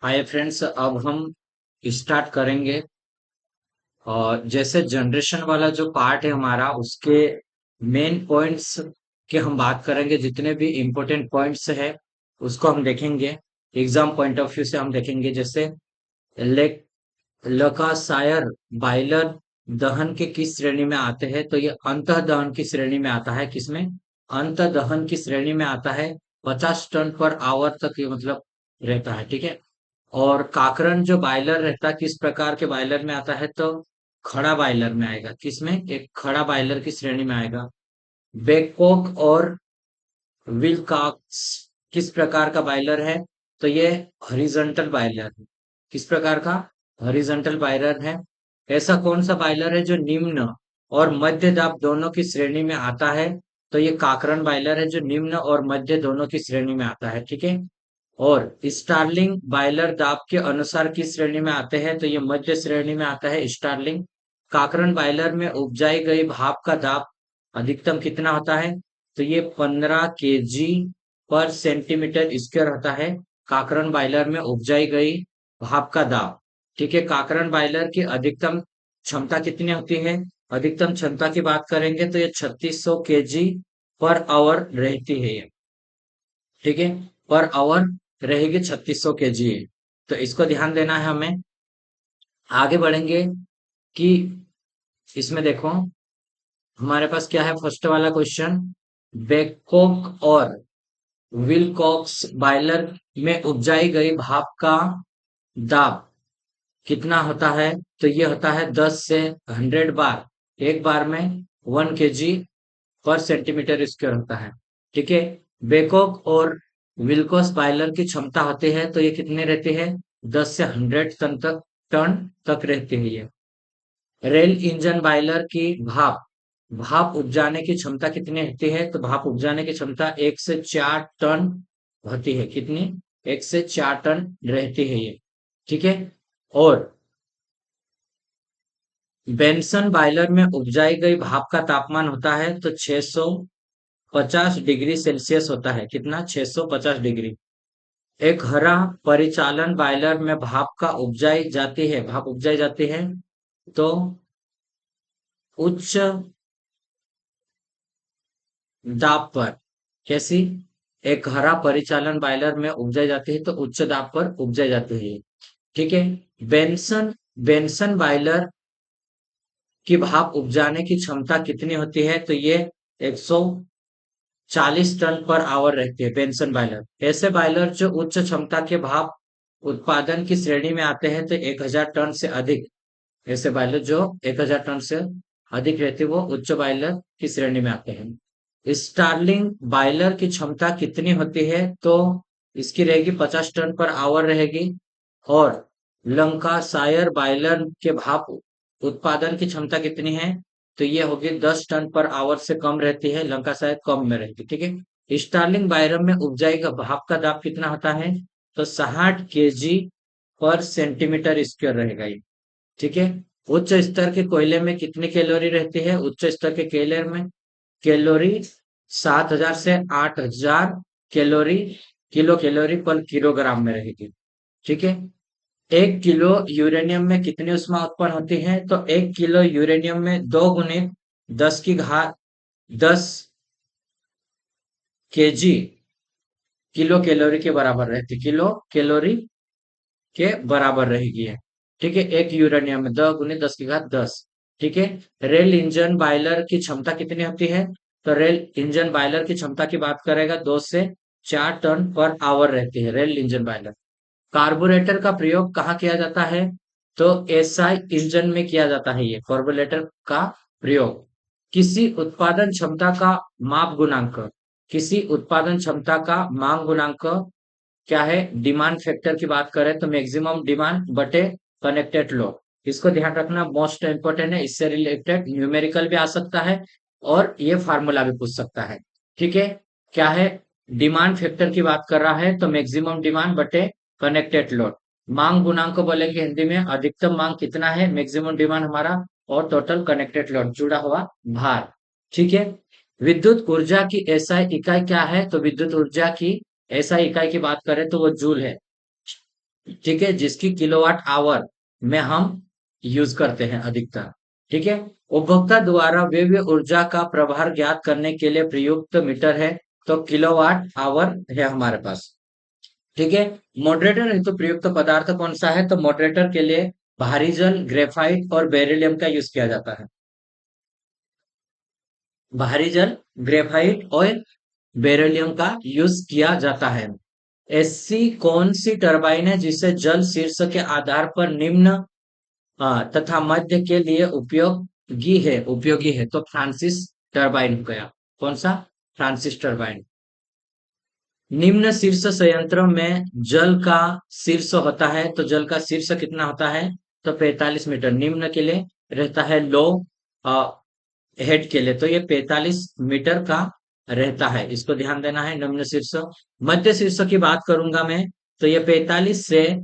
Hi friends, अब हम start करेंगे। और जैसे जनरेशन वाला जो पार्ट है हमारा, उसके मेन पॉइंट्स के हम बात करेंगे। जितने भी इम्पोर्टेंट पॉइंट्स है उसको हम देखेंगे। एग्जाम पॉइंट ऑफ व्यू से हम देखेंगे। जैसे लेक लकासायर बाइलर दहन के किस श्रेणी में आते हैं, तो ये अंतः दहन की श्रेणी में आता है। किसमें? अंतः दहन की श्रेणी में आता है। 50 टन पर आवर तक ये मतलब रहता है। ठीक है। और काकरन जो बॉयलर रहता है, किस प्रकार के बॉयलर में आता है, तो खड़ा बॉयलर में आएगा। किसमें? एक खड़ा बॉयलर की श्रेणी में आएगा। बेककॉक और विलकॉक्स किस प्रकार का बॉयलर है, तो ये हॉरिजॉन्टल बॉयलर है। किस प्रकार का? हॉरिजॉन्टल बॉयलर है। ऐसा कौन सा बॉयलर है जो निम्न और मध्य दाब दोनों की श्रेणी में आता है, तो ये काकरन बॉयलर है जो निम्न और मध्य दोनों की श्रेणी में आता है। ठीक है। और स्टार्लिंग बॉयलर दाब के अनुसार किस श्रेणी में आते हैं, तो ये मध्य श्रेणी में आता है स्टार्लिंग। काकरन बॉयलर में उपजाई गई भाप का दाब अधिकतम कितना होता है, तो ये 15 kg पर सेंटीमीटर स्क्वायर होता है। काकरन बॉयलर में उपजाई गई भाप का दाब। ठीक है। काकरन बॉयलर की अधिकतम क्षमता कितनी होती है? अधिकतम क्षमता की बात करेंगे तो ये 3600 kg पर आवर रहती है ये। ठीक है। पर आवर रहेगी 3600 kg। तो इसको ध्यान देना है हमें। आगे बढ़ेंगे कि इसमें देखो हमारे पास क्या है। फर्स्ट वाला क्वेश्चन, बेककॉक और विलकॉक्स बॉयलर में उपजाई गई भाप का दाब कितना होता है, तो ये होता है 10 से 100 बार। एक बार में 1 kg पर सेंटीमीटर स्क्वायर होता है। ठीक है। बेकॉक और विल्कोस बॉयलर की क्षमता होती है, तो ये कितने रहते हैं? 10 से 100 टन तक रहते हैं ये। रेल इंजन बॉयलर की भाप भाप उपजाने की क्षमता कितनी रहती है, तो भाप उपजाने की क्षमता 1 से 4 टन होती है। कितनी? 1 से 4 टन रहती है ये। ठीक है। और बेंसन बॉयलर में उपजाई गई भाप का तापमान होता है, तो 650 डिग्री सेल्सियस होता है। कितना? 650 डिग्री। एक हरा परिचालन बॉयलर में भाप उपजाई जाती है, तो उच्च दाब पर। कैसी? एक हरा परिचालन बॉयलर में उपजाई जाती है तो उच्च दाब पर उपजाई जाती है। ठीक है। बेंसन बेंसन बॉयलर की भाप उपजाने की क्षमता कितनी होती है, तो ये 140 टन पर आवर रहती है बेंसन बॉयलर। ऐसे बॉयलर जो उच्च क्षमता के भाप उत्पादन की श्रेणी में आते हैं, तो 1000 टन से अधिक। ऐसे बॉयलर जो 1000 टन से अधिक रहते हैं वो उच्च बॉयलर की श्रेणी में आते हैं। स्टार्लिंग बॉयलर की क्षमता कितनी होती है, तो इसकी रहेगी 50 टन पर आवर रहेगी। और लंकासायर बॉयलर के भाप उत्पादन की क्षमता कितनी है, तो ये होगी 10 टन पर आवर से कम रहती है। लंकासायर कम में रहती है। ठीक है। स्टार्लिंग बॉयलर में उपजाई का भाप का दाब कितना होता है, तो 60 kg पर सेंटीमीटर स्क्वायर रहेगा ये। ठीक है। उच्च स्तर के कोयले में कितनी कैलोरी रहती है? उच्च स्तर के कोयले में कैलोरी 7000 से 8000 कैलोरी किलो कैलोरी पर किलोग्राम में रहेगी। ठीक है। 1 किलो यूरेनियम में कितनी ऊष्मा उत्पन्न होती है, तो 1 किलो यूरेनियम में 2 × 10⁻⁻⁰ किलो कैलोरी के बराबर रहती। किलो कैलोरी के बराबर रहेगी है। ठीक है। एक यूरेनियम में 2 × 10⁻10। ठीक है। रेल इंजन बॉयलर की क्षमता कितनी होती है, तो रेल इंजन बॉयलर की क्षमता की बात करेगा 2 से 4 टन पर आवर रहती है रेल इंजन बॉयलर। कार्बोरेटर का प्रयोग कहाँ किया जाता है, तो एसआई इंजन में किया जाता है ये कार्बोरेटर का प्रयोग। किसी उत्पादन क्षमता का माप गुणांक किसी उत्पादन क्षमता का मांग गुणांक क्या है? डिमांड फैक्टर की बात करें तो मैक्सिमम डिमांड बटे कनेक्टेड लोड। इसको ध्यान रखना, मोस्ट इंपोर्टेंट है। इससे रिलेटेड न्यूमेरिकल भी आ सकता है और ये फार्मूला भी पूछ सकता है। ठीक है। क्या है? डिमांड फैक्टर की बात कर रहा है तो मैक्सिमम डिमांड बटे कनेक्टेड लोड। मांग गुणांक को बोलेंगे हिंदी में, अधिकतम मांग कितना है, मैक्सिमम डिमांड हमारा, और टोटल कनेक्टेड लोड जुड़ा हुआ भार। ठीक है। विद्युत ऊर्जा की एसआई इकाई क्या है, तो विद्युत ऊर्जा की एसआई इकाई की बात करें तो वो जूल है। ठीक है, जिसकी किलोवाट आवर में हम यूज करते हैं अधिकतर। ठीक है, उपभोक्ता द्वारा व्यय ऊर्जा का प्रभार ज्ञात करने के लिए प्रयुक्त मीटर है, तो किलोवाट आवर है हमारे पास। ठीक है, मॉडरेटर हेतु प्रयुक्त पदार्थ कौन सा है, तो मॉडरेटर के लिए भारी जल, ग्रेफाइट और बेरिलियम का यूज किया जाता है। भारी जल, ग्रेफाइट और बेरिलियम का यूज किया जाता है। ऐसी कौन सी टरबाइन है जिसे जल शीर्ष के आधार पर निम्न तथा मध्य के लिए उपयोगी है, तो फ्रांसिस टरबाइन हो गया। कौन सा? Francis turbine. निम्न शीर्ष संयंत्र में जल का शीर्ष होता है, तो जल का शीर्ष कितना होता है, तो 45 मीटर। निम्न के लिए रहता है लो, हेड के लिए तो ये 45 मीटर का रहता है, इसको ध्यान देना है। निम्न शीर्ष, मध्य शीर्ष की बात करूंगा मैं, तो ये 45 से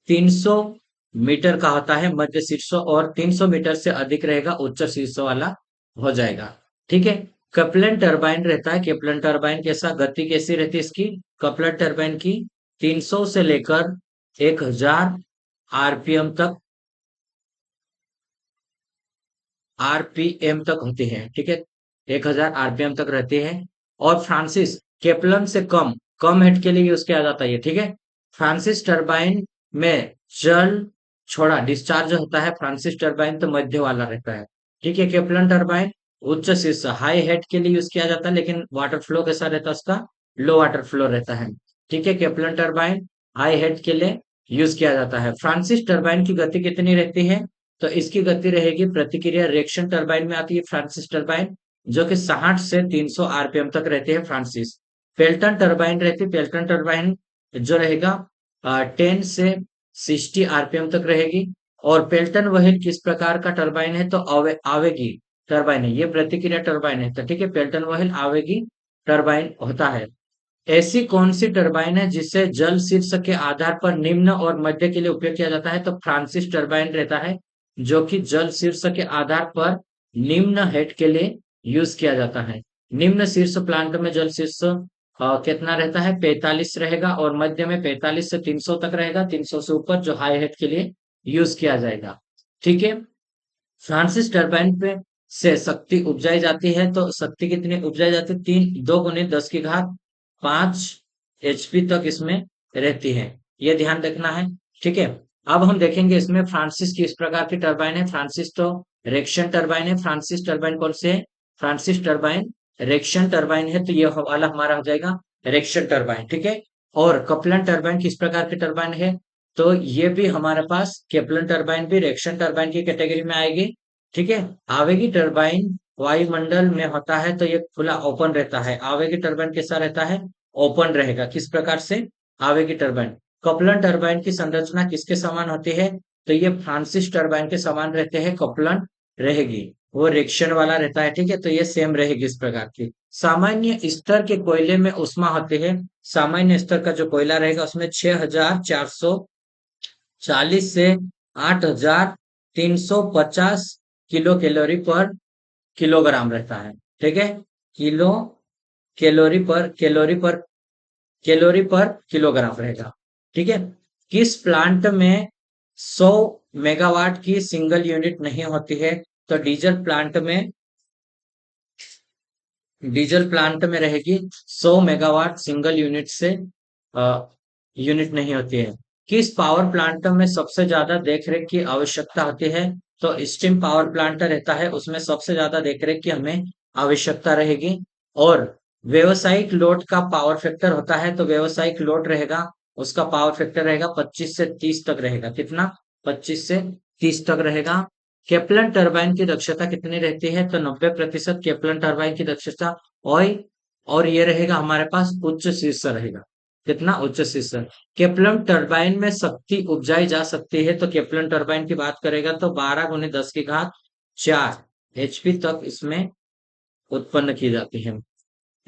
300 मीटर का होता है मध्य शीर्ष, और 300 मीटर से अधिक रहेगा उच्च शीर्ष वाला हो जाएगा। ठीक है, कपलन टरबाइन रहता है। कपलन टरबाइन कैसा, गति कैसी रहती है इसकी, कपलन टरबाइन की 300 से लेकर 1000 आरपीएम तक, आरपीएम तक होती है। ठीक है, 1000 आरपीएम तक रहती है। और फ्रांसिस केपलन से कम, कम हेड के लिए यूज किया जाता है। ठीक है, फ्रांसिस टरबाइन में जल छोड़ा डिस्चार्ज होता है, फ्रांसिस टरबाइन तो मध्य वाला रहता है। ठीक है, केपलन टरबाइन उच्च शीर्ष हाई हेड के लिए यूज किया जाता है, लेकिन वाटर फ्लो कैसा रहता है उसका, लो वाटर फ्लो रहता है। ठीक है, केपलन टरबाइन हाई हेड के लिए यूज किया जाता है। फ्रांसिस टरबाइन की गति कितनी रहती है, तो इसकी गति रहेगी, प्रतिक्रिया रिएक्शन टरबाइन में आती है फ्रांसिस टरबाइन, जो कि 60 से 300 आरपीएम तक रहती है फ्रांसिस। पेल्टन टरबाइन रहती है, पेल्टन टरबाइन जो रहेगा 10 से 60 आरपीएम तक रहेगी। और पेल्टन व्हील किस प्रकार का टरबाइन है, तो आवेगी टरबाइन है, ये प्रतिक्रिया टरबाइन है। तो ठीक है, पेल्टन व्हील आवेगी टरबाइन होता है। ऐसी कौन सी टरबाइन है जिसे जल शीर्ष के आधार पर निम्न और मध्य के लिए उपयोग किया जाता है, तो फ्रांसिस टरबाइन रहता है, जो कि जल शीर्ष के आधार पर निम्न हेड के लिए यूज किया जाता है। निम्न शीर्ष प्लांट में जल शीर्ष कितना रहता है, 45 रहेगा, और मध्य में 45 से 300 तक रहेगा, 300 से ऊपर जो हाई हेड के लिए यूज किया जाएगा। ठीक है, फ्रांसिस टरबाइन पे से शक्ति उपजाई जाती है, तो शक्ति कितनी उपजाई जाती है, 2 × 10⁵ एचपी तक इसमें रहती है, ये ध्यान रखना है। ठीक है, अब हम देखेंगे इसमें फ्रांसिस किस प्रकार की टरबाइन है। फ्रांसिस तो रेक्शन टरबाइन है। फ्रांसिस टरबाइन कौन से है, फ्रांसिस टरबाइन रेक्शन टरबाइन है, तो ये वाला हमारा हो जाएगा रेक्शन टरबाइन। ठीक है, और कपलन टरबाइन किस प्रकार की टरबाइन है, तो ये भी हमारे पास केपलन टरबाइन भी रेक्शन टरबाइन की कैटेगरी में आएगी। ठीक है, आवेगी टरबाइन वायुमंडल में होता है, तो ये खुला ओपन रहता है। आवेगी टरबाइन कैसा रहता है, ओपन रहेगा। किस प्रकार से, आवेगी टरबाइन। कपलन टरबाइन की संरचना किसके समान होती है, तो ये फ्रांसिस टरबाइन के समान रहते हैं, कपलन रहेगी, वो रिएक्शन वाला रहता है। ठीक है, तो ये सेम रहेगी इस प्रकार की। सामान्य स्तर के कोयले में उष्मा होती है, सामान्य स्तर का जो कोयला रहेगा उसमें 6440 से 8350 किलो कैलोरी पर किलोग्राम रहता है। ठीक है, किलो कैलोरी पर किलोग्राम रहेगा। ठीक है, किस प्लांट में 100 मेगावाट की सिंगल यूनिट नहीं होती है, तो डीजल प्लांट में रहेगी 100 मेगावाट सिंगल यूनिट से यूनिट नहीं होती है। किस पावर प्लांट में सबसे ज्यादा देखरेख की आवश्यकता होती है, तो स्टीम पावर प्लांट रहता है, उसमें सबसे ज्यादा देखरेख की हमें आवश्यकता रहेगी। और व्यवसायिक लोड का पावर फैक्टर होता है, तो व्यवसायिक लोड रहेगा, उसका पावर फैक्टर रहेगा 25 से 30 तक रहेगा। कितना, 25 से 30 तक रहेगा। केपलन टरबाइन की दक्षता कितनी रहती है, तो 90% केपलन टरबाइन की दक्षता। और और ये रहेगा हमारे पास उच्च शीर्ष रहेगा। कितना, उच्च शीर्ष। केपलन टरबाइन में शक्ति उपजाई जा सकती है, तो केपलन टरबाइन की बात करेगा तो 12 × 10⁴ एचपी तक इसमें उत्पन्न की जाती है।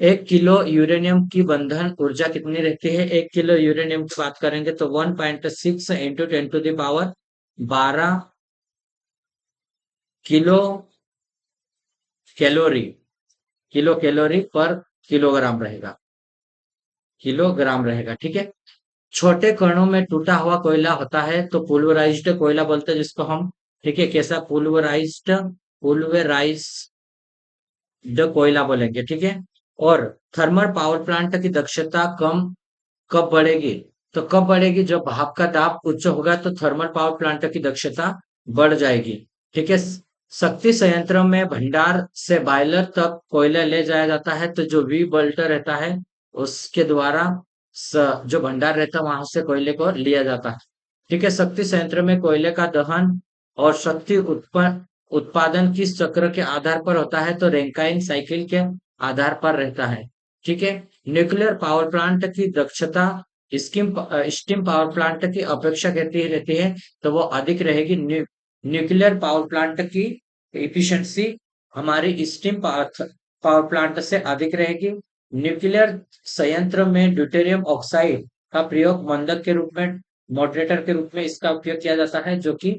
1 किलो यूरेनियम की बंधन ऊर्जा कितनी रहती है, 1 किलो यूरेनियम की बात करेंगे तो 1.6 into 10⁻12 kilo calorie, kilo calorie पर किलोग्राम रहेगा, किलोग्राम रहेगा। ठीक है, छोटे कणों में टूटा हुआ कोयला होता है तो पुल्वराइज्ड कोयला बोलते हैं जिसको हम। ठीक है, कैसा? पुल्वराइज्ड कोयला बोलेंगे। ठीक है। और थर्मल पावर प्लांट की दक्षता कम कब बढ़ेगी? तो कब बढ़ेगी? जब भाप का दाब उच्च होगा तो थर्मल पावर प्लांट की दक्षता बढ़ जाएगी। ठीक है। शक्ति संयंत्र में भंडार से बॉयलर तक कोयला ले जाया जाता है तो जो वी बोल्टर रहता है उसके द्वारा जो भंडार रहता है वहां से कोयले को लिया जाता है। ठीक है। शक्ति संयंत्र में कोयले का दहन और शक्ति उत्पादन किस चक्र के आधार पर होता है? तो रैंकाइन साइकिल के आधार पर रहता है। ठीक है। न्यूक्लियर पावर प्लांट की दक्षता स्टीम पावर प्लांट की अपेक्षा कहती रहती है तो वो अधिक रहेगी। न्यूक्लियर पावर प्लांट की एफिशिएंसी हमारी स्टीम पावर प्लांट से अधिक रहेगी। न्यूक्लियर संयंत्र में ड्यूटेरियम ऑक्साइड का प्रयोग मंदक के रूप में, मॉडरेटर के रूप में इसका उपयोग किया जाता है, जो कि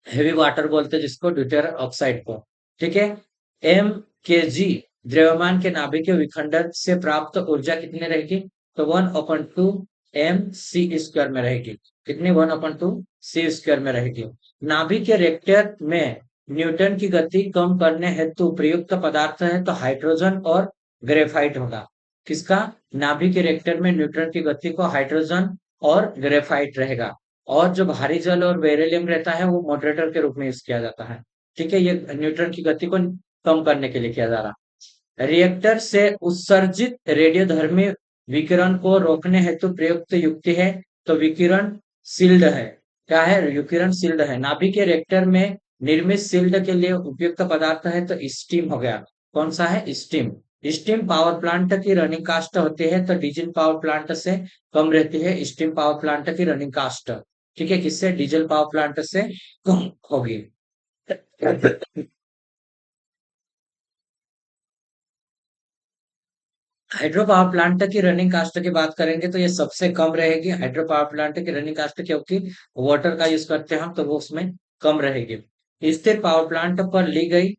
हेवी वाटर बोलते हैं जिसको, ड्यूटेरियम ऑक्साइड को। ठीक है। एम के जी द्रव्यमान के नाभिकीय विखंडन से प्राप्त ऊर्जा कितनी रहेगी? तो 1/2 एम सी स्क्वायर में रहेगी। कितनी? 1/2 सी स्क्वायर में रहेगी। नाभिकीय रिएक्टर में न्यूटन की गति कम करने हेतु प्रयुक्त पदार्थ है तो हाइड्रोजन और ग्रेफाइट होगा। किसका? नाभिकीय रिएक्टर में न्यूटन की गति को हाइड्रोजन और ग्रेफाइट रहेगा। और जो भारी जल और बेरिलियम रहता है वो मॉडरेटर के रूप में यूज किया जाता है। ठीक है। ये न्यूट्रॉन की गति को कम करने के लिए किया जा रहा है। रिएक्टर से उत्सर्जित रेडियोधर्मी विकिरण को रोकने हेतु प्रयुक्त युक्ति है तो विकिरण शील्ड है। क्या है? विकिरण शील्ड है। नाभिकीय रिएक्टर में निर्मित शील्ड के लिए उपयुक्त पदार्थ है तो स्टीम हो गया। कौन सा है? स्टीम। स्टीम पावर प्लांट की रनिंग कास्ट होती है तो डीजल पावर प्लांट से कम रहती है स्टीम पावर प्लांट की रनिंग कास्ट। ठीक है। किससे? डीजल पावर प्लांट से कम होगी। हाइड्रो पावर प्लांट की रनिंग कास्ट की बात करेंगे तो ये सबसे कम रहेगी हाइड्रो पावर प्लांट की रनिंग कास्ट, क्योंकि वाटर का यूज करते हैं हम तो वो उसमें कम रहेगी। स्थिर पावर प्लांट पर ली गई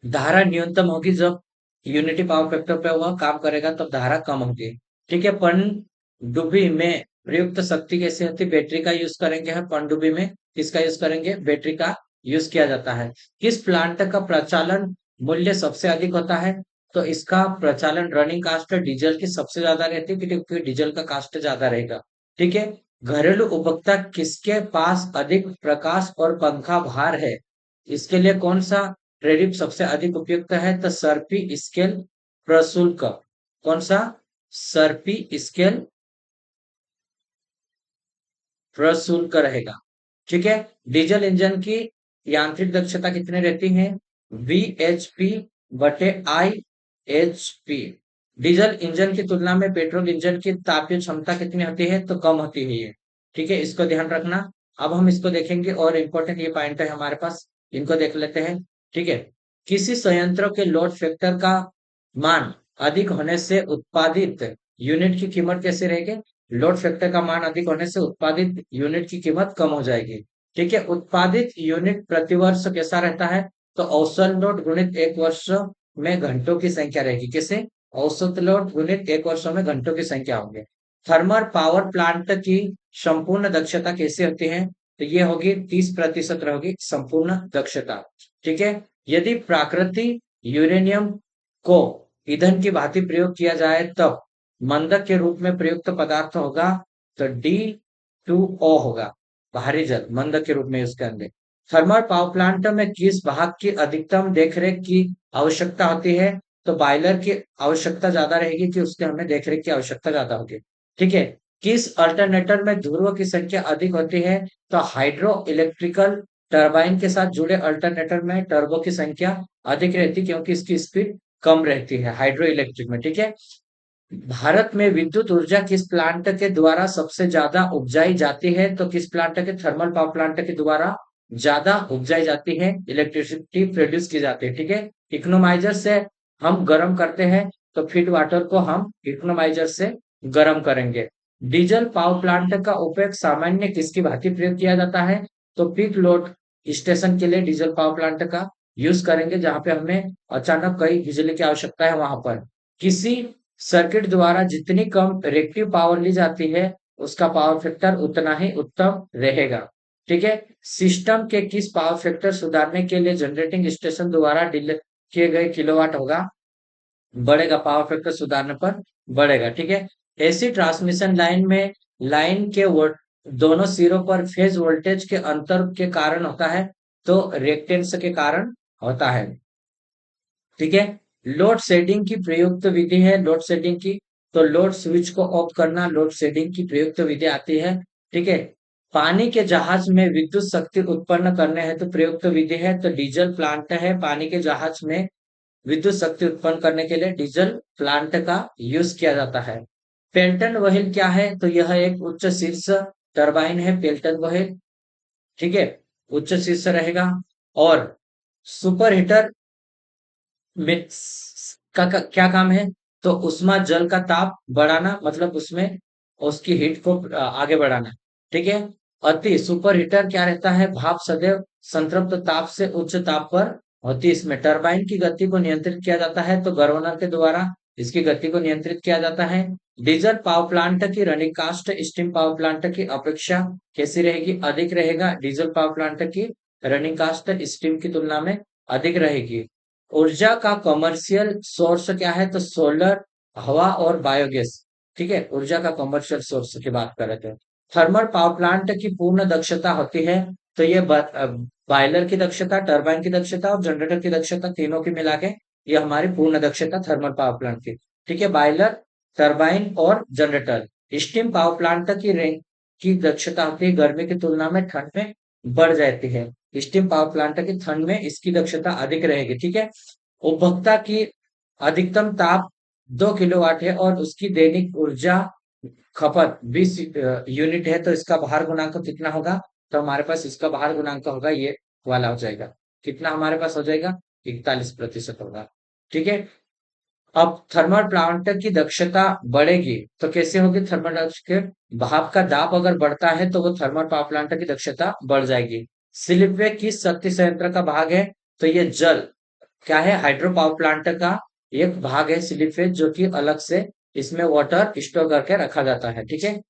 धारा न्यूनतम होगी जब यूनिटी पावर फैक्टर पे वह काम करेगा तब धारा कम होगी। ठीक है। पनडुब्बी में प्रयुक्त शक्ति कैसे होती? बैटरी का यूज करेंगे हम पनडुब्बी में। किसका यूज करेंगे? बैटरी का यूज किया जाता है। किस प्लांट का प्रचालन मूल्य सबसे अधिक होता है? तो इसका प्रचालन रनिंग कास्ट डीजल की सबसे ज्यादा रहती है क्योंकि डीजल का कास्ट ज्यादा रहेगा। ठीक है। घरेलू उपभोक्ता किसके पास अधिक प्रकाश और पंखा भार है? इसके लिए कौन सा क्रेडिट सबसे अधिक उपयुक्त है? तो सर्पी स्केल प्रशुल्क। कौन सा? सर्पी स्केल प्रशुल्क रहेगा। ठीक है। डीजल इंजन की यांत्रिक दक्षता कितनी रहती है? VHP बटे IHP। डीजल इंजन की तुलना में पेट्रोल इंजन की तापीय क्षमता कितनी होती है? तो कम होती है ये। ठीक है। इसको ध्यान रखना। अब हम इसको देखेंगे और इम्पोर्टेंट ये पॉइंट है हमारे पास, इनको देख लेते हैं। ठीक है। किसी संयंत्र के लोड फैक्टर का मान अधिक होने से उत्पादित यूनिट की कीमत कैसे रहेगी? लोड फैक्टर का मान अधिक होने से उत्पादित यूनिट की कीमत कम हो जाएगी। ठीक है। उत्पादित यूनिट प्रतिवर्ष कैसा रहता है? तो औसत लोड गुणित एक वर्ष में घंटों की संख्या रहेगी। कैसे? औसत लोड गुणित एक वर्ष में घंटों की संख्या होगी। थर्मल पावर प्लांट की संपूर्ण दक्षता कैसे होती है? तो ये होगी 30% रहेगी संपूर्ण दक्षता। ठीक है। यदि प्राकृतिक यूरेनियम को ईंधन की भांति प्रयोग किया जाए तब मंदक के रूप में प्रयुक्त पदार्थ होगा तो D2O होगा। भारी जल मंदक के रूप में यूज करेंगे। थर्मल पावर प्लांट में किस भाग की अधिकतम देखरेख की आवश्यकता होती है? तो बॉयलर की आवश्यकता ज्यादा रहेगी कि उसके हमें देखरेख की आवश्यकता ज्यादा होगी। ठीक है। किस अल्टरनेटर में ध्रुव की संख्या अधिक होती है? तो हाइड्रो इलेक्ट्रिकल टरबाइन के साथ जुड़े अल्टरनेटर में टर्बो की संख्या अधिक रहती है क्योंकि इसकी स्पीड कम रहती है हाइड्रो इलेक्ट्रिक में। ठीक है। भारत में विद्युत ऊर्जा किस प्लांट के द्वारा सबसे ज्यादा उपजाई जाती है? तो किस प्लांट के? थर्मल पावर प्लांट के द्वारा ज्यादा उपजाई जाती है, इलेक्ट्रिसिटी प्रोड्यूस की जाती है। ठीक है। इकोनोमाइजर से हम गर्म करते हैं तो फीड वाटर को हम इकोनोमाइजर से गर्म करेंगे। डीजल पावर प्लांट का उपयोग सामान्य किसकी भांति प्रयोग किया जाता है? तो पीक लोड स्टेशन के लिए डीजल पावर प्लांट का यूज करेंगे जहां पे हमें अचानक कई बिजली की आवश्यकता है वहां पर। किसी सर्किट द्वारा जितनी कम रिएक्टिव पावर ली जाती है उसका पावर फैक्टर उतना ही उत्तम रहेगा। ठीक है। सिस्टम के किस पावर फैक्टर सुधारने के लिए जनरेटिंग स्टेशन द्वारा डिले किए गए किलोवाट होगा बढ़ेगा, पावर फैक्टर सुधारने पर बढ़ेगा। ठीक है। एसी ट्रांसमिशन लाइन में लाइन के दोनों सिरों पर फेज वोल्टेज के अंतर के कारण होता है, तो रिएक्टेंस के कारण होता है। ठीक है। लोड शेडिंग की प्रयुक्त विधि है लोड शेडिंग की, तो लोड स्विच को ऑफ करना लोड शेडिंग की प्रयुक्त विधि आती है। ठीक है। पानी के जहाज में विद्युत शक्ति उत्पन्न करने हेतु तो प्रयुक्त विधि है, तो डीजल प्लांट है। पानी के जहाज में विद्युत शक्ति उत्पन्न करने के लिए डीजल प्लांट का यूज किया जाता है। पेल्टन व्हील क्या है, तो यह एक उच्च शीर्ष टरबाइन है पेल्टन व्हील। ठीक है। उच्च शीर्ष रहेगा। और सुपर हीटर में क्या काम है, तो उसमें जल का ताप बढ़ाना, मतलब उसमें उसकी हीट को आगे बढ़ाना। ठीक है। अति सुपर हीटर क्या रहता है, भाप सदैव संतृप्त ताप से उच्च ताप पर होती है। इसमें टरबाइन की गति को नियंत्रित किया जाता है, तो गवर्नर के द्वारा इसकी गति को नियंत्रित किया जाता है। डीजल पावर प्लांट की running cost steam power plant की अपेक्षा कैसी रहेगी, अधिक रहेगा। डीजल पावर प्लांट की रनिंग कास्ट स्टीम की तुलना में अधिक रहेगी। ऊर्जा का कमर्शियल सोर्स क्या है, तो सोलर, हवा और बायोगैस। ठीक है। ऊर्जा का कमर्शियल सोर्स की बात कर रहे थे। थर्मल पावर प्लांट की पूर्ण दक्षता होती है, तो ये बॉयलर की दक्षता, टरबाइन की दक्षता और जनरेटर की दक्षता तीनों की मिला के ये हमारी पूर्ण दक्षता थर्मल पावर प्लांट की। ठीक है। बॉयलर, टरबाइन और जनरेटर। स्टीम पावर प्लांट की दक्षता होती है गर्मी की तुलना में ठंड में बढ़ जाती है। स्टीम पावर प्लांट की ठंड में इसकी दक्षता अधिक रहेगी। ठीक है। उपभोक्ता की अधिकतम ताप 2 किलोवाट है और उसकी दैनिक ऊर्जा खपत 20 यूनिट है, तो इसका भार गुणांक कितना होगा, तो हमारे पास इसका भार गुणांक होगा ये वाला हो जाएगा। कितना हमारे पास हो जाएगा, 41% होगा। ठीक है। अब थर्मल प्लांट की दक्षता बढ़ेगी तो कैसे होगी, थर्मल के भाप का दाब अगर बढ़ता है तो वो थर्मल पावर प्लांट की दक्षता बढ़ जाएगी। स्लिपवे किस शक्ति संयंत्र का भाग है, तो ये जल क्या है, हाइड्रो पावर प्लांट का एक भाग है स्लिपवे, जो कि अलग से इसमें वाटर स्टोर करके रखा जाता है। ठीक है।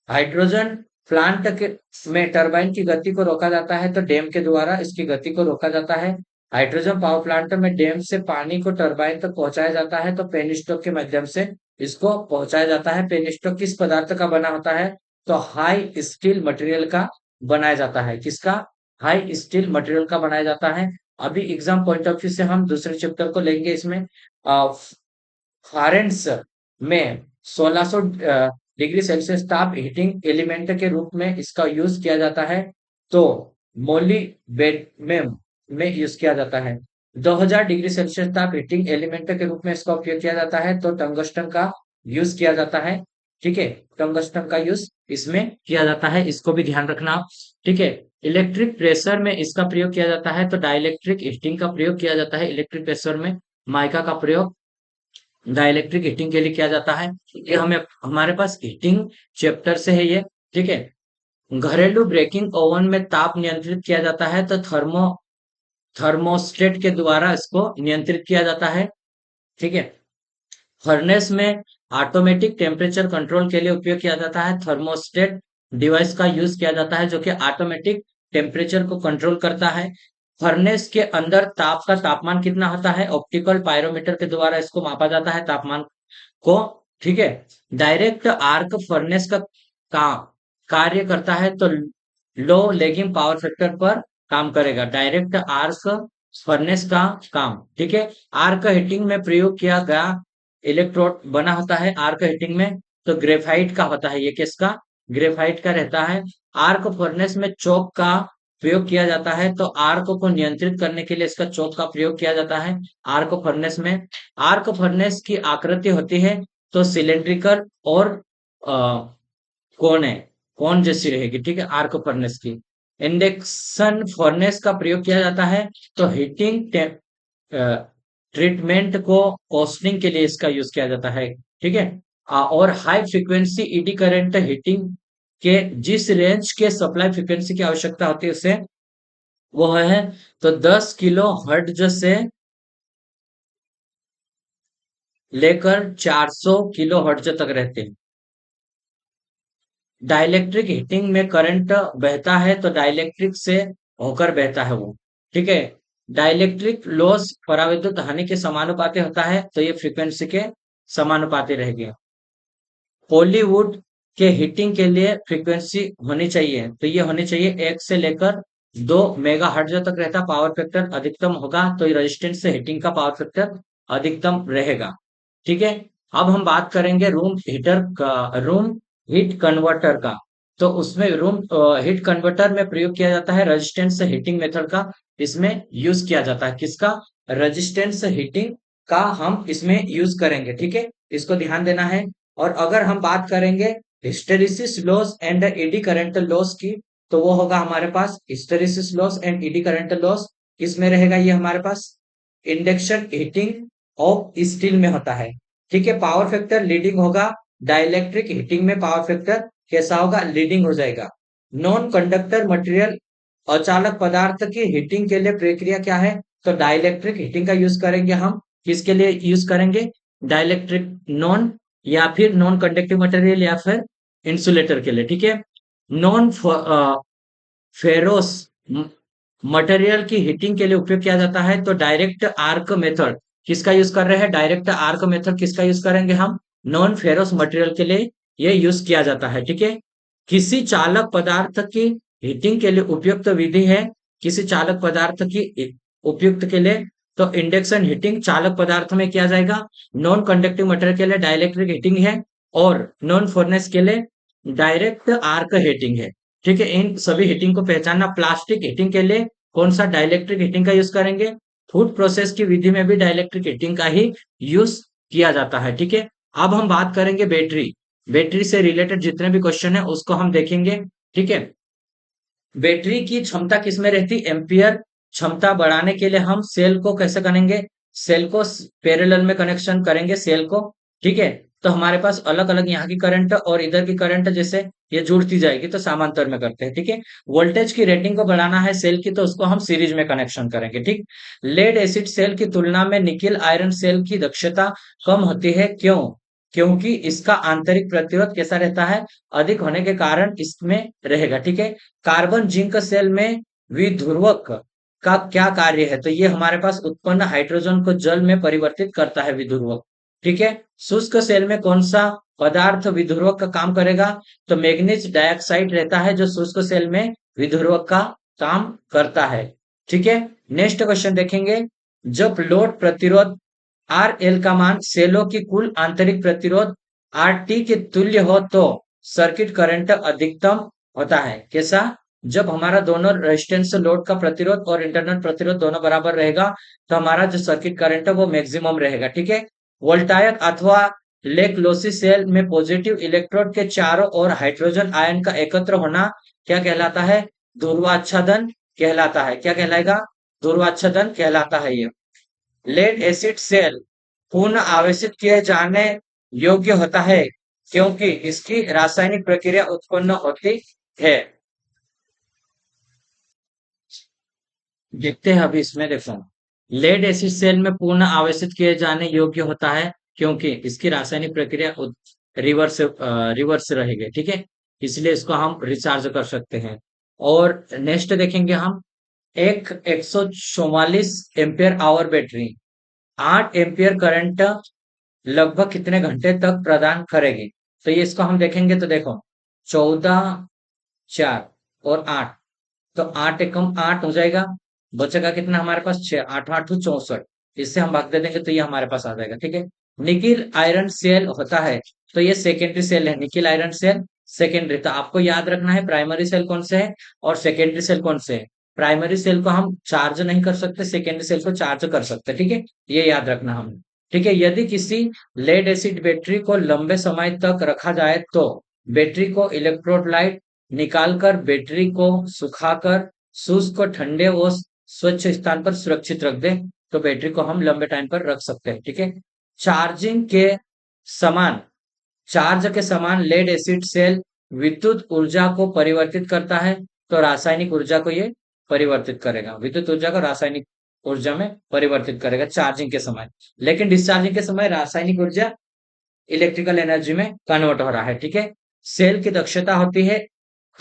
हाइड्रोजन प्लांट के में टरबाइन की गति को रोका जाता है, तो डैम के द्वारा इसकी गति को रोका जाता है। हाइड्रोजन पावर प्लांट में डैम से पानी को टरबाइन तक पहुंचाया जाता है, तो पेनस्टॉक के माध्यम से इसको पहुंचाया जाता है। पेनस्टॉक किस पदार्थ का बना होता है, तो हाई स्टील मटेरियल का बनाया जाता है। किसका, हाई स्टील मटेरियल का बनाया जाता है। अभी एग्जाम पॉइंट ऑफ व्यू से हम दूसरे चैप्टर को लेंगे। इसमें फॉरेंस में 1600 डिग्री सेल्सियस ताप हीटिंग एलिमेंट के रूप में इसका यूज किया जाता है, तो मोली बेड में यूज किया जाता है। 2000 डिग्री सेल्सियस ताप हीटिंग एलिमेंट के रूप में इसका उपयोग किया जाता है, तो टंगस्टन का यूज किया जाता है। ठीक है। टंगस्टन का यूज इसमें किया जाता है, इसको भी ध्यान रखना आप। ठीक है। इलेक्ट्रिक प्रेशर में इसका प्रयोग किया जाता है, तो डाइलेक्ट्रिक हीटिंग का प्रयोग किया जाता है। इलेक्ट्रिक प्रेशर में माइका का प्रयोग डाइलेक्ट्रिक हीटिंग के लिए किया जाता है। ये हमें हमारे पास हीटिंग चैप्टर से है ये। ठीक है। घरेलू ब्रेकिंग ओवन में ताप नियंत्रित किया जाता है, तो थर्मोस्टेट के द्वारा इसको नियंत्रित किया जाता है। ठीक है। फर्नेस में ऑटोमेटिक टेम्परेचर कंट्रोल के लिए उपयोग किया जाता है। थर्मोस्टेट डिवाइस का यूज किया जाता है, जो कि ऑटोमेटिक टेम्परेचर को कंट्रोल करता है। फर्नेस के अंदर ताप का तापमान कितना होता है, ऑप्टिकल पायरोमीटर के द्वारा इसको मापा जाता है तापमान को। ठीक है। डायरेक्ट आर्क फर्नेस का कार्य करता है, तो लो लेगिंग पावर फैक्टर पर काम करेगा डायरेक्ट आर्क फर्नेस का काम। ठीक है। आर्क हीटिंग में प्रयोग किया गया इलेक्ट्रोड बना होता है आर्क हीटिंग में, तो ग्रेफाइट का होता है। ये किसका, ग्रेफाइट का रहता है। आर्क फर्नेस में चौक का प्रयोग किया जाता है, तो आर्क को नियंत्रित करने के लिए इसका चौक का प्रयोग किया जाता है आर्क फर्नेस में। आर्क फर्नेस की आकृति होती है तो सिलेंड्रिकल और कौन है, कौन जैसी रहेगी। ठीक है। आर्क फर्नेस की। इंडक्शन फर्नेस का प्रयोग किया जाता है, तो हीटिंग ट्रीटमेंट को कॉस्टिंग के लिए इसका यूज किया जाता है। ठीक है। और high frequency eddy current heating के जिस रेंज के सप्लाई फ्रीक्वेंसी की आवश्यकता होती है उसे वो है, तो 10 किलो हर्ट्ज से लेकर 400 किलो हर्ट्ज तक रहते हैं। डाइलेक्ट्रिक हीटिंग में करंट बहता है तो डाइलेक्ट्रिक से होकर बहता है वो। ठीक है। डाइलेक्ट्रिक लॉस पराविद्युत हानि के समानुपाती होता है, तो ये फ्रीक्वेंसी के समानुपाती रहेगी। हॉलीवुड के हिटिंग के लिए फ्रीक्वेंसी होनी चाहिए, तो ये होनी चाहिए 1 से लेकर 2 मेगा हर्ट्ज तक रहता पावर फैक्टर अधिकतम होगा, तो ये रेजिस्टेंस से हिटिंग का पावर फैक्टर अधिकतम रहेगा। ठीक है। अब हम बात करेंगे रूम हीटर का, रूम हीट कन्वर्टर का। तो उसमें रूम हीट कन्वर्टर में प्रयोग किया जाता है रेजिस्टेंस से हीटिंग मेथड का। इसमें यूज किया जाता है किसका? रेजिस्टेंस हीटिंग का हम इसमें यूज करेंगे। ठीक है, इसको ध्यान देना है। और अगर हम बात करेंगे hysteresis loss and eddy current loss की, तो वो होगा हमारे पास hysteresis loss and eddy current loss. किसमें रहेगा ये हमारे पास? इंडक्शन हीटिंग ऑफ स्टील में होता है। ठीक है। पावर फैक्टर लीडिंग होगा, डाइलेक्ट्रिक हीटिंग में पावर फैक्टर कैसा होगा? लीडिंग हो जाएगा। नॉन कंडक्टर मटेरियल, अचालक पदार्थ की हीटिंग के लिए प्रक्रिया क्या है? तो डाइलेक्ट्रिक हीटिंग का यूज करेंगे हम। किसके लिए यूज करेंगे? डाइलेक्ट्रिक नॉन, या फिर नॉन कंडक्टिव मटेरियल, या फिर इंसुलेटर के लिए। ठीक है। नॉन फेरोस मटेरियल की हीटिंग के लिए उपयोग किया जाता है, तो डायरेक्ट आर्क मेथड किसका यूज कर रहे हैं? डायरेक्ट आर्क मेथड किसका यूज करेंगे हम? नॉन फेरोस मटेरियल के लिए ये यूज किया जाता है। ठीक है। किसी चालक पदार्थ की हीटिंग के लिए उपयुक्त विधि है, किसी चालक पदार्थ की उपयुक्त के लिए, तो इंडक्शन हीटिंग चालक पदार्थ में किया जाएगा। नॉन कंडक्टिव मटेरियल के लिए डाइलेक्ट्रिक हीटिंग है, और नॉन फर्नेस के लिए डायरेक्ट आर्क हीटिंग है। ठीक है। इन सभी हीटिंग को पहचानना। प्लास्टिक हीटिंग के लिए कौन सा? डाइलेक्ट्रिक हीटिंग का यूज करेंगे। फूड प्रोसेस की विधि में भी डाइलेक्ट्रिक हीटिंग का ही यूज किया जाता है। ठीक है। अब हम बात करेंगे बैटरी। बैटरी से रिलेटेड जितने भी क्वेश्चन है उसको हम देखेंगे। ठीक है। बैटरी की क्षमता किसमें रहती? एम्पियर। क्षमता बढ़ाने के लिए हम सेल को कैसे करेंगे? सेल को पैरेलल में कनेक्शन करेंगे सेल को। ठीक है। तो हमारे पास अलग अलग यहाँ की करंट और इधर की करंट जैसे ये जुड़ती जाएगी, तो समांतर में करते हैं। ठीक है। वोल्टेज की रेटिंग को बढ़ाना है सेल की, तो उसको हम सीरीज में कनेक्शन करेंगे। ठीक। लेड एसिड सेल की तुलना में निकिल आयरन सेल की दक्षता कम होती है, क्यों? क्योंकि इसका आंतरिक प्रतिरोध कैसा रहता है? अधिक होने के कारण इसमें रहेगा। ठीक है। कार्बन जिंक सेल में विध्रुवक का क्या कार्य है? तो ये हमारे पास उत्पन्न हाइड्रोजन को जल में परिवर्तित करता है विध्रुवक। ठीक है। शुष्क सेल में कौन सा पदार्थ विध्रुवक का काम करेगा? तो मैग्नीज डाइऑक्साइड रहता है जो शुष्क सेल में विध्रुवक का काम करता है। ठीक है। नेक्स्ट क्वेश्चन देखेंगे। जब लोड प्रतिरोध आर एल का मान सेलों की कुल आंतरिक प्रतिरोध आर टी के तुल्य हो, तो सर्किट करंट अधिकतम होता है। कैसा? जब हमारा दोनों रेजिस्टेंस लोड का प्रतिरोध और इंटरनल प्रतिरोध दोनों बराबर रहेगा, तो हमारा जो सर्किट करंट है वो मैक्सिमम रहेगा। ठीक है। वोल्टायक अथवा लेक लोसी सेल में पॉजिटिव इलेक्ट्रोड के चारों ओर हाइड्रोजन आयन का एकत्र होना क्या कहलाता है? ध्रुवाच्छादन कहलाता है। क्या कहलाएगा? ध्रुवाच्छादन कहलाता है ये। लेड एसिड सेल पुनः आवेशित किए जाने योग्य होता है, क्योंकि इसकी रासायनिक प्रक्रिया उत्पन्न होती है। देखते हैं अभी इसमें, देखो। लेड एसिड सेल में पूर्ण आवेशित किए जाने योग्य होता है, क्योंकि इसकी रासायनिक प्रक्रिया रिवर्स रिवर्स रहेगी। ठीक है। इसलिए इसको हम रिचार्ज कर सकते हैं। और नेक्स्ट देखेंगे हम। एक 144 ampere hour battery 8 ampere current लगभग कितने घंटे तक प्रदान करेगी? तो ये इसको हम देखेंगे, तो देखो 14, 4 और 8, तो 8 एकम 8 हो जाएगा। बचेगा कितना हमारे पास? 6। 8 8 64। इससे हम भाग दे देंगे तो ये हमारे पास आ जाएगा। ठीक है। निकिल आयरन सेल होता है, तो ये सेकेंडरी सेल है। Nickel iron cell secondary. तो आपको याद रखना है प्राइमरी सेल कौन से है और सेकेंडरी सेल कौन से है। प्राइमरी सेल को हम चार्ज नहीं कर सकते, सेकेंडरी सेल को चार्ज कर सकते। ठीक है। ये याद रखना हमने। ठीक है। यदि किसी लेड एसिड बैटरी को लंबे समय तक रखा जाए, तो बैटरी को इलेक्ट्रोलाइट निकालकर बैटरी को सुखाकर शुष्क को ठंडे व स्वच्छ स्थान पर सुरक्षित रख दे, तो बैटरी को हम लंबे टाइम पर रख सकते हैं। ठीक है। चार्जिंग के समान चार्ज के समान लेड एसिड सेल विद्युत ऊर्जा को परिवर्तित करता है, तो रासायनिक ऊर्जा को ये परिवर्तित करेगा। विद्युत ऊर्जा को रासायनिक ऊर्जा में परिवर्तित करेगा चार्जिंग के समय। लेकिन डिस्चार्जिंग के समय रासायनिक ऊर्जा इलेक्ट्रिकल एनर्जी में कन्वर्ट हो रहा है, ठीक है। सेल की दक्षता होती है,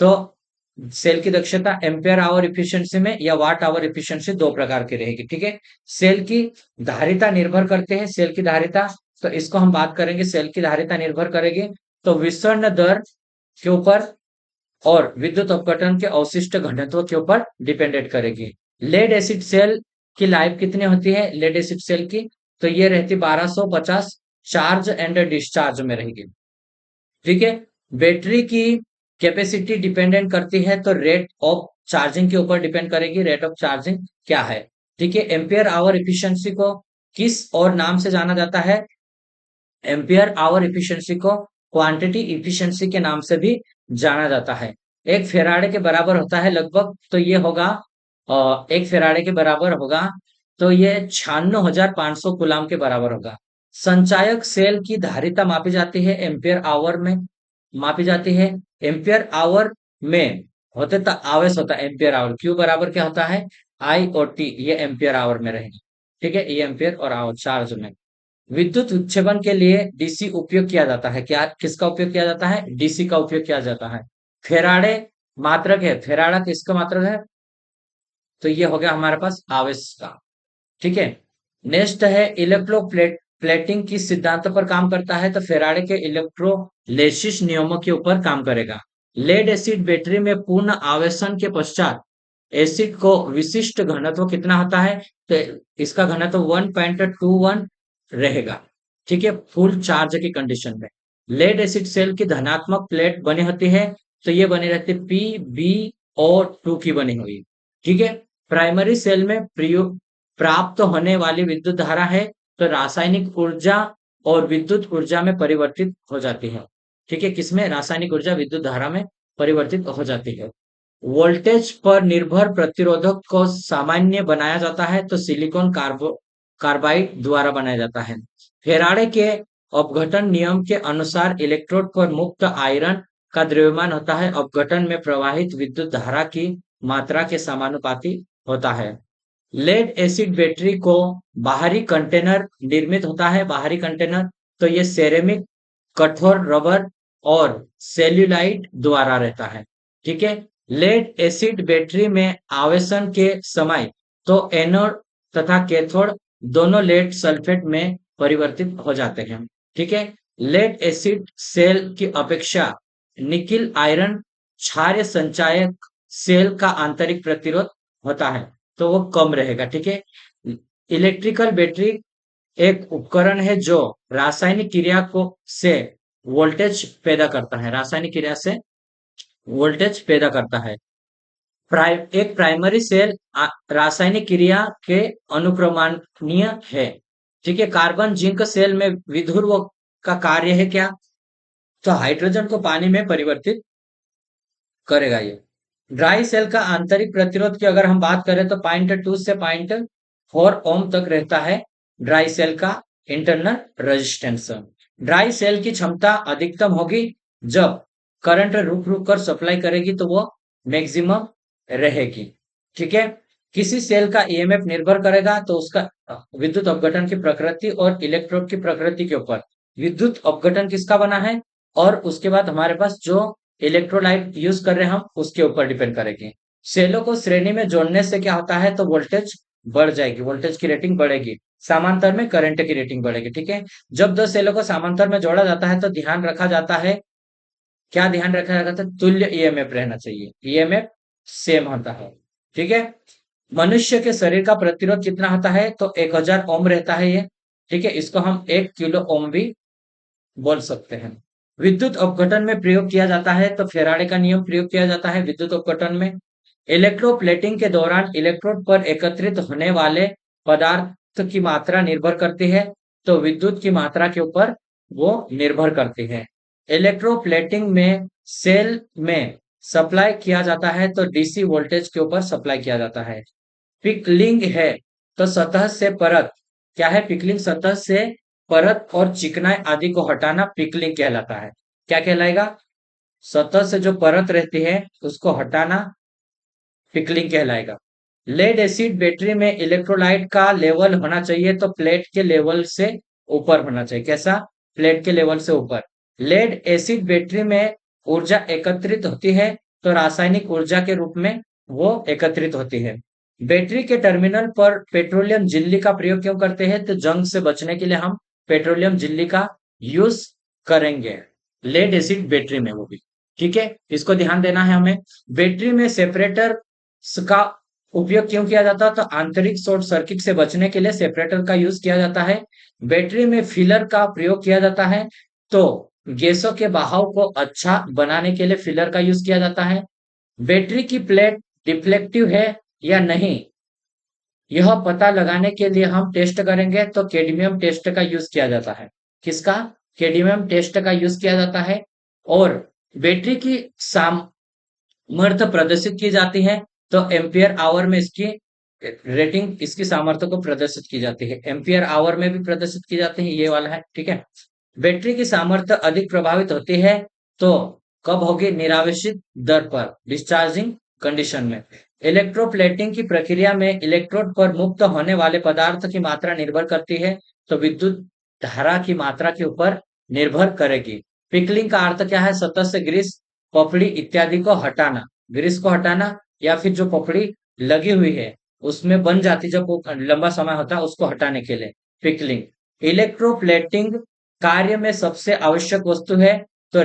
तो सेल की दक्षता एम्पियर आवर इफिशियंसी में या वाट आवर इफिशियंसी दो प्रकार की रहेगी, ठीक है। सेल की धारिता निर्भर करते हैं, सेल की धारिता, तो इसको हम बात करेंगे, सेल की धारिता निर्भर करेगी तो विसरण दर के ऊपर और विद्युत अपघटन के अवशिष्ट घनत्व के ऊपर डिपेंडेंट करेगी। लेड एसिड सेल की लाइफ कितनी होती है लेड एसिड सेल की, तो ये रहती 1250 चार्ज एंड डिस्चार्ज में रहेगी, ठीक है। बैटरी की कैपेसिटी डिपेंडेंट करती है तो रेट ऑफ चार्जिंग के ऊपर डिपेंड करेगी, रेट ऑफ चार्जिंग क्या है, ठीक है। एम्पियर आवर इफिशियंसी को किस और नाम से जाना जाता है, एम्पियर आवर इफिशियंसी को क्वांटिटी इफिशियंसी के नाम से भी जाना जाता है। एक फेराडे के बराबर होता है लगभग, तो ये होगा एक फेराडे के बराबर होगा तो ये 96,500 गुलाम के बराबर होगा। संचायक सेल की धारिता मापी जाती है एम्पियर आवर में, मापी जाती है एम्पियर आवर में, होते तो आवेश होता है एम्पियर आवर, क्यू बराबर क्या होता है आई और टी, ये एम्पियर आवर में रहेंगे, ठीक है। ये एम्पियर और आवर चार्ज में। विद्युत विक्षेपण के लिए डीसी उपयोग किया जाता है, क्या किसका उपयोग किया जाता है, डीसी का उपयोग किया जाता है। फेराडे मात्रक है, फेराडा किसका मात्रक है, तो ये हो गया हमारे पास आवेश का, ठीक है। नेक्स्ट है प्लेटिंग किस सिद्धांत पर काम करता है, तो फेराडे के इलेक्ट्रोलिसिस नियमों के ऊपर काम करेगा। लेड एसिड बैटरी में पूर्ण आवेशन के पश्चात एसिड को विशिष्ट घनत्व कितना होता है, तो इसका घनत्व 1.21 रहेगा, ठीक है, फुल चार्ज की कंडीशन में। लेड एसिड सेल की धनात्मक प्लेट बनी होती है, तो ये बनी रहती है पी बी और 2 की बनी हुई, ठीक है। प्राइमरी सेल में प्रयोग प्राप्त होने वाली विद्युत धारा है, तो रासायनिक ऊर्जा और विद्युत ऊर्जा में परिवर्तित हो जाती है, ठीक है। किसमें, रासायनिक ऊर्जा विद्युत धारा में परिवर्तित हो जाती है। वोल्टेज पर निर्भर प्रतिरोधक को सामान्य बनाया जाता है, तो सिलिकॉन कार्बाइड द्वारा बनाया जाता है। फेराडे के अपघटन नियम के अनुसार इलेक्ट्रोड पर मुक्त आयरन का द्रव्यमान होता है, अपघटन में प्रवाहित विद्युत धारा की मात्रा के समानुपाती होता है। लेड एसिड बैटरी को बाहरी कंटेनर निर्मित होता है, बाहरी कंटेनर, तो ये सेरेमिक, कठोर रबर और सेल्यूलाइट द्वारा रहता है, ठीक है। लेड एसिड बैटरी में आवेशन के समय तो एनोड तथा कैथोड दोनों लेड सल्फेट में परिवर्तित हो जाते हैं, ठीक है। लेड एसिड सेल की अपेक्षा निकिल आयरन क्षार्य संचायक सेल का आंतरिक प्रतिरोध होता है, तो वो कम रहेगा, ठीक है। इलेक्ट्रिकल बैटरी एक उपकरण है जो रासायनिक क्रिया को से वोल्टेज पैदा करता है, रासायनिक क्रिया से वोल्टेज पैदा करता है। एक प्राइमरी सेल रासायनिक क्रिया के अनुक्रमणीय है, ठीक है। कार्बन जिंक सेल में विध्रुव का कार्य है क्या, तो हाइड्रोजन को पानी में परिवर्तित करेगा ये। ड्राई सेल का आंतरिक प्रतिरोध की अगर हम बात करें तो 0.2 से 0.4 ओम तक रहता है ड्राई सेल का इंटरनल रेजिस्टेंस। ड्राई सेल की क्षमता अधिकतम होगी जब करंट रुक रुक कर सप्लाई करेगी, तो वो मैक्सिमम रहेगी, ठीक है। किसी सेल का ईएमएफ निर्भर करेगा तो उसका विद्युत अपघटन की प्रकृति और इलेक्ट्रोड की प्रकृति के ऊपर। विद्युत अपघटन किसका बना है और उसके बाद हमारे पास जो इलेक्ट्रोलाइट यूज कर रहे हैं हम उसके ऊपर डिपेंड करेगी। सेलों को श्रेणी में जोड़ने से क्या होता है, तो वोल्टेज बढ़ जाएगी, वोल्टेज की रेटिंग बढ़ेगी, समांतर में करंट की रेटिंग बढ़ेगी, ठीक है। जब दो सेलों को समांतर में जोड़ा जाता है तो ध्यान रखा जाता है, क्या ध्यान रखा जाता है, तुल्य ईएमएफ रहना चाहिए, ईएमएफ सेम होता है, ठीक है। मनुष्य के शरीर का प्रतिरोध कितना होता है, तो 1000 ओम रहता है ये, ठीक है। इसको हम 1 किलो ओम भी बोल सकते हैं। विद्युत अपघटन में प्रयोग किया जाता है, तो फेराडे का नियम प्रयोग किया जाता है विद्युत अपघटन में। इलेक्ट्रोप्लेटिंग के दौरान इलेक्ट्रोड पर एकत्रित होने वाले पदार्थ की मात्रा निर्भर करती है, तो विद्युत की मात्रा के ऊपर वो निर्भर करती है। इलेक्ट्रोप्लेटिंग में सेल में सप्लाई किया जाता है, तो डीसी वोल्टेज के ऊपर सप्लाई किया जाता है। पिकलिंग है, तो सतह से परत, क्या है पिकलिंग, सतह से परत और चिकनाई आदि को हटाना पिकलिंग कहलाता है। क्या कहलाएगा, सतह से जो परत रहती है उसको हटाना पिकलिंग कहलाएगा। लेड एसिड बैटरी में इलेक्ट्रोलाइट का लेवल होना चाहिए तो प्लेट के लेवल से ऊपर होना चाहिए। कैसा? प्लेट के लेवल से ऊपर। लेड एसिड बैटरी में ऊर्जा एकत्रित होती है तो रासायनिक ऊर्जा के रूप में वो एकत्रित होती है। बैटरी के टर्मिनल पर पेट्रोलियम झिल्ली का प्रयोग क्यों करते हैं? तो जंग से बचने के लिए हम पेट्रोलियम झिल्ली का यूज करेंगे लेड एसिड बैटरी में, वो भी। ठीक है, इसको ध्यान देना है हमें। बैटरी में सेपरेटर का उपयोग क्यों किया जाता है? तो आंतरिक शॉर्ट सर्किट से बचने के लिए सेपरेटर का यूज किया जाता है। बैटरी में फिलर का प्रयोग किया जाता है तो गैसों के बहाव को अच्छा बनाने के लिए फिलर का यूज किया जाता है। बैटरी की प्लेट डिफ्लेक्टिव है या नहीं, यह पता लगाने के लिए हम टेस्ट करेंगे तो कैडमियम टेस्ट का यूज किया जाता है। किसका? कैडमियम टेस्ट का यूज किया जाता है। और बैटरी की सामर्थ्य प्रदर्शित की जाती है तो एम्पियर आवर में इसकी रेटिंग, इसकी सामर्थ्य को प्रदर्शित की जाती है। एम्पियर आवर में भी प्रदर्शित की जाती है, ये वाला है। ठीक है, बैटरी की सामर्थ्य अधिक प्रभावित होती है तो कब होगी? निरावेशित दर पर, डिस्चार्जिंग कंडीशन में। इलेक्ट्रोप्लेटिंग की प्रक्रिया में इलेक्ट्रोड पर मुक्त होने वाले पदार्थ की मात्रा निर्भर करती है तो विद्युत धारा की मात्रा के ऊपर निर्भर करेगी। पिकलिंग का अर्थ क्या है? सतह से ग्रीस, पपड़ी इत्यादि को हटाना। ग्रीस को हटाना या फिर जो पपड़ी लगी हुई है उसमें बन जाती, जब वो लंबा समय होता है, उसको हटाने के लिए पिकलिंग। इलेक्ट्रोप्लेटिंग कार्य में सबसे आवश्यक वस्तु है तो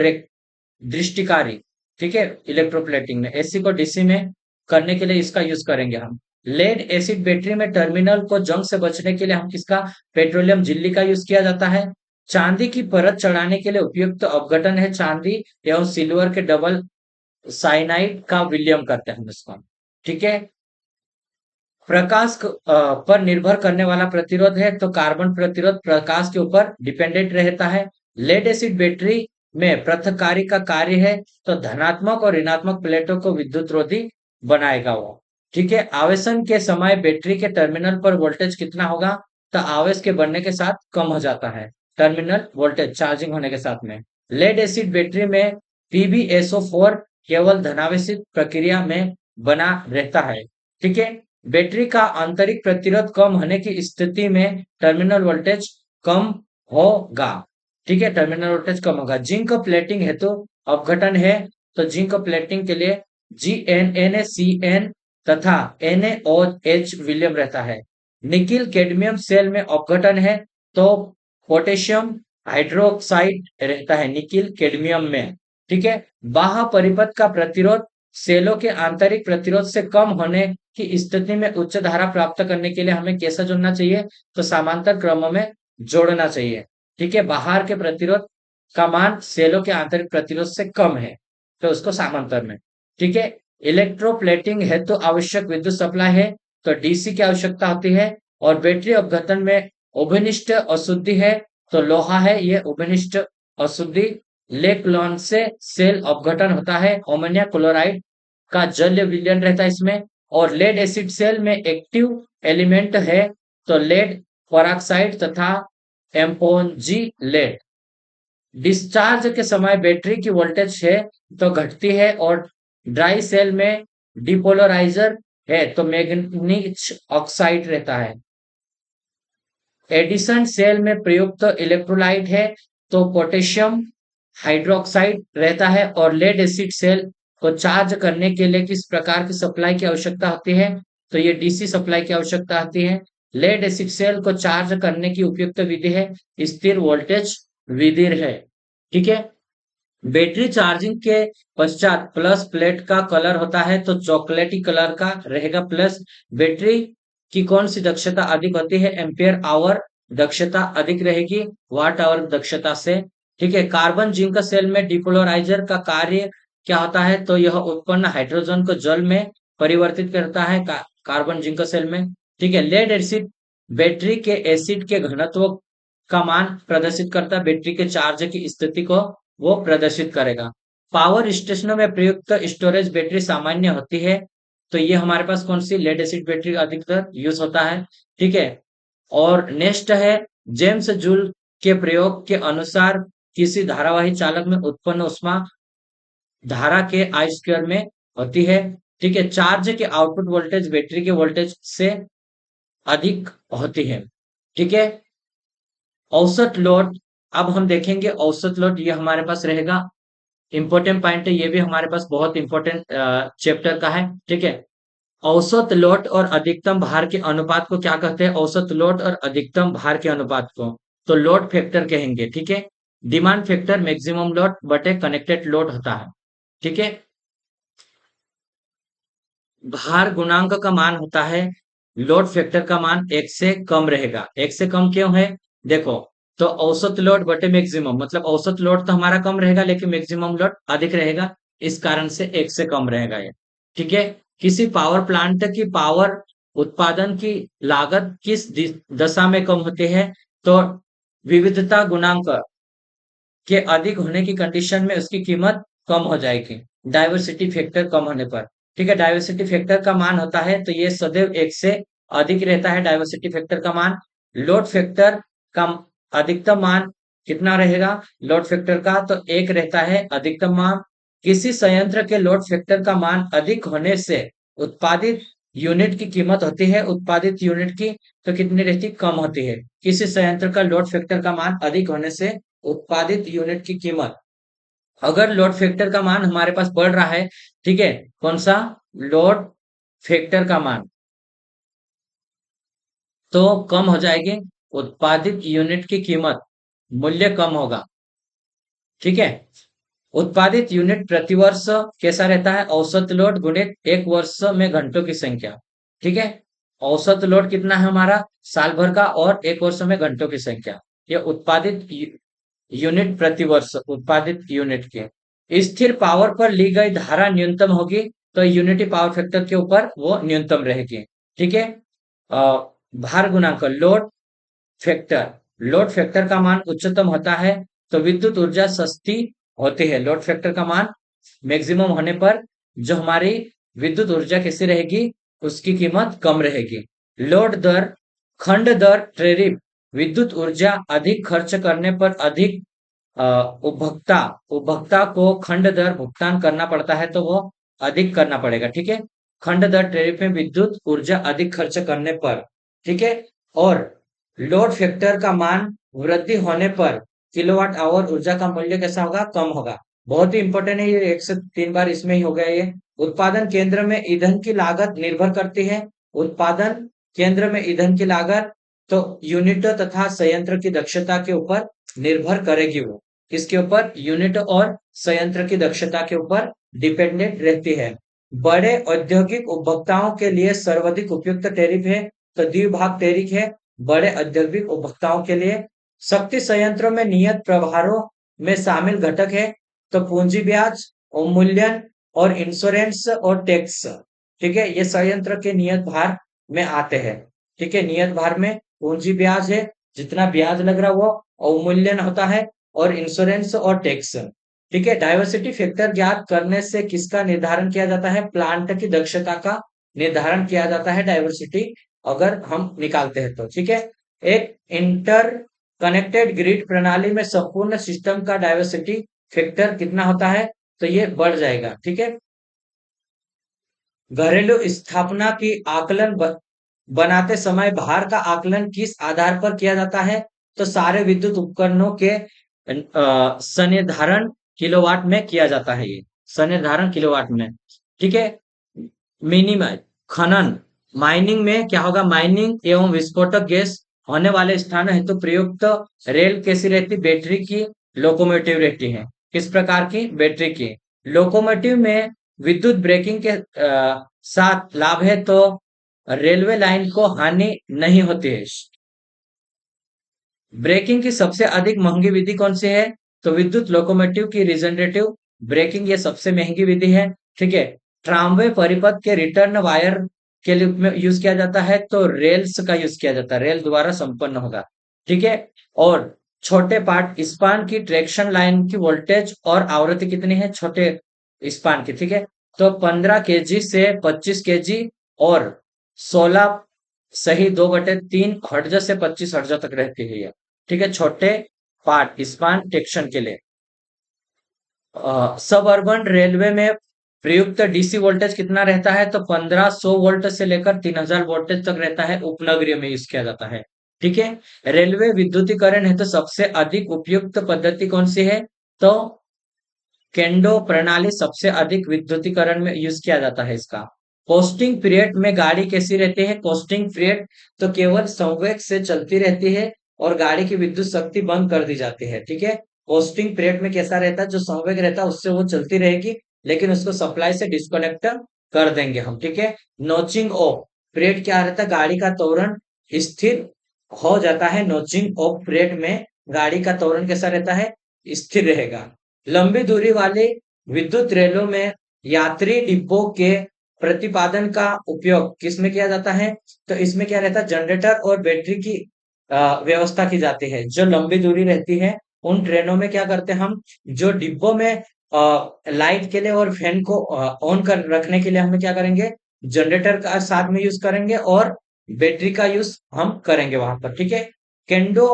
दृष्टिकारी। ठीक है, इलेक्ट्रोप्लेटिंग में एसी को डीसी में करने के लिए इसका यूज करेंगे हम। लेड एसिड बैटरी में टर्मिनल को जंग से बचने के लिए हम किसका? पेट्रोलियम झिल्ली का यूज किया जाता है। चांदी की परत चढ़ाने के लिए उपयुक्त अपघटन है चांदी एवं सिल्वर के डबल साइनाइड का विलयन करते हैं हम इसको। ठीक है, प्रकाश पर निर्भर करने वाला प्रतिरोध है तो कार्बन प्रतिरोध प्रकाश के ऊपर डिपेंडेंट रहता है। लेड एसिड बैटरी में पृथक्कारी का कार्य है तो धनात्मक और ऋणात्मक प्लेटों को विद्युत रोधी बनाएगा वो। ठीक है, आवेशन के समय बैटरी के टर्मिनल पर वोल्टेज कितना होगा? तो आवेश के बढ़ने के साथ कम हो जाता है टर्मिनल वोल्टेज चार्जिंग होने के साथ में। लेड एसिड बैटरी में PbSO4 केवल धनावेशित प्रक्रिया में बना रहता है। ठीक है, बैटरी का आंतरिक प्रतिरोध कम होने की स्थिति में टर्मिनल वोल्टेज कम होगा। ठीक है, टर्मिनल वोल्टेज कम होगा। जिंक प्लेटिंग हेतु अपघटन है तो जिंक प्लेटिंग के लिए GnNaCN तथा NaOH विलियम रहता है। निकिल कैडमियम सेल में अपघटन है तो पोटेशियम हाइड्रोक्साइड रहता है निकिल कैडमियम में। ठीक है, बाह्य परिपथ का प्रतिरोध सेलों के आंतरिक प्रतिरोध से कम होने की स्थिति में उच्च धारा प्राप्त करने के लिए हमें कैसा जोड़ना चाहिए? तो समांतर क्रम में जोड़ना चाहिए। ठीक है, बाहर के प्रतिरोध का मान सेलों के आंतरिक प्रतिरोध से कम है तो उसको समांतर में। ठीक है, इलेक्ट्रोप्लेटिंग है तो आवश्यक विद्युत सप्लाई है तो डीसी की आवश्यकता होती है। और बैटरी अपघटन में उभयनिष्ठ अशुद्धि है तो लोहा है, ये उभयनिष्ठ अशुद्धि। लेक्लॉन से सेल अपघटन होता है, अमोनिया क्लोराइड का जल विलयन रहता है इसमें। और लेड एसिड सेल में एक्टिव एलिमेंट है तो लेड पेरोक्साइड तथा एम्पोजी लेड। डिस्चार्ज के समय बैटरी की वोल्टेज है तो घटती है और ड्राई सेल में डिपोलराइजर है तो मैग्नीज ऑक्साइड रहता है। एडिशन सेल में प्रयुक्त इलेक्ट्रोलाइट है तो पोटेशियम हाइड्रोक्साइड रहता है। और लेड एसिड सेल को चार्ज करने के लिए किस प्रकार की सप्लाई की आवश्यकता होती है? तो ये डीसी सप्लाई की आवश्यकता होती है। लेड एसिड सेल को चार्ज करने की उपयुक्त विधि है स्थिर वोल्टेज विधि है। ठीक है, बैटरी चार्जिंग के पश्चात प्लस प्लेट का कलर होता है तो चॉकलेटी कलर का रहेगा प्लस। बैटरी की कौन सी दक्षता अधिक होती है? एम्पियर आवर दक्षता अधिक रहेगी वाट आवर दक्षता से। ठीक है, कार्बन जिंक सेल में डिपोलराइजर का कार्य क्या होता है? तो यह उत्पन्न हाइड्रोजन को जल में परिवर्तित करता है कार्बन जिंक सेल में। ठीक है, लेड एसिड बैटरी के एसिड के घनत्व का मान प्रदर्शित करता है, बैटरी के चार्ज की स्थिति को वो प्रदर्शित करेगा। पावर स्टेशनों में प्रयुक्त स्टोरेज बैटरी सामान्य होती है तो ये हमारे पास कौन सी? लेड एसिड बैटरी अधिकतर यूज होता है। ठीक है, और नेक्स्ट है जेम्स जूल के प्रयोग के अनुसार किसी धारावाही चालक में उत्पन्न ऊष्मा धारा के आई स्क्वायर में होती है। ठीक है, चार्ज की आउटपुट वोल्टेज बैटरी के वोल्टेज से अधिक होती है। ठीक है, औसत लोड, अब हम देखेंगे औसत लोड, ये हमारे पास रहेगा, इंपॉर्टेंट पॉइंट है, ये भी हमारे पास बहुत इंपॉर्टेंट चैप्टर का है। ठीक है, औसत लोड और अधिकतम भार के अनुपात को क्या कहते हैं? औसत लोड और अधिकतम भार के अनुपात को तो लोड फैक्टर कहेंगे। ठीक है, डिमांड फैक्टर मैक्सिमम लोड बटे कनेक्टेड लोड होता है। ठीक है, भार गुणांक का मान होता है, लोड फैक्टर का मान एक से कम रहेगा। एक से कम क्यों है? देखो, तो औसत लोड बटे मैक्सिमम, मतलब औसत लोड तो हमारा कम रहेगा लेकिन मैक्सिमम लोड अधिक रहेगा, इस कारण से एक से कम रहेगा ये। ठीक है, किसी पावर प्लांट की पावर उत्पादन की लागत किस दशा में कम होती है? तो विविधता गुणांक के अधिक होने की कंडीशन में उसकी कीमत कम हो जाएगी, डाइवर्सिटी फैक्टर कम होने पर। ठीक है, डाइवर्सिटी फैक्टर का मान होता है, तो ये सदैव एक से अधिक रहता है डाइवर्सिटी फैक्टर का मान। लोड फैक्टर का अधिकतम मान कितना रहेगा? लोड फैक्टर का तो एक रहता है अधिकतम मान। किसी संयंत्र के लोड फैक्टर का मान अधिक होने से उत्पादित यूनिट की कीमत होती है, उत्पादित यूनिट की तो कितनी रहती? कम होती है। किसी संयंत्र का लोड फैक्टर का मान अधिक होने से उत्पादित यूनिट की कीमत, अगर लोड फैक्टर का मान हमारे पास बढ़ रहा है, ठीक है, कौन सा? लोड फैक्टर का मान, तो कम हो जाएगी उत्पादित यूनिट की कीमत, मूल्य कम होगा। ठीक है, उत्पादित यूनिट प्रति वर्ष कैसा रहता है? औसत लोड गुणित एक वर्ष में घंटों की संख्या। ठीक है, औसत लोड कितना है हमारा साल भर का, और एक वर्ष में घंटों की संख्या, ये उत्पादित यूनिट प्रति वर्ष, उत्पादित यूनिट के। स्थिर पावर पर ली गई धारा न्यूनतम होगी, तो यूनिटी पावर फैक्टर के ऊपर वो न्यूनतम रहेगी। ठीक है, भार गुणांक, लोड फैक्टर, लोड फैक्टर का मान उच्चतम होता है तो विद्युत ऊर्जा सस्ती होती है। लोड फैक्टर का मान मैक्सिमम होने पर जो हमारी विद्युत ऊर्जा कैसी रहेगी? उसकी कीमत कम रहेगी। लोड दर, खंड दर टैरिफ, विद्युत ऊर्जा अधिक खर्च करने पर अधिक अ, उपभोक्ता उपभोक्ता को खंड दर भुगतान करना पड़ता है, तो वो अधिक करना पड़ेगा। ठीक है, खंड दर टैरिफ में विद्युत ऊर्जा अधिक खर्च करने पर। ठीक है, और लोड फैक्टर का मान वृद्धि होने पर किलोवाट आवर ऊर्जा का मूल्य कैसा होगा? कम होगा। बहुत ही इंपॉर्टेंट है ये, एक से तीन बार इसमें ही हो गया ये। उत्पादन केंद्र में ईंधन की लागत निर्भर करती है, उत्पादन केंद्र में ईंधन की लागत तो यूनिटों तथा संयंत्र की दक्षता के ऊपर निर्भर करेगी। वो किसके ऊपर? यूनिट और संयंत्र की दक्षता के ऊपर डिपेंडेंट रहती है। बड़े औद्योगिक उपभोक्ताओं के लिए सर्वाधिक उपयुक्त टैरिफ है तो द्विभाग टैरिफ है, बड़े औद्योगिक उपभोक्ताओं के लिए। शक्ति संयंत्रों में नियत प्रभारों में शामिल घटक है तो पूंजी ब्याज, अवमूल्यन और इंश्योरेंस और टैक्स। ठीक है, ये संयंत्र के नियत भार में आते हैं। ठीक है, नियत भार में पूंजी ब्याज है, जितना ब्याज लग रहा है वो अवमूल्यन होता है, और इंश्योरेंस और टैक्स। ठीक है, डाइवर्सिटी फैक्टर ज्ञात करने से किसका निर्धारण किया जाता है? प्लांट की दक्षता का निर्धारण किया जाता है डाइवर्सिटी अगर हम निकालते हैं तो। ठीक है, एक इंटर कनेक्टेड ग्रिड प्रणाली में संपूर्ण सिस्टम का डाइवर्सिटी फैक्टर कितना होता है? तो ये बढ़ जाएगा। ठीक है, घरेलू स्थापना की आकलन बनाते समय भार का आकलन किस आधार पर किया जाता है? तो सारे विद्युत उपकरणों के संनिर्धारण किलोवाट में किया जाता है, ये संनिर्धारण किलोवाट में। ठीक है, मिनिमम खनन, माइनिंग में क्या होगा? माइनिंग एवं विस्फोटक गैस होने वाले स्थानों हेतु प्रयुक्त रेल कैसी रहती? बैटरी की लोकोमोटिव रहती है। किस प्रकार की? बैटरी की। लोकोमोटिव में विद्युत ब्रेकिंग के साथ लाभ है तो रेलवे लाइन को हानि नहीं होती है। ब्रेकिंग की सबसे अधिक महंगी विधि कौन सी है? तो विद्युत लोकोमोटिव की रिजनरेटिव ब्रेकिंग, ये सबसे महंगी विधि है। ठीक है, ट्रामवे परिपथ के रिटर्न वायर के लिए में यूज किया जाता है तो रेल्स का यूज किया जाता है, रेल द्वारा संपन्न होगा। ठीक है, और छोटे पार्ट स्पान की ट्रैक्शन लाइन की वोल्टेज और आवृत्ति कितनी है छोटे स्पान की? ठीक है, तो 15 kg से 25 kg और 16 सही 2/3 हर्ट्ज से 25 हर्ट्ज तक रहती है ये। ठीक है, छोटे पार्ट स्पान टेक्शन के लिए। सब अर्बन रेलवे में प्रयुक्त डीसी वोल्टेज कितना रहता है? तो 1500 वोल्ट से लेकर 3000 वोल्टेज तक रहता है, उपनगरीय में यूज किया जाता है। ठीक है। रेलवे विद्युतीकरण है तो सबसे अधिक उपयुक्त पद्धति कौन सी है? तो केंडो प्रणाली सबसे अधिक विद्युतीकरण में यूज किया जाता है इसका। कोस्टिंग पीरियड में गाड़ी कैसी रहती है? कोस्टिंग पीरियड तो केवल संवेग से चलती रहती है और गाड़ी की विद्युत शक्ति बंद कर दी जाती है। ठीक है। कोस्टिंग पीरियड में कैसा रहता है? जो संवेग रहता है उससे वो चलती रहेगी, लेकिन उसको सप्लाई से डिस्कनेक्ट कर देंगे हम। ठीक है। नोचिंग ऑफ पीरियड क्या रहता है? गाड़ी का त्वरण स्थिर हो जाता है। नोचिंग ऑफ पीरियड में गाड़ी का त्वरण कैसा रहता है? स्थिर रहेगा। लंबी दूरी वाले विद्युत रेलों में यात्री डिब्बों के प्रतिपादन का उपयोग किसमें किया जाता है? तो इसमें क्या रहता है? जनरेटर और बैटरी की व्यवस्था की जाती है। जो लंबी दूरी रहती है उन ट्रेनों में क्या करते हैं हम, जो डिब्बों में लाइट के लिए और फैन को ऑन कर रखने के लिए हम क्या करेंगे? जनरेटर का साथ में यूज करेंगे और बैटरी का यूज हम करेंगे वहां पर। ठीक है। केंडो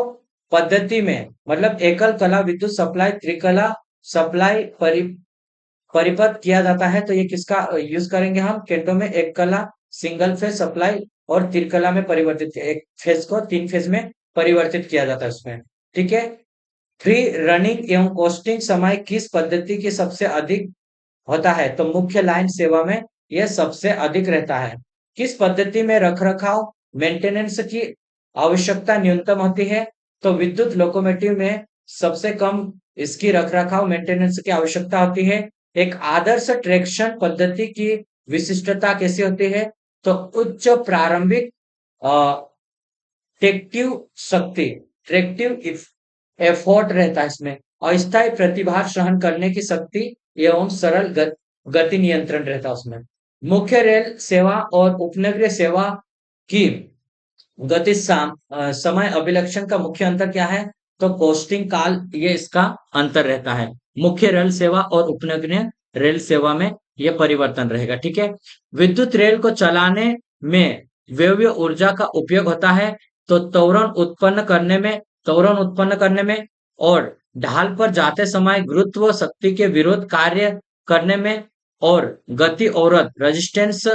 पद्धति में मतलब एकल कला विद्युत सप्लाई त्रिकला सप्लाई परिपथ किया जाता है, तो ये किसका यूज करेंगे हम? केंटो में एक कला सिंगल फेज सप्लाई और त्रिकला में परिवर्तित, एक फेज को 3 फेज में परिवर्तित किया जाता है उसमें। ठीक है। फ्री रनिंग एवं कोस्टिंग समय किस पद्धति की सबसे अधिक होता है? तो मुख्य लाइन सेवा में यह सबसे अधिक रहता है। किस पद्धति में रखरखाव मेंटेनेंस की आवश्यकता न्यूनतम होती है? तो विद्युत लोकोमोटिव में सबसे कम इसकी रखरखाव मेंटेनेंस की आवश्यकता होती है। एक आदर्श ट्रैक्शन पद्धति की विशिष्टता कैसी होती है? तो उच्च प्रारंभिक ट्रैक्टिव शक्ति, ट्रैक्टिव एफोर्ट रहता है इसमें, अस्थायी प्रतिभार सहन करने की शक्ति एवं सरल गति नियंत्रण रहता है उसमें। मुख्य रेल सेवा और उपनगरीय सेवा की गति समय अभिलक्षण का मुख्य अंतर क्या है? तो कोस्टिंग काल, ये इसका अंतर रहता है। मुख्य रेल सेवा और उपनगरीय रेल सेवा में यह परिवर्तन रहेगा। ठीक है। विद्युत रेल को चलाने में व्यय ऊर्जा का उपयोग होता है, तो त्वरण उत्पन्न करने में और ढाल पर जाते समय गुरुत्व शक्ति के विरोध कार्य करने में और गति अवरोध रेजिस्टेंस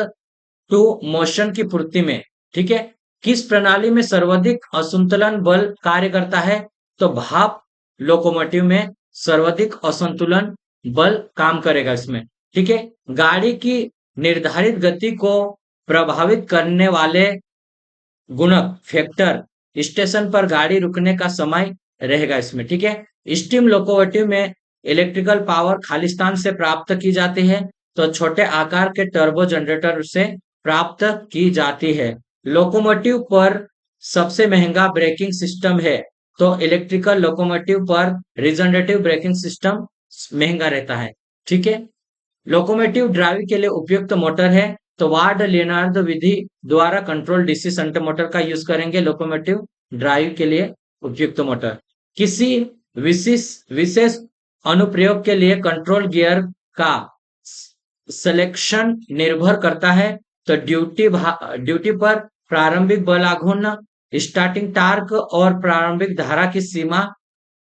टू मोशन की पूर्ति में। ठीक है। किस प्रणाली में सर्वाधिक असंतुलन बल कार्य करता है? तो भाप लोकोमोटिव में सर्वाधिक असंतुलन बल काम करेगा इसमें। ठीक है। गाड़ी की निर्धारित गति को प्रभावित करने वाले गुणक फैक्टर स्टेशन पर गाड़ी रुकने का समय रहेगा इसमें। ठीक है। स्टीम लोकोमोटिव में इलेक्ट्रिकल पावर खालिस्तान से प्राप्त की जाती है, तो छोटे आकार के टर्बो जनरेटर से प्राप्त की जाती है। लोकोमोटिव पर सबसे महंगा ब्रेकिंग सिस्टम है, तो इलेक्ट्रिकल लोकोमोटिव पर रिजनरेटिव ब्रेकिंग सिस्टम महंगा रहता है। ठीक है। लोकोमोटिव ड्राइव के लिए उपयुक्त मोटर है, तो वार्ड लियोनार्ड विधि द्वारा कंट्रोल डीसी शंट मोटर का यूज करेंगे लोकोमोटिव ड्राइव के लिए उपयुक्त मोटर। किसी विशेष विशेष अनुप्रयोग के लिए कंट्रोल गियर का सिलेक्शन निर्भर करता है, तो ड्यूटी पर प्रारंभिक बल आघूर्ण, स्टार्टिंग टार्क और प्रारंभिक धारा की सीमा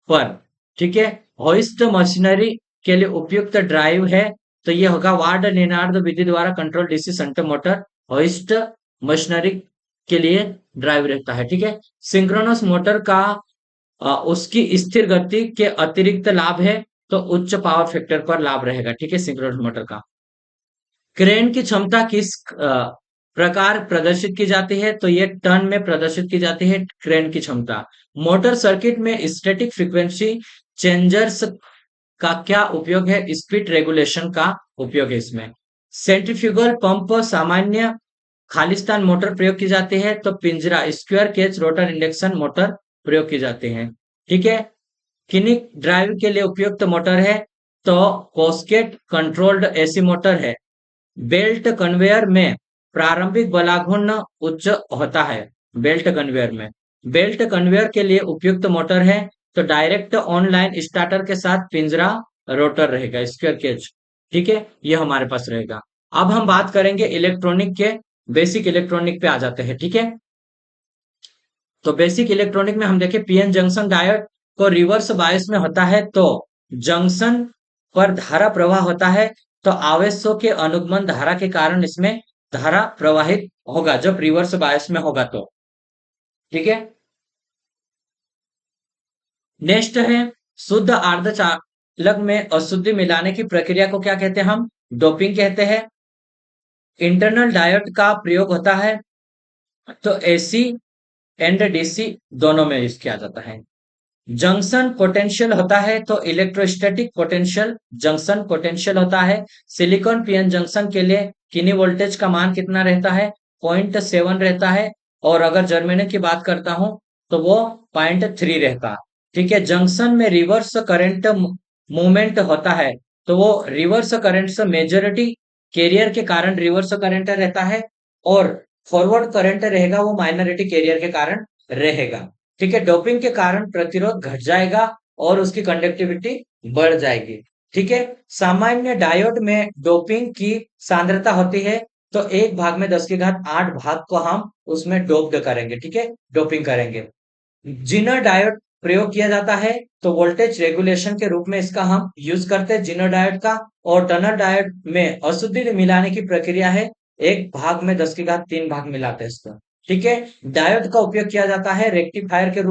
पर। ठीक है। होइस्ट मशीनरी के लिए उपयुक्त ड्राइव है, तो ये होगा वार्ड लियोनार्ड विधि द्वारा control DC shunt motor hoist machinery के लिए ड्राइव रहता है। ठीक है। सिंक्रोनस मोटर का उसकी स्थिर गति के अतिरिक्त लाभ है, तो उच्च पावर फैक्टर पर लाभ रहेगा। ठीक है। सिंक्रोनस मोटर का क्रेन की क्षमता किस प्रकार प्रदर्शित की जाती है? तो ये टन में प्रदर्शित की जाती है क्रेन की क्षमता। मोटर सर्किट में स्टैटिक फ्रीक्वेंसी चेंजर्स का क्या उपयोग है? स्पीड रेगुलेशन का उपयोग है इसमें। सेंट्रीफ्यूगल पंप सामान्य खालिस्तान मोटर प्रयोग की जाती है, तो पिंजरा square cage rotor induction motor प्रयोग की जाती है। ठीक है। किनिक ड्राइव के लिए उपयुक्त मोटर है, तो कोस्केट कंट्रोल्ड एसी मोटर है। बेल्ट कन्वेयर में प्रारंभिक बलाघूर्ण उच्च होता है। बेल्ट कन्वेयर के लिए उपयुक्त मोटर है, तो डायरेक्ट ऑनलाइन स्टार्टर के साथ पिंजरा रोटर रहेगा, स्क्वायर केज। ठीक है। ये हमारे पास रहेगा। अब हम बात करेंगे इलेक्ट्रॉनिक के, बेसिक इलेक्ट्रॉनिक पे आ जाते हैं। ठीक है। तो बेसिक इलेक्ट्रॉनिक में हम देखें पीएन जंक्शन डायोड को रिवर्स बायस में होता है, तो जंक्शन पर धारा प्रवाह होता है, तो आवेशों के अनुगमन धारा के कारण इसमें धारा प्रवाहित होगा जब रिवर्स बायस में होगा तो। ठीक है। नेक्स्ट है शुद्ध अर्धचालक में अशुद्धि मिलाने की प्रक्रिया को क्या कहते हैं हम? डोपिंग कहते हैं। इंटरनल डायोड का प्रयोग होता है तो एसी एंड डीसी दोनों में यूज किया जाता है। जंक्शन पोटेंशियल होता है तो इलेक्ट्रोस्टैटिक पोटेंशियल जंक्शन पोटेंशियल होता है। सिलिकॉन पीएन जंक्शन के लिए किनी वोल्टेज का मान कितना रहता है? 0.7 रहता है। और अगर जर्मेनियम की बात करता हूं तो वो 0.3 रहता है। ठीक है। जंक्शन में रिवर्स करंट मूवमेंट होता है तो वो रिवर्स करंट से मेजोरिटी कैरियर के कारण रिवर्स करंट रहता है, और फॉरवर्ड करंट रहेगा वो माइनॉरिटी कैरियर के कारण रहेगा। ठीक है। डोपिंग के कारण प्रतिरोध घट जाएगा और उसकी कंडक्टिविटी बढ़ जाएगी। ठीक है। सामान्य डायोड में डोपिंग की सांद्रता होती है तो 1/10⁸ भाग को हम उसमें डोप्ड करेंगे। ठीक है, डोपिंग करेंगे। जिनर डायोड प्रयोग किया जाता है तो वोल्टेज रेगुलेशन के रूप में इसका हम यूज करते हैं जिनर डायोड का। और टनल डायोड में अशुद्धि मिलाने की प्रक्रिया है, 1/10⁻³ भाग मिलाते हैं इसको। ठीक है। डायोड का उपयोग किया जाता है रेक्टिफायर के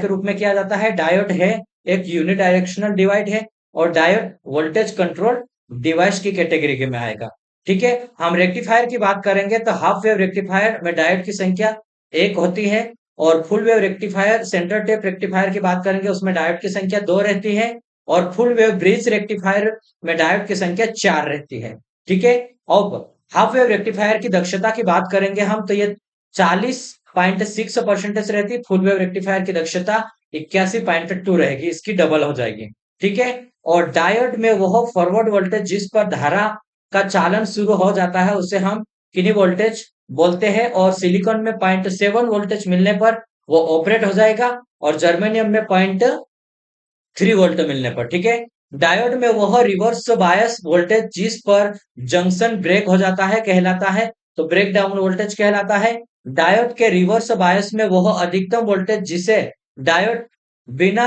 रूप में किया जाता है। डायोड है एक यूनिडायरेक्शनल डिवाइड है, और डायोड वोल्टेज कंट्रोल डिवाइस की कैटेगरी के में आएगा। ठीक है। हम रेक्टिफायर की बात करेंगे तो हाफ वेव रेक्टिफायर में डायोड की संख्या 1 होती है, और full wave rectifier centre tap rectifier की बात करेंगे उसमें डायोड की संख्या 2 रहती है, और फुल वेव ब्रिज रेक्टिफायर में डायोड की संख्या 4 रहती है। ठीक है। अब हाफ वेव रेक्टिफायर की दक्षता की बात करेंगे हम तो ये 40.6% रहती है। फुल वेव रेक्टिफायर की दक्षता 81.2 रहेगी, इसकी डबल हो जाएगी। ठीक है। और डायोड में वह फॉरवर्ड वोल्टेज जिस पर धारा का चालन शुरू हो जाता है उसे हम किनी वोल्टेज बोलते हैं, और सिलिकॉन में 0.7 वोल्टेज मिलने पर वो ऑपरेट हो जाएगा, और जर्मेनियम में 0.3 वोल्ट मिलने पर। ठीक है। डायोड में वह रिवर्स बायस वोल्टेज जिस पर जंक्शन ब्रेक हो जाता है कहलाता है, तो ब्रेक डाउन वोल्टेज कहलाता है। डायोड के रिवर्स बायस में वह अधिकतम वोल्टेज जिसे डायोड बिना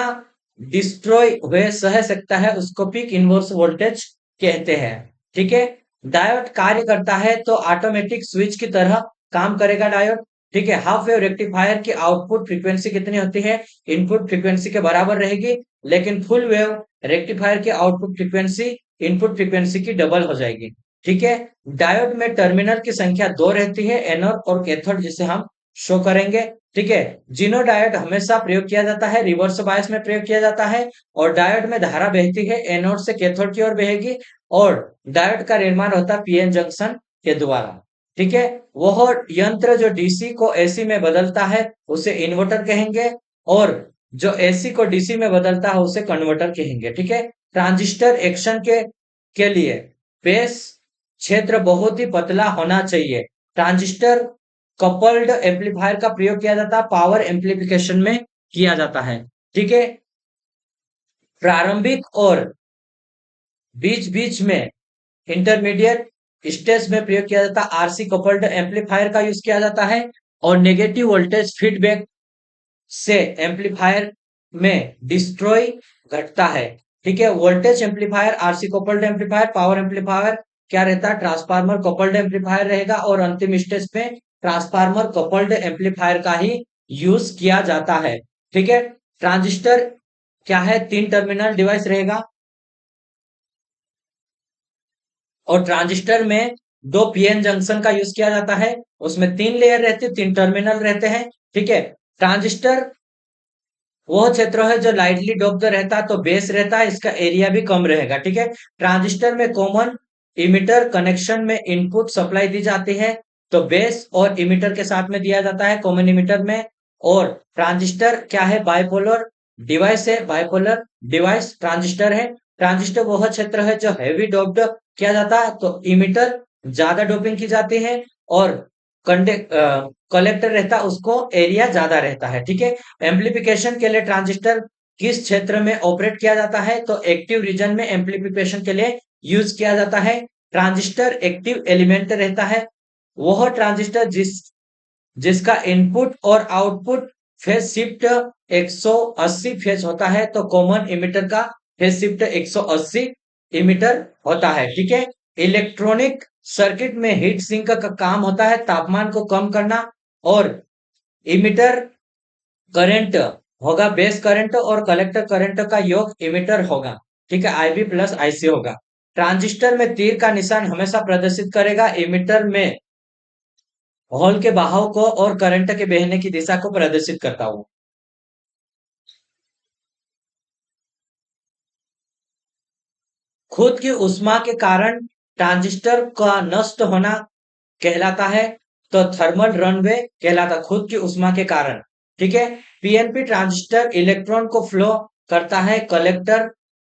डिस्ट्रॉय हुए सह सकता है उसको पीक इनवर्स वोल्टेज कहते हैं। ठीक है। डायोड कार्य करता है तो ऑटोमेटिक स्विच की तरह काम करेगा डायोड। ठीक है। हाफ वेव रेक्टिफायर की आउटपुट फ्रीक्वेंसी कितनी होती है? इनपुट फ्रीक्वेंसी के बराबर रहेगी, लेकिन फुल वेव रेक्टिफायर की आउटपुट फ्रीक्वेंसी इनपुट फ्रीक्वेंसी की डबल हो जाएगी। ठीक है। डायोड में टर्मिनल की संख्या 2 रहती है, एनोड और कैथोड, जिसे हम शो करेंगे। ठीक है। जिनो डायोड हमेशा प्रयोग किया जाता है, रिवर्स बायस में प्रयोग किया जाता है, और डायोड में धारा बहती है एनोड से कैथोड की ओर बहेगी, और डायोड का निर्माण होता है पीएन जंक्शन के द्वारा। ठीक है। वह यंत्र जो डीसी को एसी में बदलता है उसे इन्वर्टर कहेंगे, और जो एसी को डीसी में बदलता है उसे कन्वर्टर कहेंगे। ठीक है। ट्रांजिस्टर एक्शन के लिए बेस क्षेत्र बहुत ही पतला होना चाहिए। ट्रांजिस्टर कपल्ड एम्पलीफायर का प्रयोग किया जाता है, पावर एम्पलीफिकेशन में किया जाता है। ठीक है। प्रारंभिक और बीच बीच में इंटरमीडिएट स्टेज में प्रयोग किया जाता है आरसी कपल्ड एम्पलीफायर का यूज किया जाता है, और नेगेटिव वोल्टेज फीडबैक से एम्पलीफायर में डिस्ट्रॉय घटता है। ठीक है। Voltage amplifier RC coupled amplifier, power amplifier क्या रहता है? ट्रांसफार्मर कपल्ड एम्पलीफायर रहेगा, और अंतिम स्टेज पे ट्रांसफार्मर कपल्ड एम्पलीफायर का ही यूज किया जाता है। ठीक है। ट्रांजिस्टर क्या है? 3 टर्मिनल डिवाइस रहेगा, और ट्रांजिस्टर में 2 पीएन जंक्शन का यूज किया जाता है। उसमें 3 लेयर रहते हैं, 3 टर्मिनल रहते हैं। ठीक है। ट्रांजिस्टर वह क्षेत्र है जो लाइटली डोप्ड रहता है तो बेस रहता है, इसका एरिया भी कम रहेगा। ठीक है। ट्रांजिस्टर में कॉमन इमिटर कनेक्शन में इनपुट सप्लाई दी जाती है, तो बेस और इमिटर के साथ में दिया जाता है कॉमन इमिटर में। और ट्रांजिस्टर क्या है? बाइपोलर डिवाइस है, बाइपोलर डिवाइस ट्रांजिस्टर है। ट्रांजिस्टर वह क्षेत्र है जो हैवी डोप्ड किया जाता है, तो इमिटर ज्यादा डोपिंग की जाती है, और कलेक्टर रहता है उसको एरिया ज्यादा रहता है। ठीक है। एम्पलीफिकेशन के लिए ट्रांजिस्टर किस क्षेत्र में ऑपरेट किया जाता है? तो एक्टिव रीजन में एम्पलीफिकेशन के लिए यूज किया जाता है। ट्रांजिस्टर एक्टिव एलिमेंट रहता है, वह ट्रांजिस्टर जिसका इनपुट और आउटपुट फेज शिफ्ट 180 फेज होता है, तो कॉमन इमिटर का फेज शिफ्ट 180 इमिटर होता है। ठीक है, इलेक्ट्रॉनिक सर्किट में हीट सिंक का काम होता है तापमान को कम करना, और इमिटर करंट होगा बेस करंट, और कलेक्टर करंट का योग इमिटर होगा। ठीक है, आईबी प्लस आईसी होगा। ट्रांजिस्टर में तीर का निशान हमेशा प्रदर्शित करेगा, इमिटर में होल के बहाव को और करंट के बहने की दिशा को प्रदर्शित करता हूं। खुद की उष्मा के कारण ट्रांजिस्टर का नष्ट होना कहलाता है, तो थर्मल रनवे कहलाता, खुद की उष्मा के कारण। ठीक है, पीएनपी ट्रांजिस्टर इलेक्ट्रॉन को फ्लो करता है कलेक्टर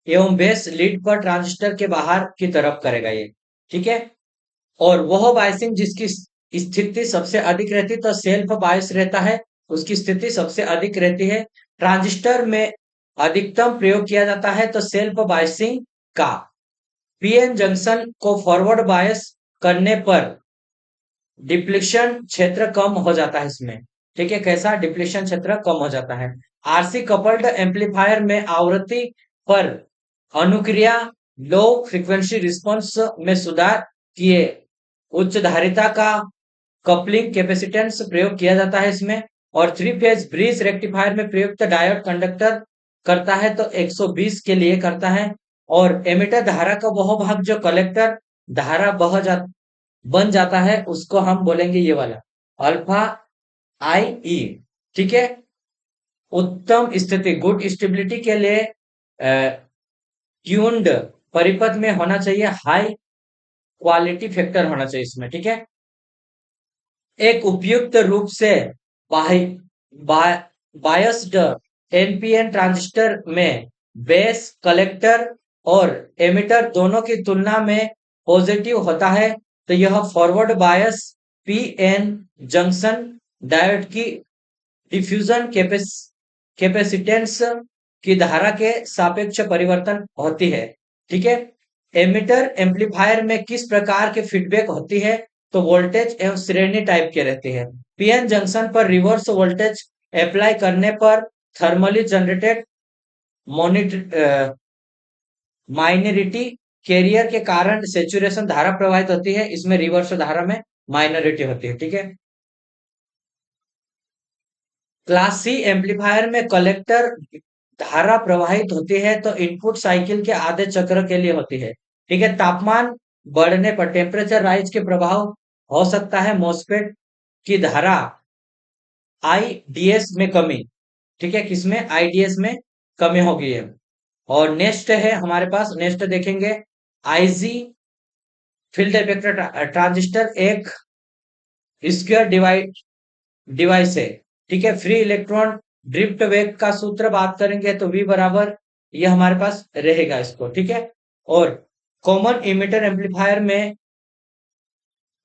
एवं बेस लीड पर ट्रांजिस्टर के बाहर की तरफ करेगा ये। ठीक है, और वह बायसिंग जिसकी स्थिति सबसे अधिक रहती है, तो सेल्फ बायस रहता है, उसकी स्थिति सबसे अधिक रहती है। ट्रांजिस्टर में अधिकतम प्रयोग किया जाता है तो सेल्फ बायसिंग का। पीएन जंक्शन को फॉरवर्ड बायस करने पर डिप्लीशन क्षेत्र कम हो जाता है इसमें। ठीक है, कैसा डिप्लीशन क्षेत्र कम हो जाता है। आरसी कपल्ड एम्पलीफायर में आवृत्ति पर अनुक्रिया लो फ्रीक्वेंसी रिस्पॉन्स में सुधार किए उच्च धारिता का कपलिंग कैपेसिटेंस प्रयोग किया जाता है इसमें। और थ्री फेज ब्रिज रेक्टिफायर में प्रयुक्त डायोड कंडक्टर करता है तो 120 के लिए करता है। और एमिटर धारा का वह भाग जो कलेक्टर धारा बन जाता है उसको हम बोलेंगे ये वाला अल्फा आई ई। ठीक है, उत्तम स्थिति गुड स्टेबिलिटी के लिए ट्यून्ड परिपथ में होना चाहिए, हाई क्वालिटी फैक्टर होना चाहिए इसमें। ठीक है, एक उपयुक्त रूप से बायस्ड एनपीएन ट्रांजिस्टर में बेस कलेक्टर और एमिटर दोनों की तुलना में पॉजिटिव होता है, तो यह forward bias PN junction diode की डिफ्यूजन कैपेसिटेंस की धारा के सापेक्ष परिवर्तन होती है। ठीक है, एमिटर एम्पलीफायर में किस प्रकार के फीडबैक होती है, तो वोल्टेज एवं श्रेणी टाइप के रहते हैं। पीएन जंक्शन पर रिवर्स वोल्टेज अप्लाई करने पर थर्मली जनरेटेड माइनॉरिटी कैरियर के कारण सेचुरेशन धारा प्रवाहित होती है, इसमें रिवर्स धारा में माइनॉरिटी होती है। ठीक है, क्लास सी एम्पलीफायर में कलेक्टर धारा प्रवाहित होती है तो इनपुट साइकिल के आधे चक्र के लिए होती है। ठीक है, तापमान बढ़ने पर टेम्परेचर राइज के प्रभाव हो सकता है मॉसफेट की धारा आईडीएस में कमी। ठीक है, किसमें आईडीएस में कमी होगी है। और नेक्स्ट है हमारे पास, नेक्स्ट देखेंगे आईजी फील्ड इफेक्टर ट्रांजिस्टर एक स्क्वायर डिवाइस है। ठीक है, फ्री इलेक्ट्रॉन ड्रिफ्ट वेग का सूत्र बात करेंगे तो V बराबर ये हमारे पास रहेगा इसको। ठीक है, और कॉमन इमिटर एम्पलीफायर में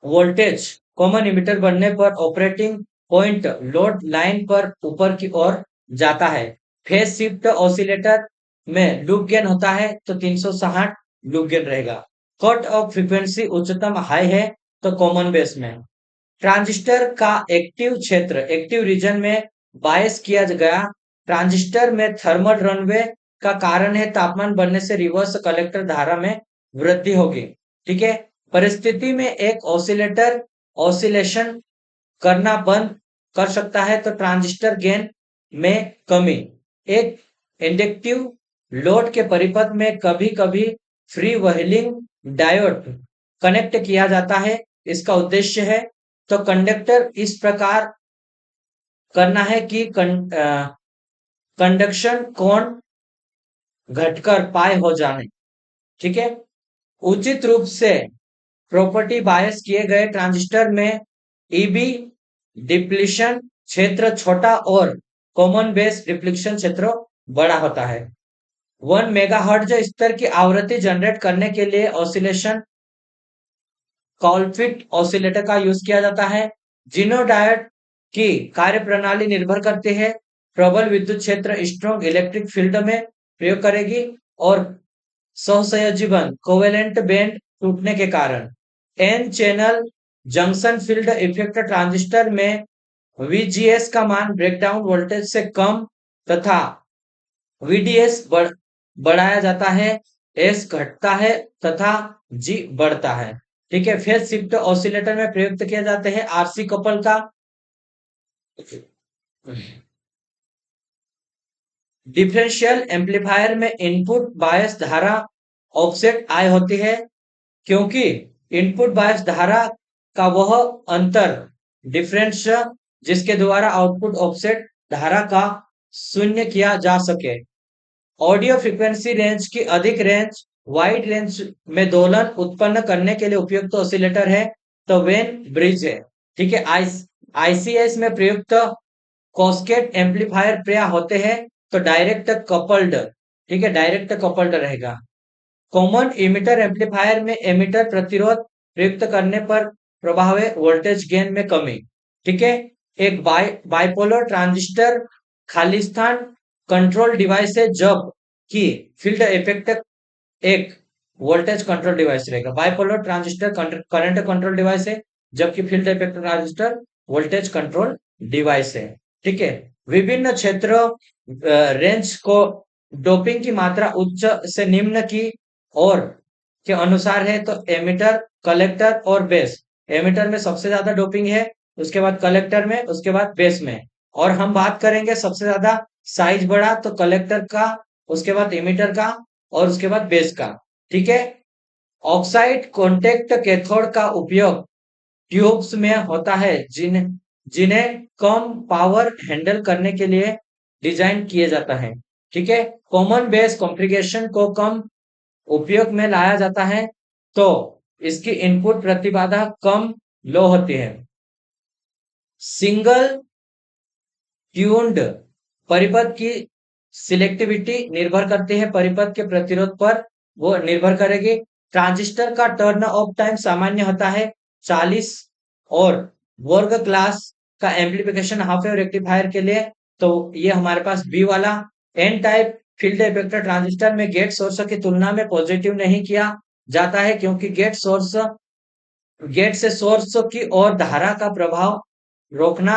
वोल्टेज कॉमन इमिटर बनने पर ऑपरेटिंग पॉइंट लोड लाइन पर ऊपर की ओर जाता है। फेज शिफ्ट ऑसिलेटर में लूप गेन होता है तो 360 लूप गेन रहेगा। कट ऑफ फ्रीक्वेंसी उच्चतम हाई है तो कॉमन बेस में। ट्रांजिस्टर का एक्टिव क्षेत्र एक्टिव रीजन में बायस किया गया ट्रांजिस्टर में थर्मल रनवे का कारण है, तापमान बढ़ने से रिवर्स कलेक्टर धारा में वृद्धि होगी। ठीक है, परिस्थिति में एक ऑसिलेटर ऑसिलेशन करना बंद कर सकता है तो ट्रांजिस्टर गेन में कमी। एक इंडक्टिव लोड के परिपथ में कभी कभी फ्री व्हीलिंग डायोड कनेक्ट किया जाता है, इसका उद्देश्य है तो कंडक्टर इस प्रकार करना है कि कंडक्शन कोण घटकर पाए हो जाने। ठीक है, उचित रूप से प्रॉपर्टी बायस किए गए ट्रांजिस्टर में ईबी डिप्लीशन क्षेत्र छोटा और कॉमन बेस डिप्लीशन क्षेत्र बड़ा होता है। 1 मेगाहर्ट्ज स्तर की आवृत्ति जनरेट करने के लिए ऑसिलेशन कॉलफिट ऑसिलेटर का यूज किया जाता है। जिनोडायोड की कार्यप्रणाली निर्भर करती है प्रबल विद्युत क्षेत्र स्ट्रॉन्ग इलेक्ट्रिक फील्ड में प्रयोग करेगी और सहसंयोजी बंध कोवेलेंट बैंड टूटने के कारण। N channel junction field effect transistor में वीजीएस का मान ब्रेकडाउन वोल्टेज से कम तथा वीडीएस बढ़ाया जाता है। एस घटता है तथा जी बढ़ता है। ठीक है, फेज शिफ्ट ऑसिलेटर में प्रयुक्त किए जाते हैं आरसी कपल का। डिफरेंशियल एम्पलीफायर में इनपुट बायस धारा ऑफसेट आय होती है, क्योंकि इनपुट बायस धारा का वह अंतर डिफरेंस जिसके द्वारा आउटपुट ऑफसेट धारा का शून्य किया जा सके। ऑडियो फ्रीक्वेंसी रेंज की अधिक रेंज वाइड रेंज में दोलन उत्पन्न करने के लिए उपयुक्त ऑसिलेटर है तो वेन ब्रिज है। ठीक है, आईसीएस में प्रयुक्त कॉस्केट एम्पलीफायर प्राय होते हैं तो डायरेक्ट कपल्ड। ठीक है, डायरेक्ट कपल्ड रहेगा। कॉमन इमिटर एम्पलीफायर में एमिटर प्रतिरोध प्रयुक्त करने पर प्रभाव है वोल्टेज गेन में कमी। ठीक है, एक bipolar transistor Khalistan control device है जब कि फील्ड इफेक्ट एक वोल्टेज कंट्रोल डिवाइस रहेगा। Bipolar transistor current control device है जबकि field effect transistor voltage control device है। ठीक है, विभिन्न क्षेत्रों रेंज को डोपिंग की मात्रा उच्च से निम्न की और के अनुसार है तो एमिटर, कलेक्टर और बेस। एमिटर में सबसे ज्यादा डोपिंग है, उसके बाद कलेक्टर में, उसके बाद बेस में। और हम बात करेंगे सबसे ज्यादा साइज बड़ा तो कलेक्टर का, उसके बाद एमिटर का और उसके बाद बेस का। ठीक है, ऑक्साइड कॉन्टेक्ट कैथोड का उपयोग ट्यूब्स में होता है जिन्हें कम पावर हैंडल करने के लिए डिजाइन किए जाता है। ठीक है, कॉमन बेस कॉन्फ़िगरेशन को कम उपयोग में लाया जाता है तो इसकी इनपुट प्रतिबाधा कम लो होती है। सिंगल ट्यून्ड परिपथ की सिलेक्टिविटी निर्भर करती है परिपथ के प्रतिरोध पर, वो निर्भर करेगी। ट्रांजिस्टर का टर्न ऑफ टाइम सामान्य होता है 40 और वर्ग क्लास का एम्पलीफिकेशन हाफ वेव रेक्टिफायर के लिए तो ये हमारे पास बी वाला। N type field effector transistor में गेट सोर्स की तुलना में पॉजिटिव नहीं किया जाता है क्योंकि गेट से सोर्स की ओर धारा का प्रभाव रोकना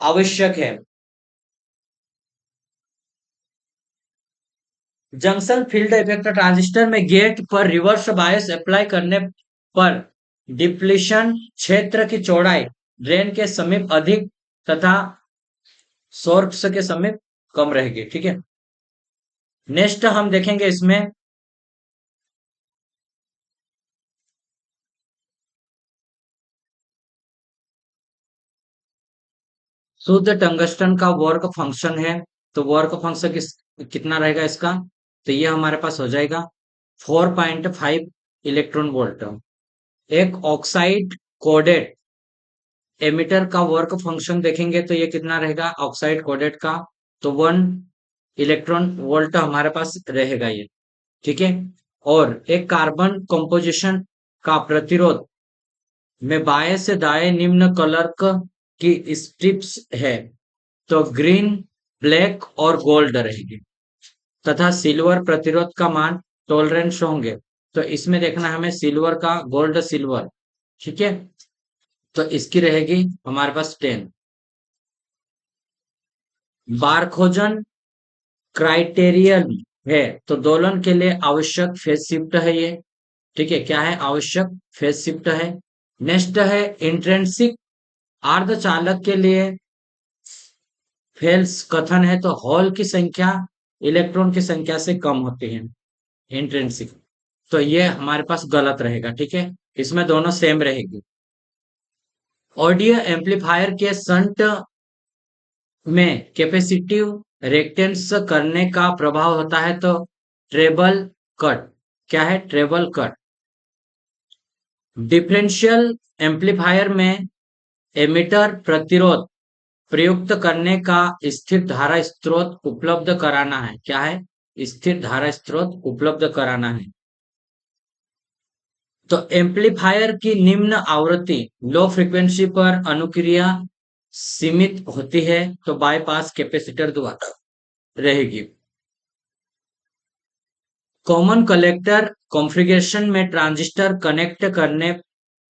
आवश्यक है। जंक्शन फील्ड इफेक्टर ट्रांजिस्टर में गेट पर रिवर्स बायस अप्लाई करने पर डिप्लीशन क्षेत्र की चौड़ाई ड्रेन के समीप अधिक तथा सोर्स के समीप कम रहेगी। ठीक है, नेक्स्ट हम देखेंगे इसमें शुद्ध टंगस्टन का वर्क फंक्शन है तो वर्क फंक्शन कितना रहेगा इसका, तो ये हमारे पास हो जाएगा 4.5 इलेक्ट्रॉन वोल्ट। एक ऑक्साइड कोडेड एमिटर का वर्क फंक्शन देखेंगे तो ये कितना रहेगा ऑक्साइड कोडेड का, तो 1 इलेक्ट्रॉन वोल्ट हमारे पास रहेगा ये। ठीक है, और एक कार्बन कंपोजिशन का प्रतिरोध में बाएं से दाएं निम्न कलर की स्ट्रिप्स है तो ग्रीन, ब्लैक और गोल्ड रहेगी तथा सिल्वर प्रतिरोध का मान टॉलरेंस होंगे तो इसमें देखना हमें सिल्वर का, गोल्ड सिल्वर। ठीक है, तो इसकी रहेगी हमारे पास 10। बारखोजन क्राइटेरियन है तो दोलन के लिए आवश्यक फेज शिफ्ट है ये। ठीक है, क्या है आवश्यक फेज शिफ्ट है। नेक्स्ट है इंट्रेंसिक अर्धचालक के लिए फेल्स कथन है तो हॉल की संख्या इलेक्ट्रॉन की संख्या से कम होती है इंट्रेंसिक, तो ये हमारे पास गलत रहेगा। ठीक है, इसमें दोनों सेम रहेगी। ऑडियो एम्पलीफायर के संट में कैपेसिटिव रेक्टेंस करने का प्रभाव होता है तो ट्रेबल कट। क्या है ट्रेबल कट। डिफरेंशियल एम्पलीफायर में एमिटर प्रतिरोध प्रयुक्त करने का स्थिर धारा स्रोत उपलब्ध कराना है। क्या है स्थिर धारा स्रोत उपलब्ध कराना है। तो एम्पलीफायर की निम्न आवृत्ति लो फ्रीक्वेंसी पर अनुक्रिया सीमित होती है तो बाईपास कैपेसिटर द्वारा रहेगी। कॉमन कलेक्टर कॉन्फ़िगरेशन में ट्रांजिस्टर कनेक्ट करने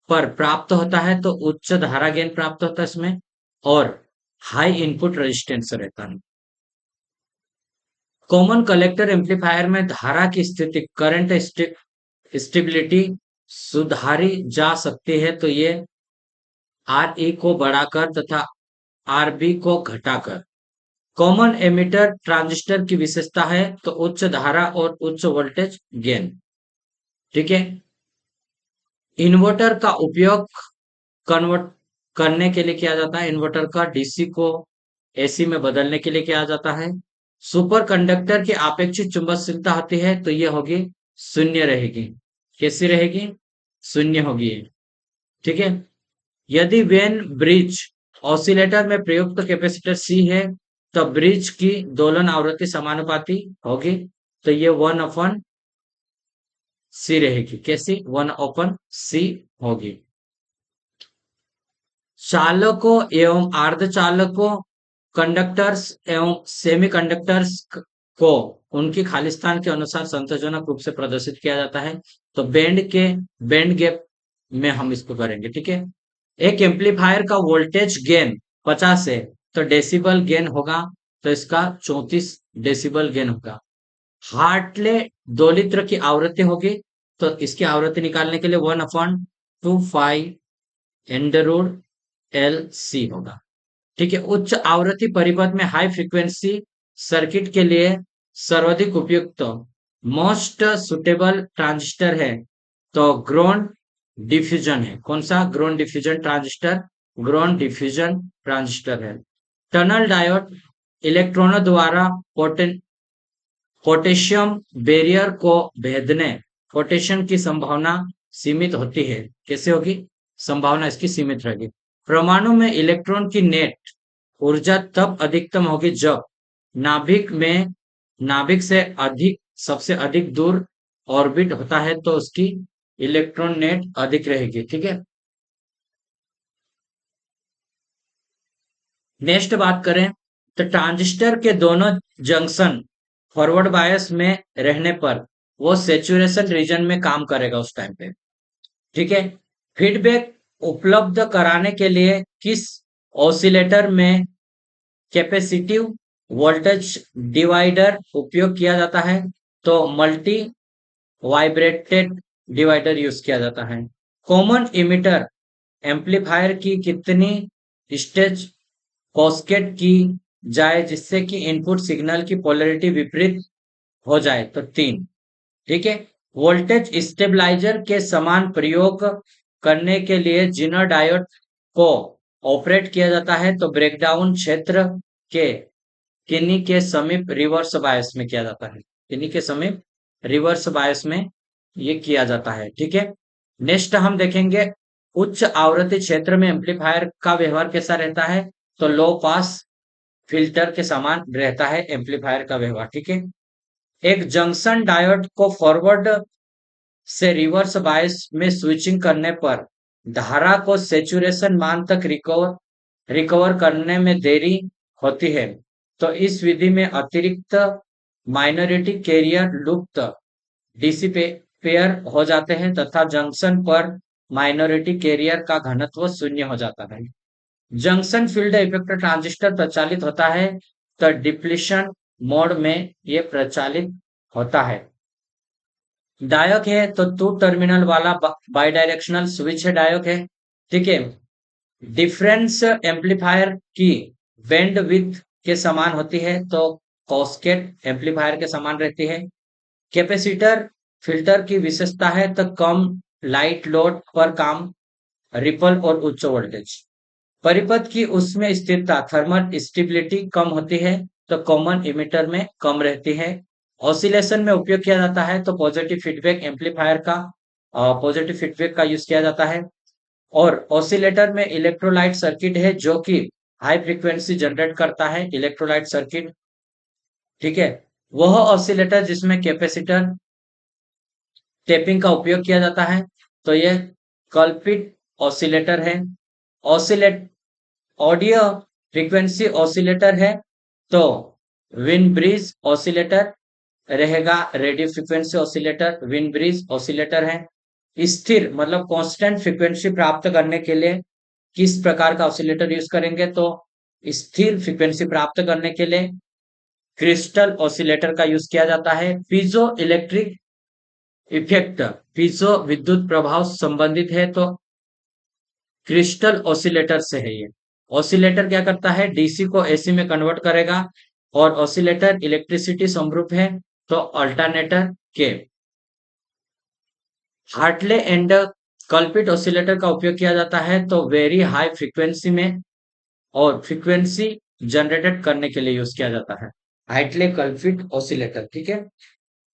पर प्राप्त होता है तो उच्च धारा गेन प्राप्त होता है इसमें और हाई इनपुट रेजिस्टेंस रहता है। कॉमन कलेक्टर एम्पलीफायर में धारा की स्थिति, करंट स्टेबिलिटी सुधारी जा सकती है, तो ये आर ई को बढ़ाकर तथा आर बी को घटाकर। कॉमन एमिटर ट्रांजिस्टर की विशेषता है तो उच्च धारा और उच्च वोल्टेज गेन। ठीक है। इन्वर्टर का उपयोग कन्वर्ट करने के लिए किया जाता है, इन्वर्टर का डीसी को एसी में बदलने के लिए किया जाता है। सुपर कंडक्टर की आपेक्षिक चुंबकशीलता होती है तो ये होगी शून्य रहेगी। कैसी रहेगी? शून्य होगी। ठीक है। यदि वेन ब्रिज ऑसिलेटर में प्रयुक्त कैपेसिटर सी है तो ब्रिज की दोलन आवृत्ति समानुपाती होगी, तो ये 1/C रहेगी। कैसी? 1/C होगी। चालकों एवं अर्धचालकों, कंडक्टर्स एवं सेमीकंडक्टर्स को उनकी खालिस्तान के अनुसार संतोषजनक रूप से प्रदर्शित किया जाता है, तो बैंड गैप में हम इसको करेंगे। ठीक है। एक एम्पलीफायर का वोल्टेज गेन 50 है तो डेसिबल गेन होगा, तो इसका 34 डेसिबल गेन होगा। हार्टले दोलित्र की आवृत्ति होगी, तो इसकी आवृत्ति निकालने के लिए 1/2π√LC होगा। ठीक है। उच्च आवृत्ति परिपथ में हाई फ्रीक्वेंसी सर्किट के लिए सर्वाधिक उपयुक्त मोस्ट सुटेबल ट्रांजिस्टर है, तो ग्रोन डिफ्यूजन है। कौन सा? Grown diffusion transistor, grown diffusion transistor है। टनल डायोड इलेक्ट्रॉनों द्वारा पोटेशियम बैरियर को भेदने, पोटेशियम की संभावना सीमित होती है। कैसे होगी? संभावना इसकी सीमित रहेगी। परमाणु में इलेक्ट्रॉन की नेट ऊर्जा तब अधिकतम होगी जब नाभिक से अधिक, सबसे अधिक दूर ऑर्बिट होता है तो उसकी इलेक्ट्रॉन नेट अधिक रहेगी। ठीक है। नेक्स्ट बात करें तो ट्रांजिस्टर के दोनों जंक्शन फॉरवर्ड बायस में रहने पर वो सेचुरेशन रीजन में काम करेगा उस टाइम पे। ठीक है। फीडबैक उपलब्ध कराने के लिए किस ऑसिलेटर में कैपेसिटिव वोल्टेज डिवाइडर उपयोग किया जाता है? तो मल्टी वाइब्रेटेड डिवाइडर यूज किया जाता है। कॉमन इमिटर एम्पलीफायर की कितनी स्टेज कास्केड की जाए जिससे कि इनपुट सिग्नल की पोलैरिटी विपरीत हो जाए? तो 3। ठीक है। वोल्टेज स्टेबलाइजर के समान प्रयोग करने के लिए जिनर डायोड को ऑपरेट किया जाता है तो ब्रेकडाउन क्षेत्र के किन्हीं के समीप रिवर्स बायस में किया जाता है, किन्हीं के समीप रिवर्स बायस में ये किया जाता है। ठीक है। नेक्स्ट हम देखेंगे उच्च आवृत्ति क्षेत्र में एम्पलीफायर का व्यवहार कैसा रहता है, तो लो पास फिल्टर के समान रहता है एम्पलीफायर का व्यवहार। ठीक है। एक जंक्शन डायोड को फॉरवर्ड से रिवर्स बायस में स्विचिंग करने पर धारा को सेचुरेशन मान तक रिकवर करने में देरी होती है, तो इस विधि में अतिरिक्त माइनॉरिटी कैरियर लुप्त डिसिपेयर हो जाते हैं तथा जंक्शन पर माइनॉरिटी कैरियर का घनत्व शून्य हो जाता है। जंक्शन फील्ड इफेक्ट ट्रांजिस्टर प्रचालित होता है तो डिप्लीशन मोड में ये प्रचालित होता है। डायोड है तो 2 टर्मिनल वाला बाई डायरेक्शनल स्विच है, डायोड है। ठीक है। डिफरेंस एम्पलीफायर की बैंड विड्थ के समान होती है तो कॉस्केट एम्पलीफायर के समान रहती है। कैपेसिटर फिल्टर की विशेषता है तो कम लाइट लोड पर काम, रिपल और उच्च वोल्टेज। परिपथ की उसमें स्थिरता थर्मल स्टेबिलिटी कम होती है तो कॉमन इमिटर में कम रहती है। ऑसिलेशन में उपयोग किया जाता है तो पॉजिटिव फीडबैक एम्पलीफायर का पॉजिटिव फीडबैक का यूज किया जाता है। और ऑसिलेटर में इलेक्ट्रोलाइट सर्किट है जो कि हाई फ्रीक्वेंसी जनरेट करता है, इलेक्ट्रोलाइट सर्किट। ठीक है। वह ऑसिलेटर जिसमें कैपेसिटर टेपिंग का उपयोग किया जाता है तो यह कल्पित ऑसिलेटर है। ऑसिलेट ऑडियो फ्रीक्वेंसी ऑसिलेटर है तो विन ब्रिज ऑसिलेटर रहेगा। Radio frequency oscillator win bridge oscillator है। स्थिर मतलब कांस्टेंट फ्रीक्वेंसी प्राप्त करने के लिए किस प्रकार का ऑसिलेटर यूज करेंगे, तो स्थिर फ्रीक्वेंसी प्राप्त करने के लिए क्रिस्टल ऑसिलेटर का यूज किया जाता है। पीजो इलेक्ट्रिक इफेक्ट, पीजो विद्युत प्रभाव संबंधित है तो क्रिस्टल ऑसिलेटर से है ये। ऑसिलेटर क्या करता है, डीसी को एसी में कन्वर्ट करेगा, और ऑसिलेटर इलेक्ट्रिसिटी समरूप है तो अल्टरनेटर के। हार्टले एंड कल्पिट ऑसिलेटर का उपयोग किया जाता है तो वेरी हाई फ्रीक्वेंसी में और फ्रीक्वेंसी जनरेटेड करने के लिए यूज किया जाता है। हार्टले कल्पिट ऑसिलेटर, ठीक है।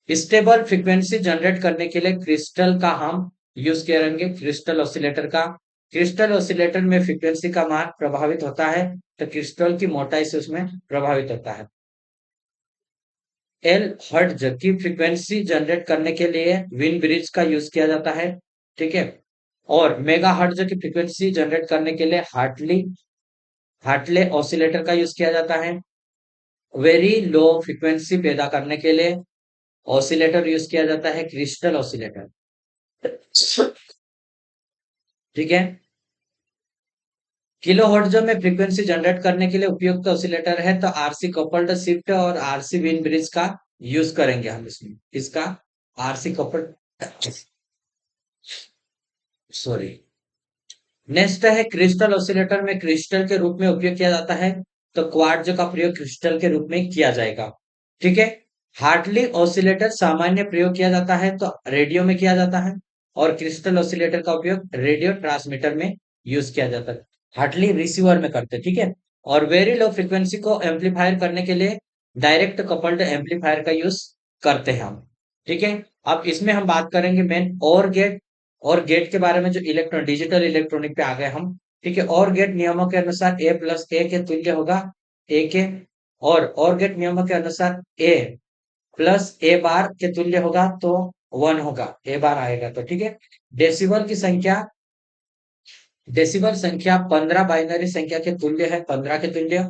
स्टेबल फ्रीक्वेंसी जनरेट करने के लिए क्रिस्टल का हम यूज करेंगे, क्रिस्टल ऑसिलेटर का। क्रिस्टल ऑसिलेटर में फ्रीक्वेंसी का मान प्रभावित होता है तो क्रिस्टल की मोटाई से उसमें प्रभावित होता है। एल हर्ट्ज की फ्रीक्वेंसी जनरेट करने के लिए विन ब्रिज का यूज किया जाता है, ठीक है। और मेगा हर्ट्ज की फ्रीक्वेंसी जनरेट करने के लिए हार्टले ऑसिलेटर का यूज किया जाता है। वेरी लो फ्रीक्वेंसी पैदा करने के लिए ऑसिलेटर यूज किया जाता है, क्रिस्टल ऑसिलेटर, ठीक है। किलो हर्ट्ज में फ्रीक्वेंसी जनरेट करने के लिए उपयुक्त ऑसिलेटर है तो आरसी कपल्ड शिफ्ट और आरसी विन ब्रिज का यूज करेंगे हम इसमें। इसका आरसी कपल्ड, सॉरी। नेक्स्ट है क्रिस्टल ऑसिलेटर में क्रिस्टल के रूप में उपयोग किया जाता है तो क्वार्ट्ज का प्रयोग क्रिस्टल के रूप में किया जाएगा, ठीक है। हार्टली ऑसिलेटर सामान्य प्रयोग किया जाता है तो रेडियो में किया जाता है, और क्रिस्टल ऑसिलेटर का उपयोग रेडियो ट्रांसमीटर में यूज किया जाता है, हार्टली रिसीवर में करते हैं, ठीक है। और वेरी लो फ्रीक्वेंसी को एम्पलीफायर करने के लिए डायरेक्ट कपल्ड एम्पलीफायर का यूज करते हैं हम, ठीक है। अब इसमें हम बात करेंगे मेन और गेट के बारे में, जो इलेक्ट्रॉन डिजिटल इलेक्ट्रॉनिक पे आ गए हम, ठीक है। और गेट नियमों के अनुसार ए प्लस ए के तुल्य होगा ए के, और गेट नियमों के अनुसार ए प्लस ए बार के तुल्य होगा तो 1 होगा, ए बार आएगा तो, ठीक है। डेसिबल की संख्या, डेसिबल संख्या 15 बाइनरी संख्या के तुल्य है, 15 के तुल्य,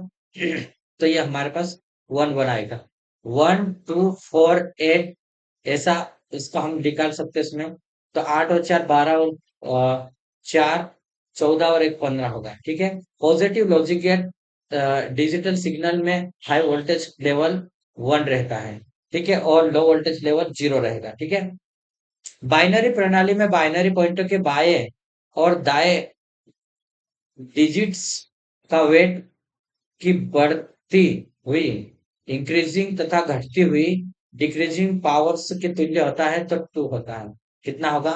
तो ये हमारे पास 1 1 आएगा। 1 2 4 8, ऐसा इसको हम निकाल सकते हैं इसमें। तो 8 और 4 12 और 4 14 और 1 15 होगा, ठीक है। Positive logic gate digital signal में हाई वोल्टेज लेवल 1 रहता है, ठीक है, और लो वोल्टेज लेवल 0 रहेगा, ठीक है। बाइनरी प्रणाली में बाइनरी पॉइंटर के बाएं और दाएं डिजिट्स का वेट की बढ़ती हुई इंक्रीजिंग तथा घटती हुई डिक्रीजिंग पावर्स के तुल्य होता है तो 2 होता है। कितना होगा?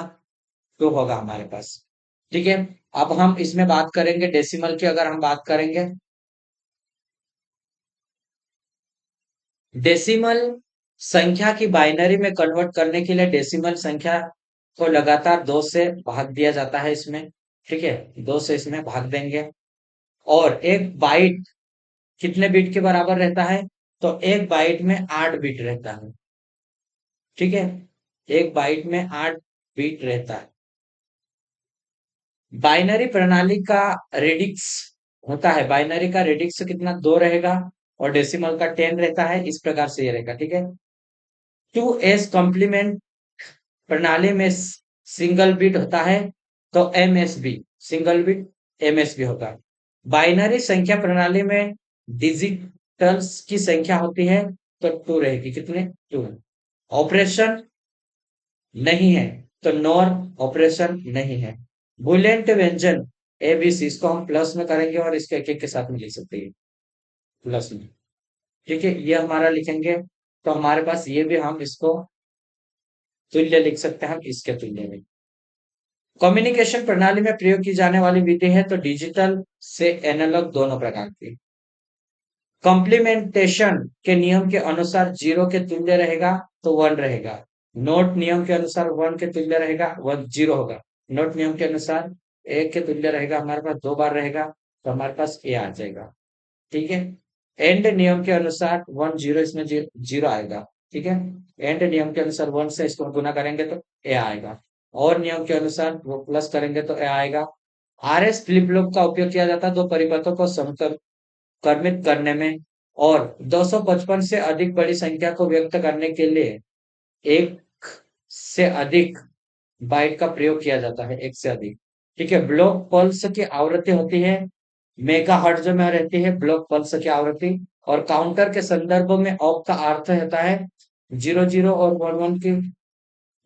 2 होगा हमारे पास, ठीक है। अब हम इसमें बात करेंगे डेसिमल की, अगर हम बात करेंगे डेसिमल संख्या की बाइनरी में कन्वर्ट करने के लिए डेसिमल संख्या को लगातार 2 से भाग दिया जाता है इसमें, ठीक है, 2 से इसमें भाग देंगे। और एक बाइट कितने बिट के बराबर रहता है? तो एक बाइट में 8 बिट रहता है, ठीक है। एक बाइट में 8 बिट रहता है। बाइनरी प्रणाली का रेडिक्स होता है, बाइनरी का रेडिक्स कितना 2 रहेगा, और डेसिमल का 10 रहता है, इस प्रकार से ये रहेगा, ठीक है। 2s कॉम्प्लीमेंट प्रणाली में सिंगल बिट होता है तो एमएसबी, सिंगल बिट एमएसबी होता है। बाइनरी संख्या प्रणाली में डिजिटल्स की संख्या होती है तो 2 रहेगी, कितने? 2। ऑपरेशन नहीं है तो नॉर ऑपरेशन नहीं है। बुलियन व्यंजन एबीसी, इसको हम प्लस में करेंगे और इसके एक एक के साथ में लिख सकते हैं प्लस में, ठीक है। ये हमारा लिखेंगे तो हमारे पास ये भी हम इसको तुल्य लिख सकते हैं, हम इसके तुल्य में। कम्युनिकेशन प्रणाली में प्रयोग की जाने वाली विधि है तो डिजिटल से एनालॉग दोनों प्रकार की। कॉम्प्लीमेंटेशन के नियम के अनुसार 0 के तुल्य रहेगा तो 1 रहेगा। नोट नियम के अनुसार 1 के तुल्य रहेगा 1 0 होगा। नोट नियम के अनुसार 1 के तुल्य रहेगा, हमारे पास 2 बार रहेगा तो हमारे पास ए आ जाएगा, ठीक है। एंड नियम के अनुसार 1 0 इसमें 0 आएगा, ठीक है। एंड नियम के अनुसार 1 से इसको गुना करेंगे तो ए आएगा, और नियम के अनुसार वो प्लस करेंगे तो ए आएगा। आरएस फ्लिप फ्लॉप का उपयोग किया जाता है दो परिपथों को समक्रमित करने में, और 255 से अधिक बड़ी संख्या को व्यक्त करने के लिए एक से अधिक बाइट का प्रयोग किया जाता है, एक से अधिक, ठीक है। ब्लॉक पल्स की आवृत्ति होती है मेगाहर्ट्ज में रहती है ब्लॉक पल्स की आवृत्ति। और काउंटर के संदर्भ में ऑप का अर्थ होता है 00 और 11 की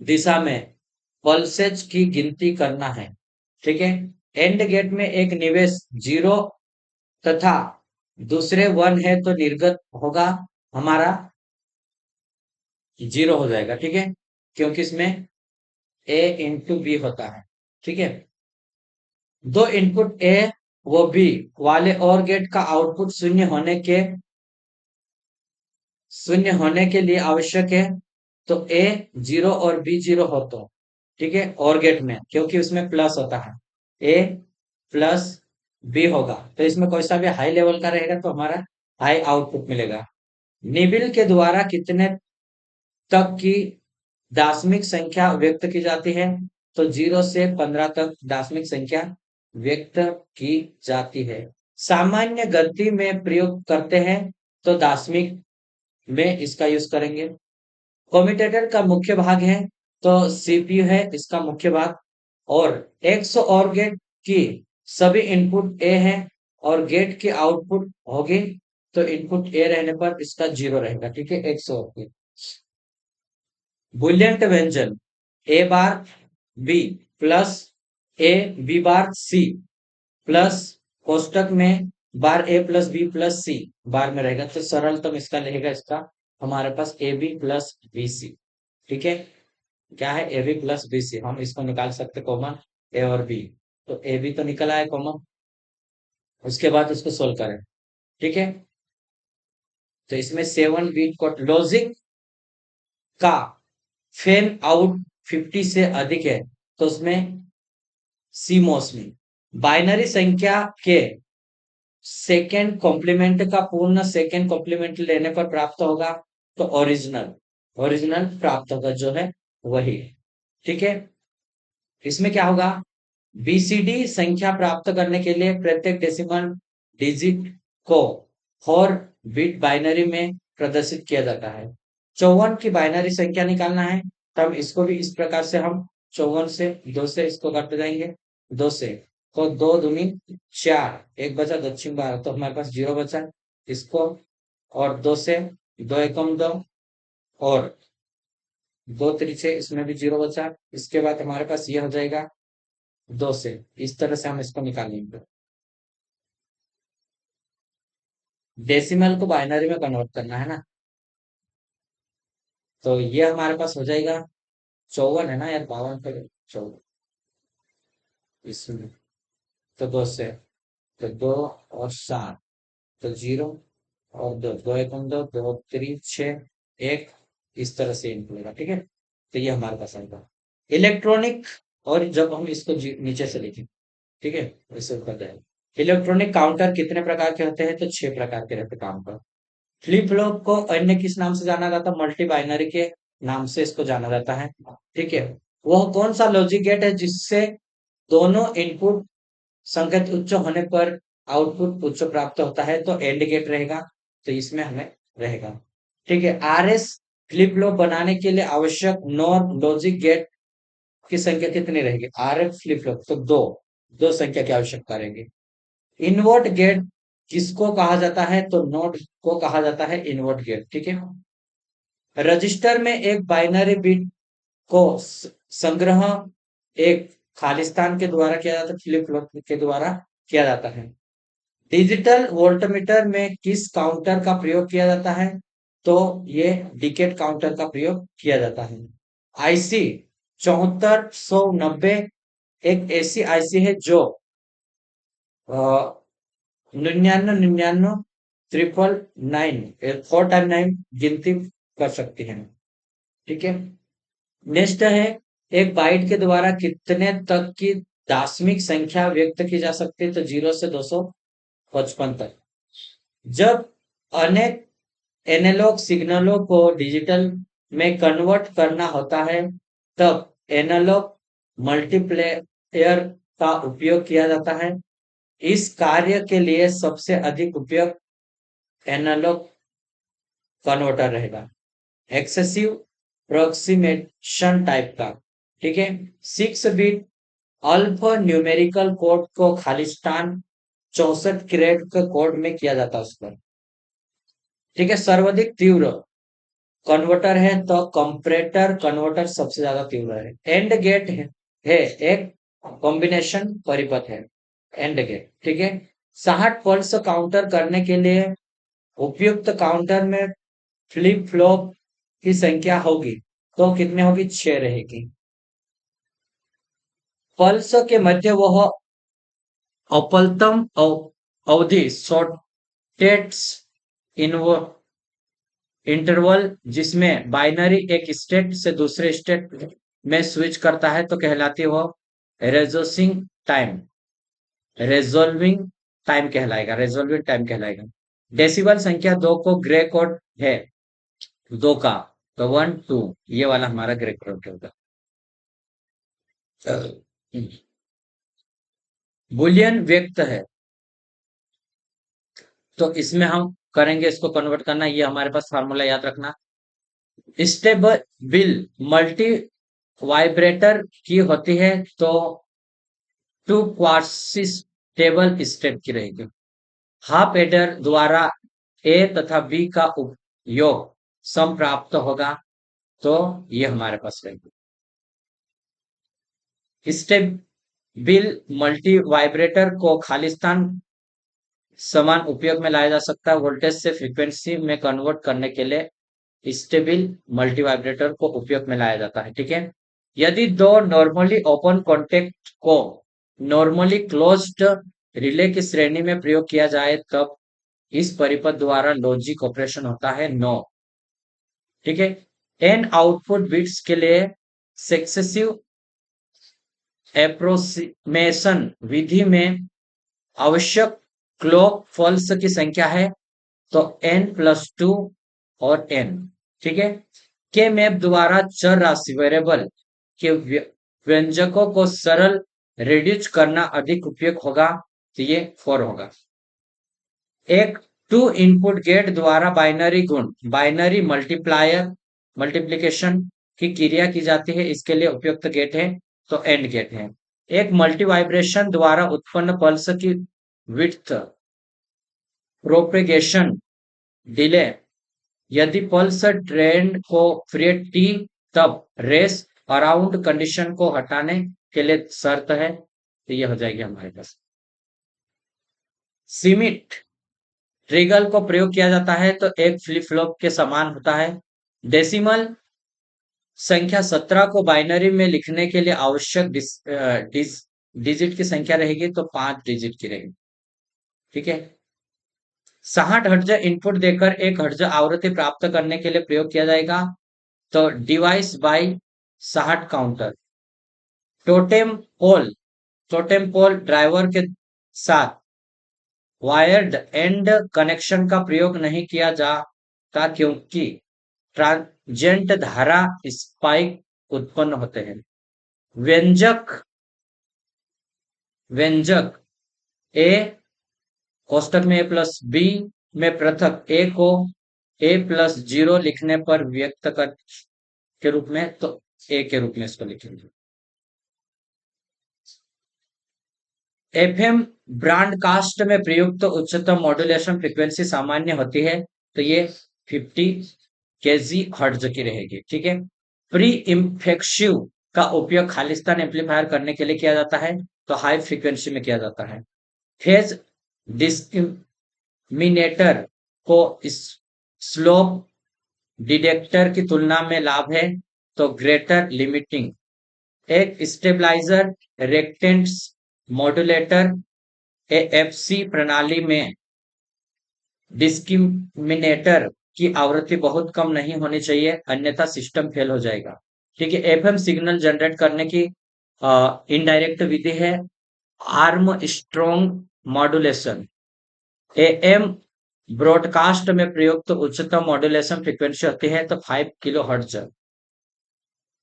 दिशा में पल्सेज की गिनती करना है। ठीक है। एंड गेट में एक निवेश 0 तथा दूसरे 1 है तो निर्गत होगा हमारा 0 हो जाएगा। ठीक है, क्योंकि इसमें ए इंटू बी होता है। ठीक है, दो इनपुट ए व बी वाले और गेट का आउटपुट शून्य होने के लिए आवश्यक है। तो ए 0 और बी 0 हो तो ठीक है, और गेट में क्योंकि उसमें प्लस होता है, ए प्लस बी होगा तो इसमें कोई सा भी हाई लेवल का रहेगा तो हमारा हाई आउटपुट मिलेगा। निबिल के द्वारा कितने तक की दार्शनिक संख्या व्यक्त की जाती है? तो 0 से 15 तक दार्शनिक संख्या व्यक्त की जाती है। सामान्य गति में प्रयोग करते हैं तो दार्शनिक में इसका यूज करेंगे। कम्यूटेटर का मुख्य भाग है तो सीपीयू है इसका मुख्य भाग। और एक्स और गेट की सभी इनपुट ए है और गेट की आउटपुट होगी तो इनपुट ए रहने पर इसका 0 रहेगा। ठीक है, एक्स और गेट। बुलियन व्यंजन A bar B plus A B bar C plus कोष्टक में bar A plus B plus C bar में रहेगा तो सरलतम इसका रहेगा इसका हमारे पास A B plus B C. ठीक है, क्या है A B plus B C, हम इसको निकाल सकते कॉमन ए और बी। तो ए बी तो निकल आया कॉमन, उसके बाद उसको सोल्व करें। ठीक है, तो इसमें 7 बीट को लॉजिक का फैन आउट 50 से अधिक है तो उसमें सीमोस में बाइनरी संख्या के सेकेंड कॉम्प्लीमेंट का पूर्ण सेकेंड कॉम्प्लीमेंट लेने पर प्राप्त होगा तो ओरिजिनल ओरिजिनल प्राप्त होगा जो है वही। ठीक है, इसमें क्या होगा, बीसीडी संख्या प्राप्त करने के लिए प्रत्येक डेसिमल डिजिट को 4 बिट बाइनरी में प्रदर्शित किया जाता है। 54 की बाइनरी संख्या निकालना है तब इसको भी इस प्रकार से हम 54 से 2 से इसको काट जाएंगे, 2 से तो 2 दूनी 4, एक बचा दक्षिण भारत तो हमारे पास 0 बचा इसको। और 2 से 2 एकम 2 और 2 त्रिचे इसमें भी 0 बचा। इसके बाद हमारे पास ये हो जाएगा 2 से, इस तरह से हम इसको निकालेंगे। डेसिमल को बाइनरी में कन्वर्ट करना है ना, तो ये हमारे पास हो जाएगा 54 है ना यार, 52 पे 54 इसमें तो 2 से तो 2 और 7 तो 0 और 2, 2 एकम 2, 2 3 6 1, इस तरह से निकलेगा। ठीक है, तो ये हमारे पास आएगा इलेक्ट्रॉनिक। और जब हम इसको नीचे से लिखें, ठीक है, इसे कर जाएगा। इलेक्ट्रॉनिक काउंटर कितने प्रकार के होते हैं? तो 6 प्रकार के रहते काउंटर। फ्लिप फ्लॉप को अन्य किस नाम से जाना जाता है? मल्टी बाइनरी के नाम से इसको जाना जाता है। ठीक है, वह कौन सा लॉजिक गेट है जिससे दोनों इनपुट संकेत उच्च होने पर आउटपुट उच्च प्राप्त होता है? तो एंड गेट रहेगा, तो इसमें हमें रहेगा। ठीक है, आरएस फ्लिप फ्लॉप बनाने के लिए आवश्यक नॉर लॉजिक गेट की संख्या कितनी रहेगी? आरएफ फ्लिप फ्लॉप तो दो दो संख्या की आवश्यकता रहेगी। इनवर्ट गेट किसको कहा जाता है? तो नोट को कहा जाता है इनवर्ट गेट। ठीक है, रजिस्टर में एक बाइनरी बिट को संग्रह एक खालिस्तान के द्वारा किया जाता है, फ्लिप फ्लॉप के द्वारा किया जाता है। डिजिटल वोल्टमीटर में किस काउंटर का प्रयोग किया जाता है? तो ये डिकेट काउंटर का प्रयोग किया जाता है। आईसी 7490 एक ऐसी आईसी है जो 99 ट्रिपल 9 4 टाइम 9 गिनती कर सकती है। ठीक है, नेक्स्ट है एक बाइट के द्वारा कितने तक की दार्शनिक संख्या व्यक्त की जा सकती है? तो 0 से 255 तक। जब अनेक एनालॉग सिग्नलों को डिजिटल में कन्वर्ट करना होता है तब एनालॉग मल्टीप्लेयर का उपयोग किया जाता है। इस कार्य के लिए सबसे अधिक उपयोग एनालॉग कन्वर्टर रहेगा, एक्सेसिव अप्रोक्सीमेशन टाइप का। ठीक है, 6 बिट अल्फ न्यूमेरिकल कोड को खालिस्तान 64 कैरेट के कोड में किया जाता है उस पर। ठीक है, सर्वाधिक तीव्र कन्वर्टर है तो कंपैरेटर कन्वर्टर सबसे ज्यादा तीव्र है। एंड गेट है एक कॉम्बिनेशन परिपथ है, एंड गेट। ठीक है, 60 पल्स काउंटर करने के लिए उपयुक्त काउंटर में फ्लिप फ्लॉप की संख्या होगी तो कितने होगी? 6 रहेगी। पल्स के मध्य वह अपलतम अवधि शॉर्टेस्ट इंटरवल जिसमें बाइनरी एक स्टेट से दूसरे स्टेट में स्विच करता है तो कहलाती है वो रेजोसिंग टाइम, रेजोल्विंग टाइम कहलाएगा, रेजोल्विंग टाइम कहलाएगा। डेसिबल संख्या 2 को ग्रे कोड है, 2 का, तो 1 2 ये वाला हमारा ग्रे कोड होगा। बुलियन व्यक्त है तो इसमें हम करेंगे इसको कन्वर्ट करना, ये हमारे पास फार्मूला याद रखना। स्टेबल मल्टी वाइब्रेटर की होती है तो 2 क्वार्सिस टेबल स्टेट की रहेगी। हाफ एडर द्वारा ए तथा बी का योग सम प्राप्त होगा तो ये हमारे पास रहेगी। स्टेबल मल्टी वाइब्रेटर को खालिस्तान समान उपयोग में लाया जा सकता है वोल्टेज से फ्रीक्वेंसी में कन्वर्ट करने के लिए स्टेबल मल्टी वाइब्रेटर को उपयोग में लाया जाता है। ठीक है, यदि दो नॉर्मली ओपन कॉन्टेक्ट को नॉर्मली क्लोज्ड रिले की श्रेणी में प्रयोग किया जाए तब इस परिपथ द्वारा लॉजिक ऑपरेशन होता है नो। ठीक है, एन आउटपुट बिट्स के लिए सक्सेसिव एप्रोक्सीमेशन विधि में आवश्यक क्लॉक पल्स की संख्या है तो n+2 और n। ठीक है, के मैप द्वारा चर राशि वेरिएबल के व्यंजकों को सरल रिड्यूस करना अधिक उपयोग होगा तो ये 4 होगा। एक 2 इनपुट गेट द्वारा बाइनरी गुण, बाइनरी मल्टीप्लायर मल्टीप्लिकेशन की क्रिया की जाती है, इसके लिए उपयुक्त गेट है तो एंड गेट है। एक मल्टी वाइब्रेशन द्वारा उत्पन्न पल्स की विड्थ प्रोपेगेशन डिले, यदि पल्स ट्रेंड को पीरियड टी तब रेस अराउंड कंडीशन को हटाने के लिए शर्त है तो ये हो जाएगी हमारे पास। सीमिट ट्रिगल को प्रयोग किया जाता है तो एक फ्लिप फ्लॉप के समान होता है। डेसिमल संख्या 17 को बाइनरी में लिखने के लिए आवश्यक डिजिट की संख्या रहेगी तो 5 डिजिट की रहेगी। ठीक है, 60 हर्ट्ज इनपुट देकर 1 हर्ट्ज आवृत्ति प्राप्त करने के लिए प्रयोग किया जाएगा तो device by 60 counter. Totem pole, totem pole driver के साथ वायर्ड एंड कनेक्शन का प्रयोग नहीं किया जाता क्योंकि ट्रांजिएंट धारा स्पाइक उत्पन्न होते हैं। व्यंजक, व्यंजक ए कोष्टक में a+b में पृथक a को a+0 लिखने पर व्यक्त कर के रूप में तो a के रूप में इसको लिखेंगे। एफएम ब्रॉडकास्ट में प्रयुक्त उच्चतम मॉड्यूलेशन फ्रीक्वेंसी सामान्य होती है तो ये 50 केजी हर्ट्ज की रहेगी। ठीक है, प्री इम्फेक्शिव का उपयोग खालिस्तान एम्पलीफायर करने के लिए किया जाता है तो हाई फ्रीक्वेंसी में किया जाता है। फेज डिस्क्रिमिनेटर को स्लोप डिटेक्टर की तुलना में लाभ है तो ग्रेटर लिमिटिंग। एक स्टेबलाइजर रेक्टेंस मॉड्यूलेटर एएफसी प्रणाली में डिस्क्रिमिनेटर की आवृत्ति बहुत कम नहीं होनी चाहिए अन्यथा सिस्टम फेल हो जाएगा। ठीक है, एफएम सिग्नल जनरेट करने की इनडायरेक्ट विधि है arm strong modulation. Am broadcast में प्रयुक्त उच्चतम मॉड्यूलेशन फ्रीक्वेंसी होती है तो 5 kilo hertz.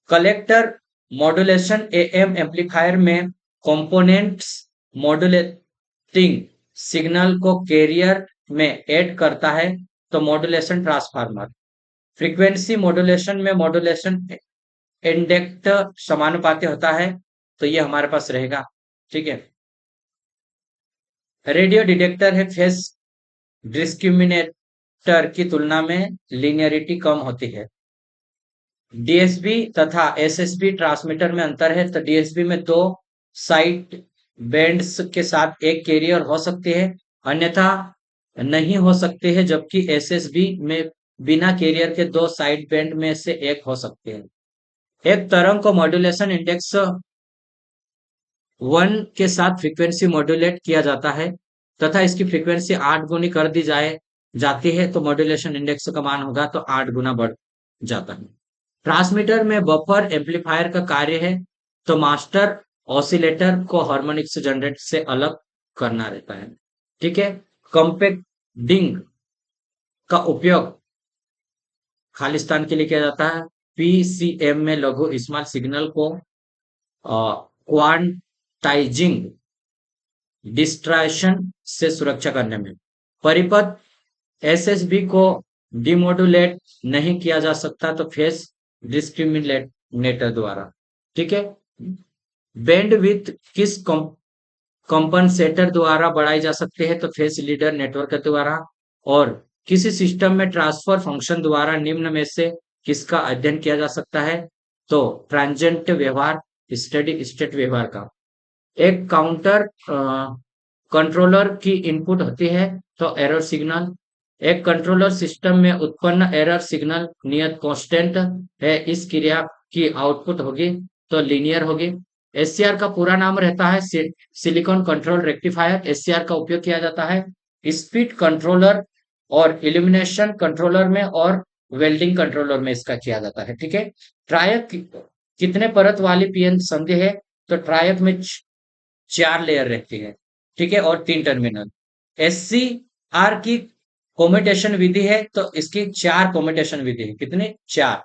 Collector modulation am amplifier में कंपोनेंट्स मॉड्यूलेटिंग सिग्नल को कैरियर में ऐड करता है तो मॉड्यूलेशन ट्रांसफार्मर। फ्रीक्वेंसी मॉड्यूलेशन में मॉड्यूलेशन इंडेक्ट समानुपाती होता है तो ये हमारे पास रहेगा। ठीक है, रेडियो डिटेक्टर है फेस डिस्क्रिमिनेटर की तुलना में लीनियरिटी कम होती है। डीएसबी तथा एसएसबी ट्रांसमीटर में अंतर है। तो डीएसबी में दो साइड बैंड्स के साथ एक कैरियर हो सकती है, अन्यथा नहीं हो सकती है, जबकि एसएसबी में बिना कैरियर के दो साइड बैंड में से एक हो सकते हैं। एक तरंग को मॉड्यूलेशन इंडेक्स 1 के साथ फ्रीक्वेंसी मॉड्यूलेट किया जाता है तथा इसकी फ्रीक्वेंसी 8 गुनी कर दी जाती है, तो मॉड्यूलेशन इंडेक्स का मान होगा तो 8 गुना बढ़ जाता है। ट्रांसमीटर में बफर एम्पलीफायर का कार्य है, तो मास्टर ऑसिलेटर को हार्मोनिक्स जनरेटर से अलग करना रहता है। ठीक है। कंपेक्टिंग का उपयोग खालिस्तान के लिए किया जाता है। पीसीएम में लघु स्मॉल सिग्नल को क्वांटाइजिंग डिस्ट्रैक्शन से सुरक्षा करने में। परिपथ एसएसबी को डिमोडुलेट नहीं किया जा सकता, तो फेस डिस्क्रिमिनेटर द्वारा। ठीक है। बैंड विथ किस कंपनसेटर द्वारा बढ़ाई जा सकती है, तो फेस लीडर नेटवर्क द्वारा। और किसी सिस्टम में ट्रांसफर फंक्शन द्वारा निम्न में से किसका अध्ययन किया जा सकता है, तो ट्रांजेंट व्यवहार, स्टेडी स्टेट व्यवहार का। एक काउंटर कंट्रोलर की इनपुट होती है, तो एरर सिग्नल। एक कंट्रोलर सिस्टम में उत्पन्न एरर सिग्नल नियत कांस्टेंट है, इस क्रिया की आउटपुट होगी तो लीनियर होगी। एससीआर का पूरा नाम रहता है सिलिकॉन कंट्रोल रेक्टिफायर। एससीआर का उपयोग किया जाता है स्पीड कंट्रोलर और इल्यूमिनेशन कंट्रोलर में और वेल्डिंग कंट्रोलर में इसका किया जाता है। ठीक है। ट्रायक कितने परत वाली पीएन संधि है, तो ट्रायक में 4 लेयर रहती है। ठीक है। और 3 टर्मिनल। एससी आर की कोम्यूटेशन विधि है, तो इसकी 4 कोम्यूटेशन विधि है। कितने? 4।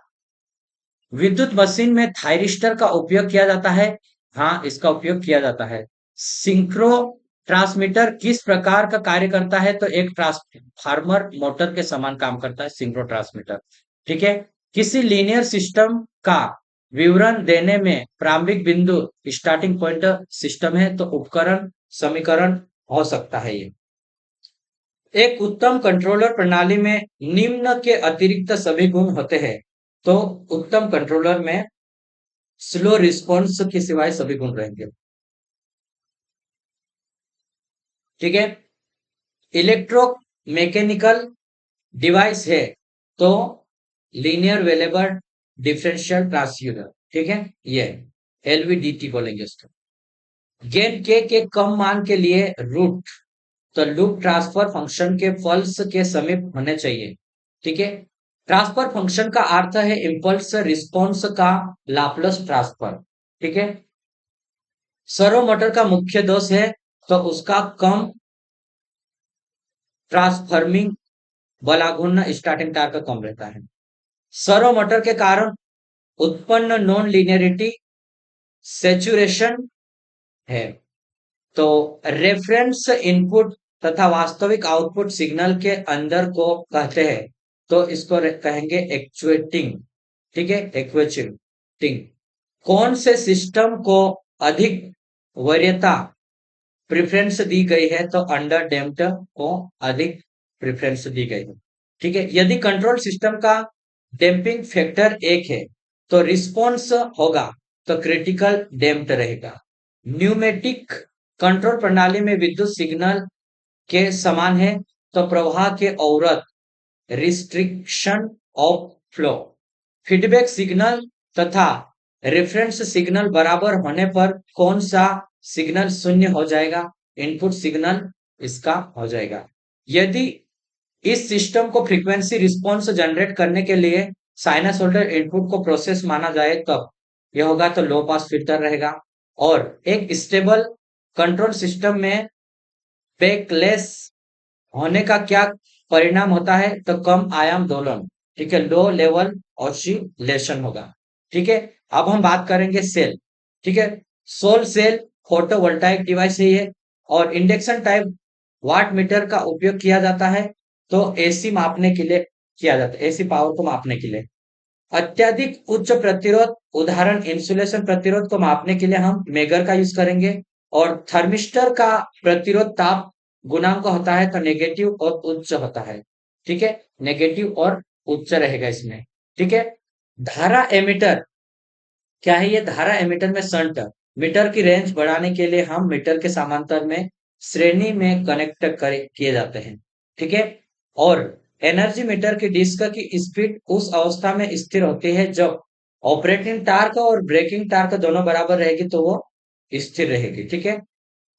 विद्युत मशीन में थायरिस्टर का उपयोग किया जाता है। हाँ, इसका उपयोग किया जाता है। सिंक्रो ट्रांसमीटर किस प्रकार का कार्य करता है, तो एक ट्रांसफार्मर मोटर के समान काम करता है सिंक्रो ट्रांसमीटर। ठीक है। किसी लीनियर सिस्टम का विवरण देने में प्रारंभिक बिंदु स्टार्टिंग पॉइंट सिस्टम है, तो उपकरण समीकरण हो सकता है ये। एक उत्तम कंट्रोलर प्रणाली में निम्न के अतिरिक्त सभी गुण होते हैं, तो उत्तम कंट्रोलर में स्लो रिस्पॉन्स के सिवाय सभी गुण रहेंगे। ठीक है। इलेक्ट्रोमैकेनिकल डिवाइस है, तो लीनियर वेलेबल डिफरेंशियल ट्रांसड्यूसर। ठीक है। ये एलवीडीटी बोलेंगे इसको। गेन के कम मान के लिए रूट, तो लूप ट्रांसफर फंक्शन के पल्स के समीप होने चाहिए। ठीक है। ट्रांसफर फंक्शन का अर्थ है इंपल्स रिस्पॉन्स का लाप्लास ट्रांसफर। ठीक है। सर्वो मोटर का मुख्य दोष है, तो उसका कम ट्रांसफॉर्मिंग बलाघूर्ण स्टार्टिंग टार्क कम रहता है। सर्वो मोटर के कारण उत्पन्न नॉन लीनियरिटी सेचुरेशन है, तो रेफरेंस इनपुट तथा वास्तविक आउटपुट सिग्नल के अंदर को कहते हैं, तो इसको कहेंगे एक्चुएटिंग। ठीक है। एक्चुएटिंग। कौन से सिस्टम को अधिक वरीयता प्रेफरेंस दी गई है, तो अंडर डैम्प्ड को अधिक प्रेफरेंस दी गई है। ठीक है। यदि कंट्रोल सिस्टम का डैम्पिंग फैक्टर 1 है, तो रिस्पॉन्स होगा तो क्रिटिकल डैम्प्ड रहेगा। न्यूमेटिक कंट्रोल प्रणाली में विद्युत सिग्नल के समान है, तो प्रवाह के अवरोध restriction of flow. Feedback signal तथा रेफरेंस सिग्नल बराबर होने पर कौन सा सिग्नल शून्य हो जाएगा, इनपुट सिग्नल इसका हो जाएगा। यदि इस सिस्टम को फ्रीक्वेंसी रिस्पॉन्स जनरेट करने के लिए साइनसोइडल इनपुट को प्रोसेस माना जाए, तब यह होगा तो लो पास फिल्टर रहेगा। और एक स्टेबल कंट्रोल सिस्टम में बैकलेस होने का क्या परिणाम होता है, तो कम आयाम दोलन। ठीक है। लो लेवल ऑसिलेशन होगा। ठीक है। अब हम बात करेंगे सेल। ठीक है। सोल सेल फोटोवोल्टाइक डिवाइस है ये, और इंडक्शन टाइप वाट मीटर का उपयोग किया जाता है, तो एसी मापने के लिए किया जाता है, एसी पावर को मापने के लिए। अत्यधिक उच्च प्रतिरोध उदाहरण इंसुलेशन प्रतिरोध को मापने के लिए हम मेगर का यूज करेंगे। और थर्मिस्टर का प्रतिरोध ताप गुणांक होता है तो नेगेटिव और उच्च होता है। ठीक है, नेगेटिव और उच्च रहेगा इसमें। ठीक है, धारा एमीटर क्या है? ये धारा एमीटर में शंट मीटर की रेंज बढ़ाने के लिए हम मीटर के समांतर में श्रेणी में कनेक्ट किए जाते हैं। ठीक है, और एनर्जी मीटर की डिस्क की स्पीड उस अवस्था में स्थिर होती है जब ऑपरेटिंग टार्क और ब्रेकिंग टार्क दोनों बराबर रहेगी तो वो स्थिर रहेगी। ठीक है,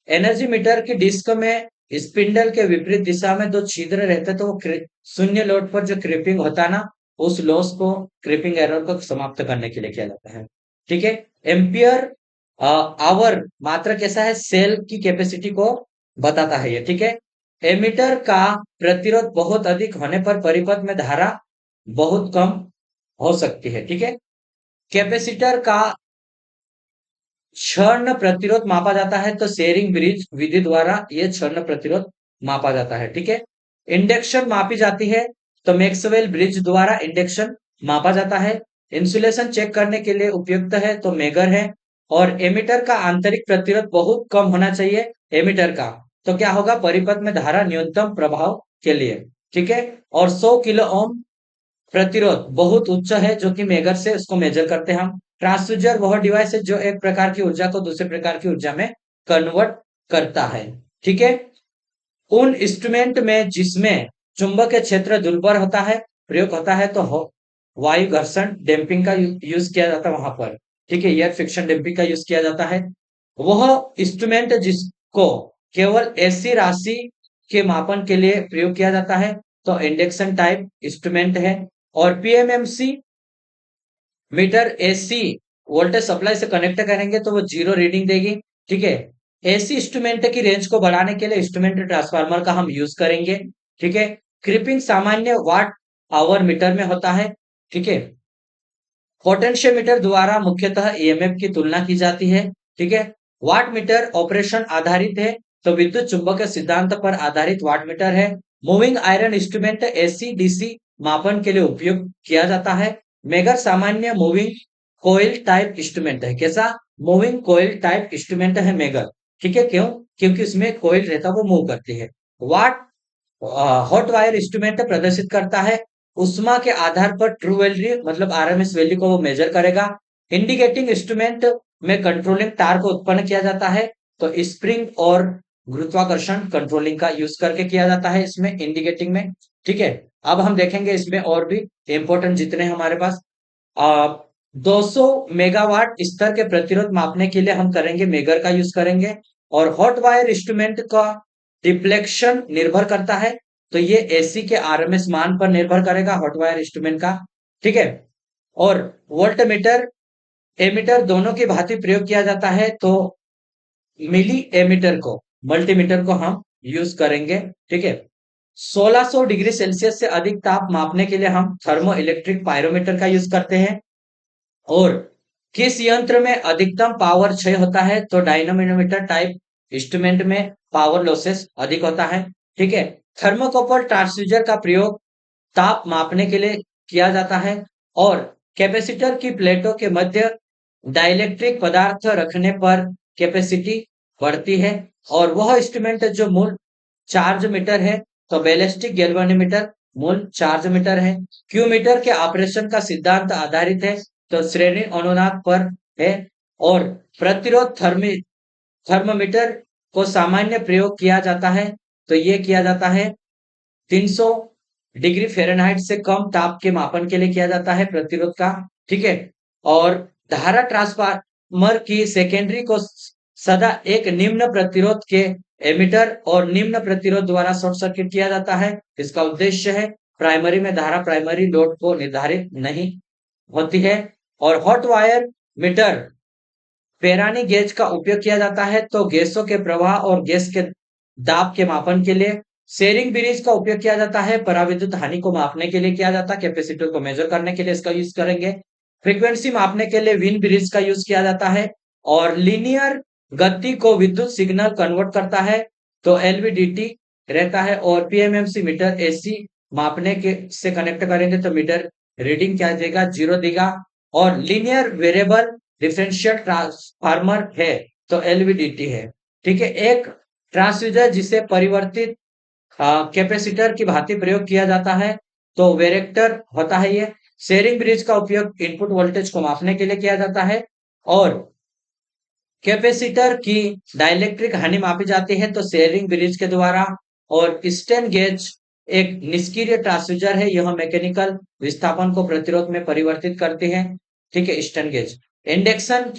एनर्जी मीटर की डिस्क में स्पिंडल के विपरीत दिशा में दो छिद्र रहते हैं, तो वो शून्य लोड पर जो क्रिपिंग होता है ना, उस लॉस को, क्रिपिंग एरर को समाप्त करने के लिए किया जाता है। ठीक है, एम्पियर आवर मात्रक कैसा है? सेल की कैपेसिटी को बताता है ये। ठीक है, एमीटर का प्रतिरोध बहुत अधिक होने पर परिपथ में धारा बहुत कम हो सकती है। ठीक है, कैपेसिटर का क्षण प्रतिरोध मापा जाता है तो शेयरिंग ब्रिज विधि द्वारा यह क्षण प्रतिरोध मापा जाता है। ठीक है, इंडक्शन मापी जाती है तो मैक्सवेल ब्रिज द्वारा इंडक्शन मापा जाता है। इंसुलेशन चेक करने के लिए उपयुक्त है तो मेगर है। और एमीटर का आंतरिक प्रतिरोध बहुत कम होना चाहिए एमीटर का, तो क्या होगा? परिपथ में धारा न्यूनतम प्रभाव के लिए। ठीक है, और 100 किलो ओम प्रतिरोध बहुत उच्च है जो कि मेगर से उसको मेजर करते हैं हम। ट्रांसड्यूसर वह डिवाइस है जो एक प्रकार की ऊर्जा को दूसरे प्रकार की ऊर्जा में कन्वर्ट करता है। ठीक है, उन इंस्ट्रूमेंट में जिसमें चुंबकीय क्षेत्र दुर्बल होता है, प्रयोग होता है, तो वायु घर्षण डैम्पिंग का यूज किया जाता है वहां पर। ठीक है, एयर फ्रिक्शन डैम्पिंग का यूज किया जाता है। वह इंस्ट्रूमेंट जिसको केवल ऐसी राशि के मापन के लिए प्रयोग किया जाता है तो इंडक्शन टाइप इंस्ट्रूमेंट है। और PMMC meter AC voltage supply से कनेक्ट करेंगे तो वो जीरो रीडिंग देगी। ठीक है, एसी इंस्ट्रूमेंट की रेंज को बढ़ाने के लिए इंस्ट्रूमेंट ट्रांसफार्मर का हम यूज करेंगे। ठीक है, क्रिपिंग सामान्य वाट आवर मीटर में होता है। ठीक है, पोटेंशियोमीटर द्वारा मुख्यतः ईएमएफ की तुलना की जाती है। ठीक है, वाट मीटर ऑपरेशन आधारित है तो विद्युत चुंबकीय सिद्धांत पर आधारित वाट मीटर है। Moving iron instrument AC DC मापन के लिए उपयोग किया जाता है। मेगर सामान्य मूविंग कोयल टाइप इंस्ट्रूमेंट है। कैसा? मूविंग कोयल टाइप इंस्ट्रूमेंट है मेगर। ठीक है, क्यों? क्योंकि उसमें कोयल रहता है, वो मूव करती है। वाट हॉट वायर इंस्ट्रूमेंट प्रदर्शित करता है उष्मा के आधार पर ट्रू वैल्यू मतलब आरएमएस वैल्यू को वो मेजर करेगा। इंडिकेटिंग इंस्ट्रूमेंट में कंट्रोलिंग तार को उत्पन्न किया जाता है तो स्प्रिंग और गुरुत्वाकर्षण कंट्रोलिंग का यूज करके किया जाता है इसमें इंडिकेटिंग में। ठीक है, अब हम देखेंगे इसमें और भी इंपॉर्टेंट जितने हमारे पास 200 मेगावाट स्तर के प्रतिरोध मापने के लिए हम करेंगे मेगर का यूज करेंगे। और हॉट वायर इंस्ट्रूमेंट का डिफ्लेक्शन निर्भर करता है तो ये एसी के आरएमएस मान पर निर्भर करेगा हॉट वायर इंस्ट्रूमेंट का। ठीक है, और वोल्ट मीटर एमीटर दोनों की भांति प्रयोग किया जाता है तो मिली एमीटर को मल्टीमीटर को हम यूज करेंगे। ठीक है, 1600 डिग्री सेल्सियस से अधिक ताप मापने के लिए हम थर्मो इलेक्ट्रिक पायरोमीटर का यूज करते हैं। और किस यंत्र में अधिकतम पावर क्षय होता है तो डायनामोमीटर टाइप इंस्ट्रूमेंट में पावर लॉसेस अधिक होता है। ठीक है, थर्मोकपल ट्रांसड्यूसर का प्रयोग ताप मापने के लिए किया जाता है। और कैपेसिटर की प्लेटों के मध्य डाइलेक्ट्रिक पदार्थ रखने पर कैपेसिटी बढ़ती है। और वह इंस्ट्रूमेंट जो मूल चार्ज मीटर है तो बैलिस्टिक गैल्वेनोमीटर मूल चार्ज मीटर है। क्यू मीटर के ऑपरेशन का सिद्धांत आधारित है तो श्रेणी अनुनाद पर है। और प्रतिरोध थर्मोमीटर को सामान्य प्रयोग किया जाता है तो ये किया जाता है 300 डिग्री फ़ारेनहाइट से कम ताप के मापन के लिए किया जाता है प्रतिरोध का। ठीक है, और धारा ट्रांसफार्मर की सेकेंडरी को सदा एक निम्न प्रतिरोध के एमीटर और निम्न प्रतिरोध द्वारा शॉर्ट सर्किट किया जाता है। इसका उद्देश्य है प्राइमरी में धारा प्राइमरी लोड को निर्धारित नहीं होती है। और hot wire metre Perani gauge का उपयोग किया जाता है तो गैसों के प्रवाह और गैस के दाब के मापन के लिए। शेयरिंग ब्रिज का उपयोग किया जाता है पराविद्युत हानि को मापने के लिए किया जाता है, कैपेसिटर को मेजर करने के लिए इसका यूज करेंगे। फ्रीक्वेंसी मापने के लिए विन ब्रिज का यूज किया जाता है। और लीनियर गति को विद्युत सिग्नल कन्वर्ट करता है तो एलवीडीटी रहता है। और पीएमएमसी मीटर एसी मापने के से कनेक्ट करेंगे तो मीटर रीडिंग क्या देगा? जीरो देगा। और लीनियर वेरिएबल डिफरेंशियल ट्रांसफार्मर है तो एलवीडीटी है। ठीक है, एक ट्रांसड्यूसर जिसे परिवर्तित कैपेसिटर की भांति प्रयोग किया जाता है, तो वेरेक्टर होता है ये। शेयरिंग ब्रिज का उपयोग इनपुट वोल्टेज को मापने के लिए किया जाता है, और कैपेसिटर की डाइलेक्ट्रिक हानि मापी जाती है तो शेयरिंग ब्रिज के द्वारा। और स्टेन गेज एक निष्क्रिय ट्रांसड्यूसर है, यह मैकेनिकल विस्थापन को प्रतिरोध में परिवर्तित करती है। ठीक है, स्टेन गेज इंडक्शन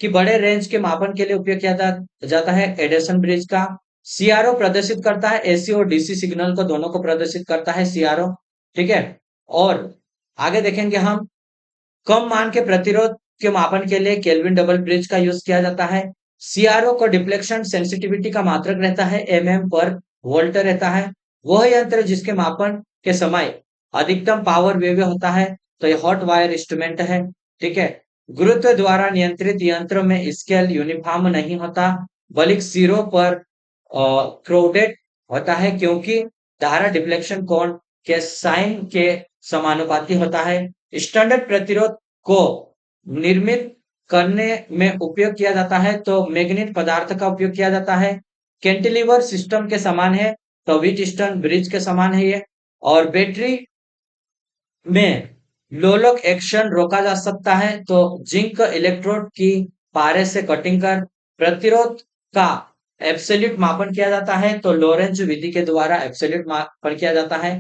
की बड़े रेंज के मापन के लिए उपयोग किया जाता है। एडिसन ब्रिज का सीआरओ प्रदर्शित करता है, एसी और डीसी सिग्नल को दोनों को प्रदर्शित करता है सीआरओ। ठीक है, और आगे देखेंगे हम, कम मान के प्रतिरोध के मापन के लिए केल्विन डबल ब्रिज का यूज किया जाता है। सीआरओ को डिफ्लेक्शन सेंसिटिविटी का मात्रक रहता है, एमएम पर वोल्ट रहता है। वह यंत्र जिसके मापन के समय अधिकतम पावर वेव होता है, तो ये हॉट वायर इंस्ट्रूमेंट है। ठीक है, गुरुत्व द्वारा नियंत्रित यंत्र में स्केल यूनिफॉर्म नहीं होता, बल्कि सिरों पर क्राउडेड होता है, क्योंकि धारा डिफ्लेक्शन कोण के साइन के समानुपाती होता है। स्टैंडर्ड प्रतिरोध को निर्मित करने में उपयोग किया जाता है, तो मैग्नेट पदार्थ का उपयोग किया जाता है। कैंटिलीवर सिस्टम के समान है, तो व्हीटस्टोन ब्रिज के समान है ये। और बैटरी में लोलक एक्शन रोका जा सकता है, तो जिंक इलेक्ट्रोड की पारे से कटिंग कर प्रतिरोध का एब्सोल्यूट मापन किया जाता है, तो लोरेंज विधि के द्वारा एब्सोल्यूट मापन किया जाता है।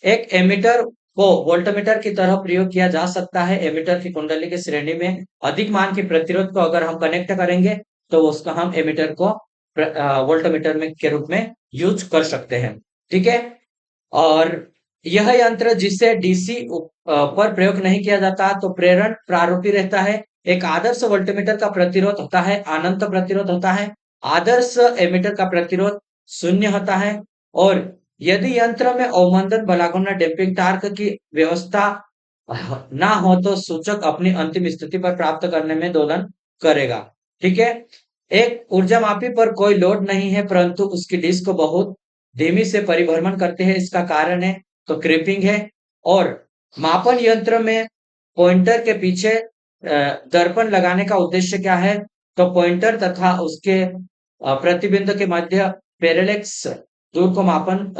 एक एमीटर को वोल्टमीटर की तरह प्रयोग किया जा सकता है। एमीटर की कुंडली की श्रेणी में अधिक मान की प्रतिरोध को अगर हम कनेक्ट करेंगे, तो उसका हम एमीटर को वोल्टमीटर में के रूप में यूज कर सकते हैं। ठीक है, और यह यंत्र जिसे डीसी पर प्रयोग नहीं किया जाता, तो प्रेरण प्रारूपी रहता है। एक आदर्श वोल्टमीटर का प्रतिरोध होता है अनंत प्रतिरोध होता है। आदर्श एमीटर का प्रतिरोध शून्य होता है। और यदि यंत्र में अवमंदन बलागुना डैम्पिंग टार्क की व्यवस्था ना हो, तो सूचक अपनी अंतिम स्थिति पर प्राप्त करने में दोलन करेगा। ठीक है, एक ऊर्जा मापी पर कोई लोड नहीं है, परंतु उसकी डिस्क बहुत धीमी से परिभ्रमण करते हैं। इसका कारण है तो क्रिपिंग है। और मापन यंत्र में पॉइंटर के पीछे दर्पण लगाने का उद्देश्य क्या है, तो पॉइंटर तथा उसके प्रतिबिंब के मध्य पैरेलेक्स दूर को मापन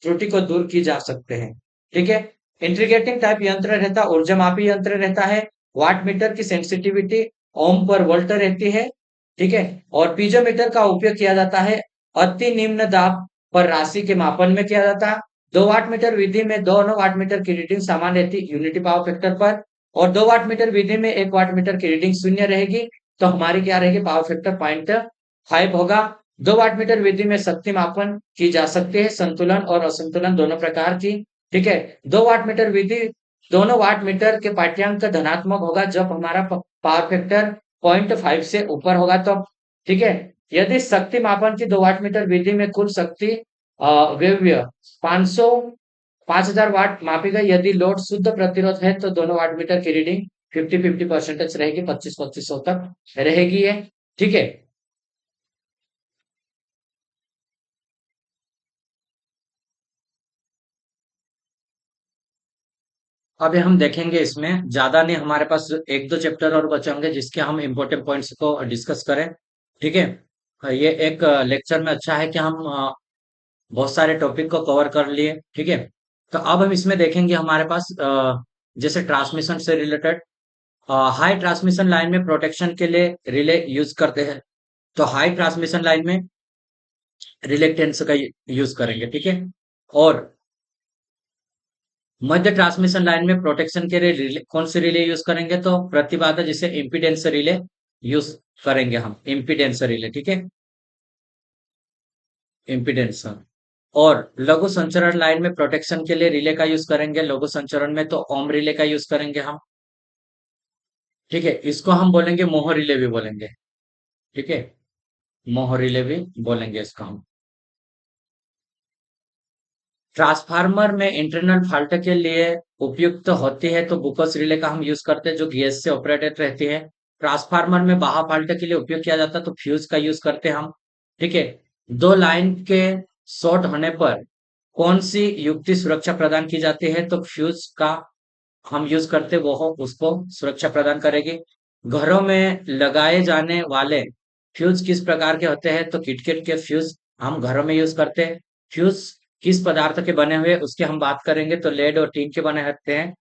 त्रुटि को दूर की जा सकते हैं। ठीक है, इंटीग्रेटिंग टाइप यंत्र रहता, ऊर्जा मापी यंत्र रहता है। वाट मीटर की सेंसिटिविटी ओम पर वोल्ट रहती है। ठीक है, और पीजोमीटर का उपयोग किया जाता है अति निम्न दाब पर राशि के मापन में किया जाता है। 2 वाट मीटर विधि में दोनों वाट मीटर की रीडिंग समान रहती यूनिटी पावर फैक्टर पर, और 2 वाट मीटर विधि में 1 वाट मीटर की रीडिंग शून्य रहेगी, तो हमारी क्या रहेगी, पावर फैक्टर 0.5 होगा। 2 वाट मीटर विधि में शक्ति मापन की जा सकती है, संतुलन और असंतुलन दोनों प्रकार की। ठीक है, 2 वाट मीटर विधि दोनों वाट मीटर के पाठ्यांक धनात्मक होगा जब हमारा पावर फैक्टर 0.5 से ऊपर होगा, तो ठीक है। यदि शक्ति मापन की 2 वाट मीटर विधि में कुल शक्ति व्यव्य 500 5000 वाट मापी गई, यदि लोड शुद्ध प्रतिरोध है, तो दोनों वाट मीटर की रीडिंग 50-50% रहेगी, 25-2500 तक रहेगी है। ठीक है, अभी हम देखेंगे, इसमें ज्यादा नहीं, हमारे पास एक दो चैप्टर और बचे होंगे जिसके हम इम्पोर्टेंट पॉइंट्स को डिस्कस करें। ठीक है, ये एक लेक्चर में अच्छा है कि हम बहुत सारे टॉपिक को कवर कर लिए। ठीक है, तो अब हम इसमें देखेंगे हमारे पास जैसे ट्रांसमिशन से रिलेटेड, हाई ट्रांसमिशन लाइन में प्रोटेक्शन के लिए रिले यूज करते हैं, तो हाई ट्रांसमिशन लाइन में रिलेक्टेंस का यूज करेंगे। ठीक है, और मध्य ट्रांसमिशन लाइन में प्रोटेक्शन के लिए कौन से रिले यूज करेंगे, तो प्रतिबाधा जिसे इम्पीडेंस रिले यूज करेंगे हम, इम्पीडेंस रिले। ठीक है, इम्पीडेंस। और लघु संचरण लाइन में प्रोटेक्शन के लिए रिले का यूज करेंगे, लघु संचरण में तो ओम रिले का यूज करेंगे हम। ठीक है, इसको हम बोलेंगे मोह रिले भी बोलेंगे। ठीक है, मोह रिले भी बोलेंगे इसको हम। ट्रांसफार्मर में इंटरनल फॉल्ट के लिए उपयुक्त होती है, तो बुकस रिले का हम यूज करते हैं जो गैस से ऑपरेटेड रहती है। ट्रांसफार्मर में बाह्य फॉल्ट के लिए उपयोग किया जाता है, तो फ्यूज का यूज करते हैं हम। ठीक है, दो लाइन के शॉर्ट होने पर कौन सी युक्ति सुरक्षा प्रदान की जाती है, तो फ्यूज का हम यूज करते, वो हो उसको सुरक्षा प्रदान करेगी। घरों में लगाए जाने वाले फ्यूज किस प्रकार के होते हैं? तो किटकिट के फ्यूज हम घरों में यूज करते हैं। फ्यूज किस पदार्थ के बने हुए उसकी हम बात करेंगे तो लेड और टीन के बने होते हैं।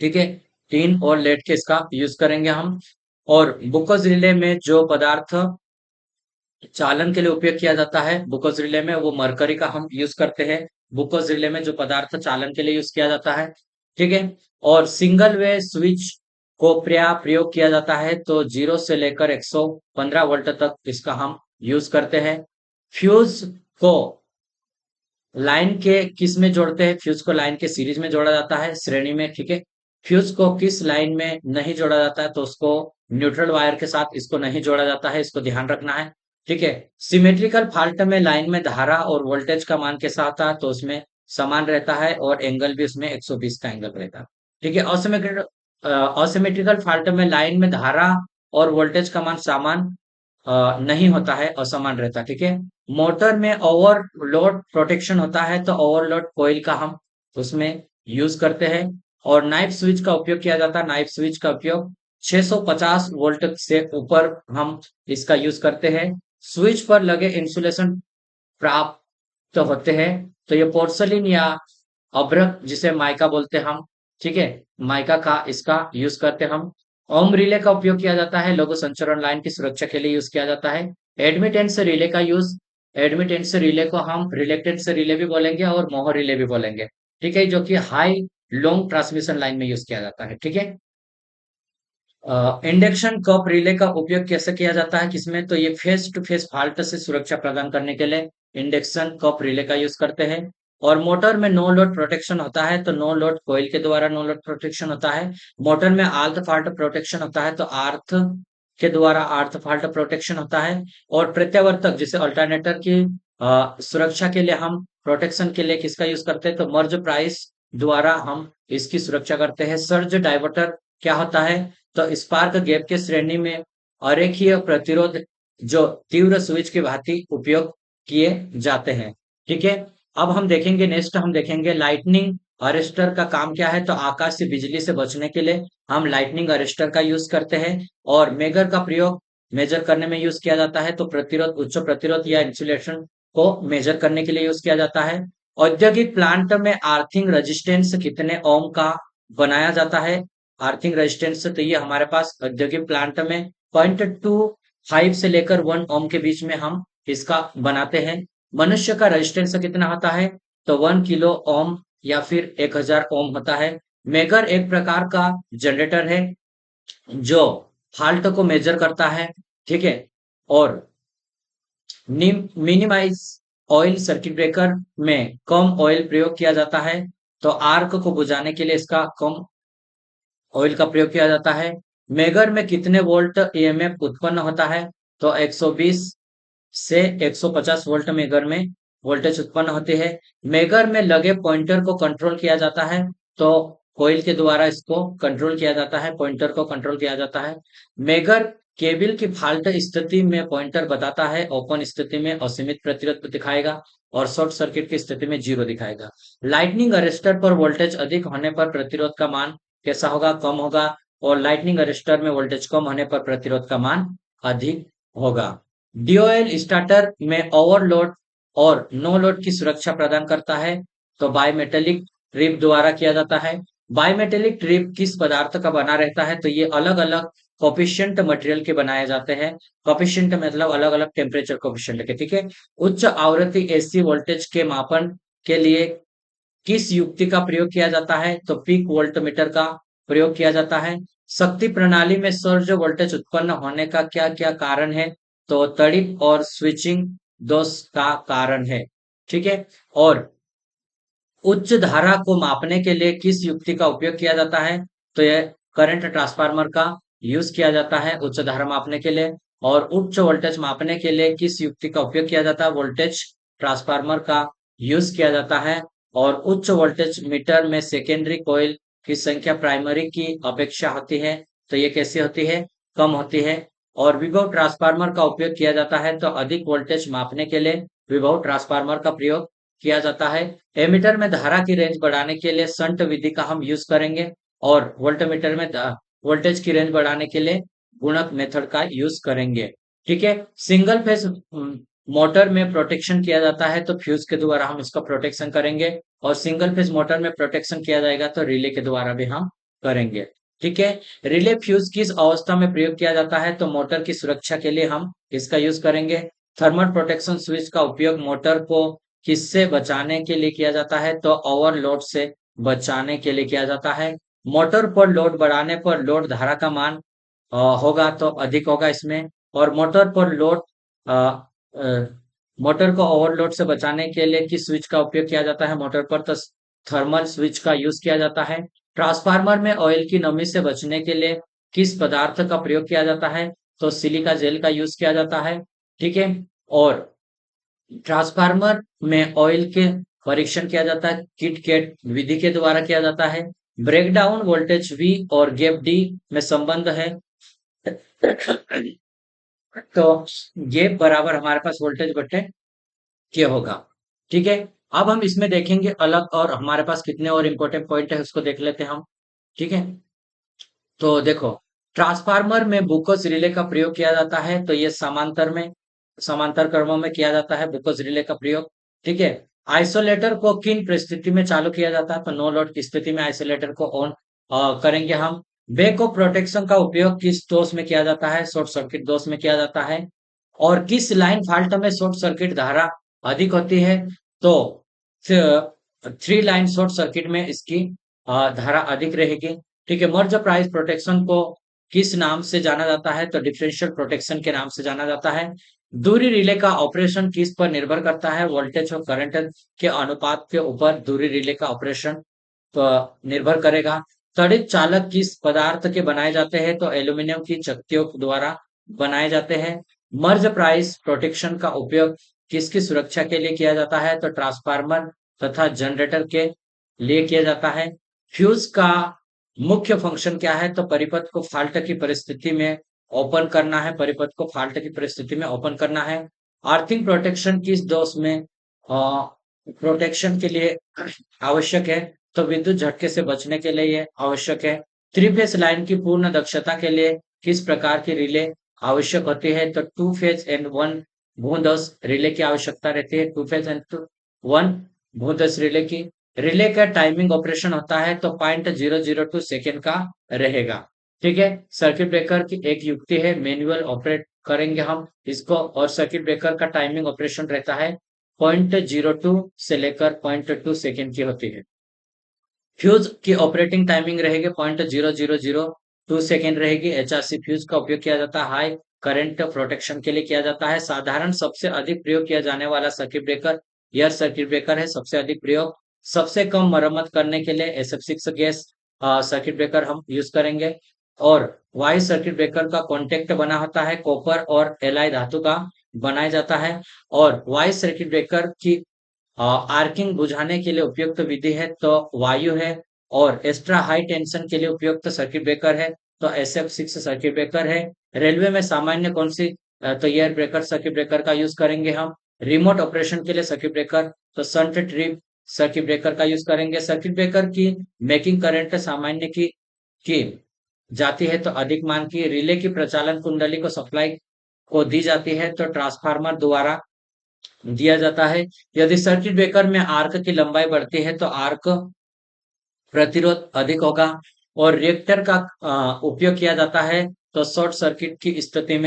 ठीक है, टीन और लेड के इसका यूज करेंगे हम। और बुकस रिले में जो पदार्थ चालन के लिए उपयोग किया जाता है बुकोस रिले में, वो मरकरी का हम यूज करते हैं। बुकोस रिले में जो पदार्थ चालन के लिए यूज किया जाता है। ठीक है, और सिंगल वे स्विच को प्रयोग किया जाता है तो 0 से लेकर 115 वोल्ट तक इसका हम यूज करते हैं। फ्यूज को लाइन के किस में जोड़ते हैं? फ्यूज को लाइन के सीरीज में जोड़ा जाता है, श्रेणी में। ठीक है, फ्यूज को किस लाइन में नहीं जोड़ा जाता है? तो उसको न्यूट्रल वायर के साथ इसको नहीं जोड़ा जाता है, इसको ध्यान रखना है। ठीक है, सिमेट्रिकल फॉल्ट में लाइन में धारा और वोल्टेज का मान कैसा आता है? तो उसमें समान रहता है और एंगल भी उसमें 120 का एंगल रहता है। ठीक है, असिमेट्रिकल फॉल्ट में लाइन में धारा और वोल्टेज का मान समान नहीं होता है, असमान रहता है। ठीक है, मोटर में ओवरलोड प्रोटेक्शन होता है तो ओवरलोड कोयल का हम उसमें यूज करते हैं। और नाइफ स्विच का उपयोग किया जाता है। नाइफ स्विच का उपयोग 650 वोल्ट से ऊपर हम इसका यूज करते हैं। स्विच पर लगे इंसुलेशन प्राप्त होते हैं। तो ये पोर्सलिन या अभ्रक जिसे माइका बोलते हैं हम। ठीक है, माइका का इसका यूज करते हैं हम। ओम रिले का उपयोग किया जाता है, लघु संचरण लाइन की सुरक्षा के लिए यूज किया जाता है। एडमिटेंस रिले का यूज, एडमिटेंस रिले को हम रिलेक्टेंस रिले भी बोलेंगे और मोह रिले भी बोलेंगे। ठीक है, जो कि हाई लॉन्ग ट्रांसमिशन लाइन में यूज किया जाता है। ठीक है, इंडक्शन कप रिले का उपयोग कैसे किया जाता है किसमें? तो ये फेस टू फेस फॉल्ट से सुरक्षा प्रदान करने के लिए इंडक्शन कप रिले का यूज करते हैं। और मोटर में नो लोड प्रोटेक्शन होता है तो नो लोड कोइल के द्वारा नो लोड प्रोटेक्शन होता है। मोटर में आर्थ फॉल्ट प्रोटेक्शन होता है तो आर्थ के द्वारा आर्थ फॉल्ट प्रोटेक्शन होता है। और प्रत्यावर्तक जिसे अल्टरनेटर की सुरक्षा के लिए हम प्रोटेक्शन के लिए किसका यूज करते हैं? तो मर्ज प्राइस द्वारा हम इसकी सुरक्षा करते हैं। सर्ज डाइवर्टर क्या होता है? तो स्पार्क गैप के श्रेणी में अरेखीय प्रतिरोध जो तीव्र स्विच की भांति उपयोग किए जाते हैं। ठीक है, अब हम देखेंगे, नेक्स्ट हम देखेंगे लाइटनिंग अरेस्टर का काम क्या है। तो आकाश से बिजली से बचने के लिए हम लाइटनिंग अरेस्टर का यूज करते हैं। और मेगर का प्रयोग मेजर करने में यूज किया जाता है तो प्रतिरोध, उच्च प्रतिरोध या इंसुलेशन को मेजर करने के लिए यूज किया जाता है। औद्योगिक प्लांट में आर्थिंग रेजिस्टेंस कितने ओम का बनाया जाता है? आर्थिंग रेजिस्टेंस तो ये हमारे पास औद्योगिक प्लांट में 0.25 से लेकर 1 ओम के बीच में हम इसका बनाते हैं। मनुष्य का रेजिस्टेंस कितना होता है? तो 1 किलो ओम या फिर 1000 ओम होता है। मेगर एक प्रकार का जनरेटर है जो फॉल्ट को मेजर करता है। ठीक है, और मिनिमाइज ऑयल सर्किट ब्रेकर में कम ऑयल प्रयोग किया जाता है तो आर्क को बुझाने के लिए इसका कम ऑयल का प्रयोग किया जाता है। मेगर में कितने वोल्ट ईएमएफ उत्पन्न होता है? तो 120 से 150 वोल्ट मेगर में वोल्टेज उत्पन्न होती है। मेगर में लगे पॉइंटर को कंट्रोल किया जाता है तो कोयल के द्वारा इसको कंट्रोल किया जाता है, पॉइंटर को कंट्रोल किया जाता है। मेगर केबल की फाल्ट स्थिति में पॉइंटर बताता है, ओपन स्थिति में असीमित प्रतिरोध दिखाएगा और शॉर्ट सर्किट की स्थिति में 0 दिखाएगा। लाइटनिंग अरेस्टर पर वोल्टेज अधिक होने पर प्रतिरोध का मान कैसा होगा? कम होगा। और लाइटनिंग अरेस्टर में वोल्टेज कम होने पर प्रतिरोध का मान अधिक होगा। डीओएल स्टार्टर में ओवरलोड और नो लोड की सुरक्षा प्रदान करता है तो बायमेटेलिक ट्रिप द्वारा किया जाता है। बायमेटेलिक ट्रिप किस पदार्थ का बना रहता है? तो ये अलग अलग कोफिशिएंट मटेरियल के बनाए जाते हैं। कोफिशिएंट मतलब अलग अलग टेम्परेचर कोफिशिएंट के। ठीक है, उच्च आवृत्ति एसी वोल्टेज के मापन के लिए किस युक्ति का प्रयोग किया जाता है? तो पीक वोल्टमीटर का प्रयोग किया जाता है। शक्ति प्रणाली में सर्ज वोल्टेज उत्पन्न होने का क्या क्या कारण है? तो तड़िप और स्विचिंग दोष का कारण है। ठीक है, और उच्च धारा को मापने के लिए किस युक्ति का उपयोग किया जाता है? तो यह करंट ट्रांसफार्मर का यूज किया जाता है उच्च धारा मापने के लिए। और उच्च वोल्टेज मापने के लिए किस युक्ति का उपयोग किया जाता है? वोल्टेज ट्रांसफार्मर का यूज किया जाता है। और उच्च वोल्टेज मीटर में सेकेंडरी कॉइल की संख्या प्राइमरी की अपेक्षा होती है तो ये कैसी होती है? कम होती है। और विभव ट्रांसफार्मर का उपयोग किया जाता है तो अधिक वोल्टेज मापने के लिए विभव ट्रांसफार्मर का प्रयोग किया जाता है। एमीटर में धारा की रेंज बढ़ाने के लिए संट विधि का हम यूज करेंगे। और वोल्टमीटर में वोल्टेज की रेंज बढ़ाने के लिए गुणक मेथड का यूज करेंगे। ठीक है। सिंगल फेज मोटर में प्रोटेक्शन किया जाता है तो फ्यूज के द्वारा हम इसका प्रोटेक्शन करेंगे, और सिंगल फेज मोटर में प्रोटेक्शन किया जाएगा तो रिले के द्वारा भी हम करेंगे। ठीक है। रिले फ्यूज किस अवस्था में प्रयोग किया जाता है, तो मोटर की सुरक्षा के लिए हम इसका यूज करेंगे। थर्मल प्रोटेक्शन स्विच का उपयोग मोटर को किससे बचाने के लिए किया जाता है, तो ओवरलोड से बचाने के लिए किया जाता है। मोटर पर लोड बढ़ाने पर लोड धारा का मान होगा तो अधिक होगा इसमें, और मोटर पर लोड अ, अ, मोटर को ओवरलोड से बचाने के लिए किस स्विच का उपयोग किया जाता है मोटर पर, तो थर्मल स्विच का यूज किया जाता है। ट्रांसफार्मर में ऑयल की नमी से बचने के लिए किस पदार्थ का प्रयोग किया जाता है, तो सिलिका जेल का यूज किया जाता है। ठीक है। और ट्रांसफार्मर में ऑयल के परीक्षण किया जाता है किट कैट विधि के द्वारा किया जाता है। ब्रेकडाउन वोल्टेज वी और गैप डी में संबंध है। तो ये बराबर हमारे पास वोल्टेज बटे के होगा। ठीक है। अब हम इसमें देखेंगे अलग, और हमारे पास कितने और इंपॉर्टेंट पॉइंट है उसको देख लेते हैं हम। ठीक है। तो देखो, ट्रांसफार्मर में बुकोस रिले का प्रयोग किया जाता है, तो ये समांतर क्रमों में किया जाता है बुकोस रिले का प्रयोग। ठीक है। आइसोलेटर को किन परिस्थिति में चालू किया जाता है, तो नो लोड की स्थिति में आइसोलेटर को ऑन करेंगे हम। बैक ऑफ प्रोटेक्शन का उपयोग किस दोष में किया जाता है, शॉर्ट सर्किट दोष में किया जाता है। और किस लाइन फॉल्ट में शॉर्ट सर्किट धारा अधिक होती है, तो थ्री लाइन शॉर्ट सर्किट में इसकी धारा अधिक रहेगी। ठीक है। मर्ज प्राइस प्रोटेक्शन को किस नाम से जाना जाता है, तो डिफरेंशियल प्रोटेक्शन के नाम से जाना जाता है। दूरी रिले का ऑपरेशन किस पर निर्भर करता है, वोल्टेज और करंट के अनुपात के ऊपर दूरी रिले का ऑपरेशन निर्भर करेगा। त्वरित चालक किस पदार्थ के बनाए जाते हैं, तो एल्यूमिनियम की चक्तियों द्वारा बनाए जाते हैं। मर्ज प्राइस प्रोटेक्शन का उपयोग किसकी सुरक्षा के लिए किया जाता है, तो ट्रांसफार्मर तथा जनरेटर के लिए किया जाता है। फ्यूज का मुख्य फंक्शन क्या है, तो परिपथ को फाल्ट की परिस्थिति में ओपन करना है, परिपथ को फाल्ट की परिस्थिति में ओपन करना है। अर्थिंग प्रोटेक्शन किस दोष में प्रोटेक्शन के लिए आवश्यक है, तो विद्युत झटके से बचने के लिए ये आवश्यक है। थ्री फेज लाइन की पूर्ण दक्षता के लिए किस प्रकार की रिले आवश्यक होती है, तो टू फेज एंड वन भूदस रिले की आवश्यकता रहती है। टू फेज एंड वन भूदस रिले की। रिले का टाइमिंग ऑपरेशन होता है तो 0.002 सेकेंड का रहेगा। ठीक है। सर्किट ब्रेकर की एक युक्ति है, मैनुअल ऑपरेट करेंगे हम इसको, और सर्किट ब्रेकर का टाइमिंग ऑपरेशन रहता है 0.02 से लेकर 0.2 सेकेंड की होती है। फ्यूज की ऑपरेटिंग टाइमिंग रहेगी 0.0002 सेकेंड रहेगी। एचआरसी फ्यूज का उपयोग किया जाता है हाई करंट प्रोटेक्शन के लिए किया जाता है। साधारण सबसे अधिक प्रयोग किया जाने वाला circuit breaker air circuit breaker है, सबसे अधिक प्रयोग। सबसे कम मरम्मत करने के लिए SF6 गैस सर्किट ब्रेकर हम यूज करेंगे। और वाई सर्किट ब्रेकर का कॉन्टेक्ट बना होता है कॉपर और एलआई धातु का बनाया जाता है। और वाई सर्किट ब्रेकर की आर्किंग बुझाने के लिए उपयुक्त विधि है तो वायु है, और एक्स्ट्रा हाई टेंशन के लिए उपयुक्त सर्किट ब्रेकर है तो SF6 सर्किट ब्रेकर है। रेलवे में सामान्य कौन सी, तो एयर ब्रेकर सर्किट ब्रेकर का यूज करेंगे हम। रिमोट ऑपरेशन के लिए सर्किट ब्रेकर तो संट ट्रिप सर्किट ब्रेकर का यूज करेंगे। सर्किट ब्रेकर की मेकिंग करंट सामान्य की जाती है तो अधिक मान की। रिले की प्रचालन कुंडली को सप्लाई को दी जाती है तो ट्रांसफार्मर द्वारा दिया जाता है। यदि सर्किट ब्रेकर में आर्क की लंबाई बढ़ती है तो आर्क प्रतिरोध अधिक होगा। और रिएक्टर का उपयोग किया जाता है तो शॉर्ट सर्किट की स्थिति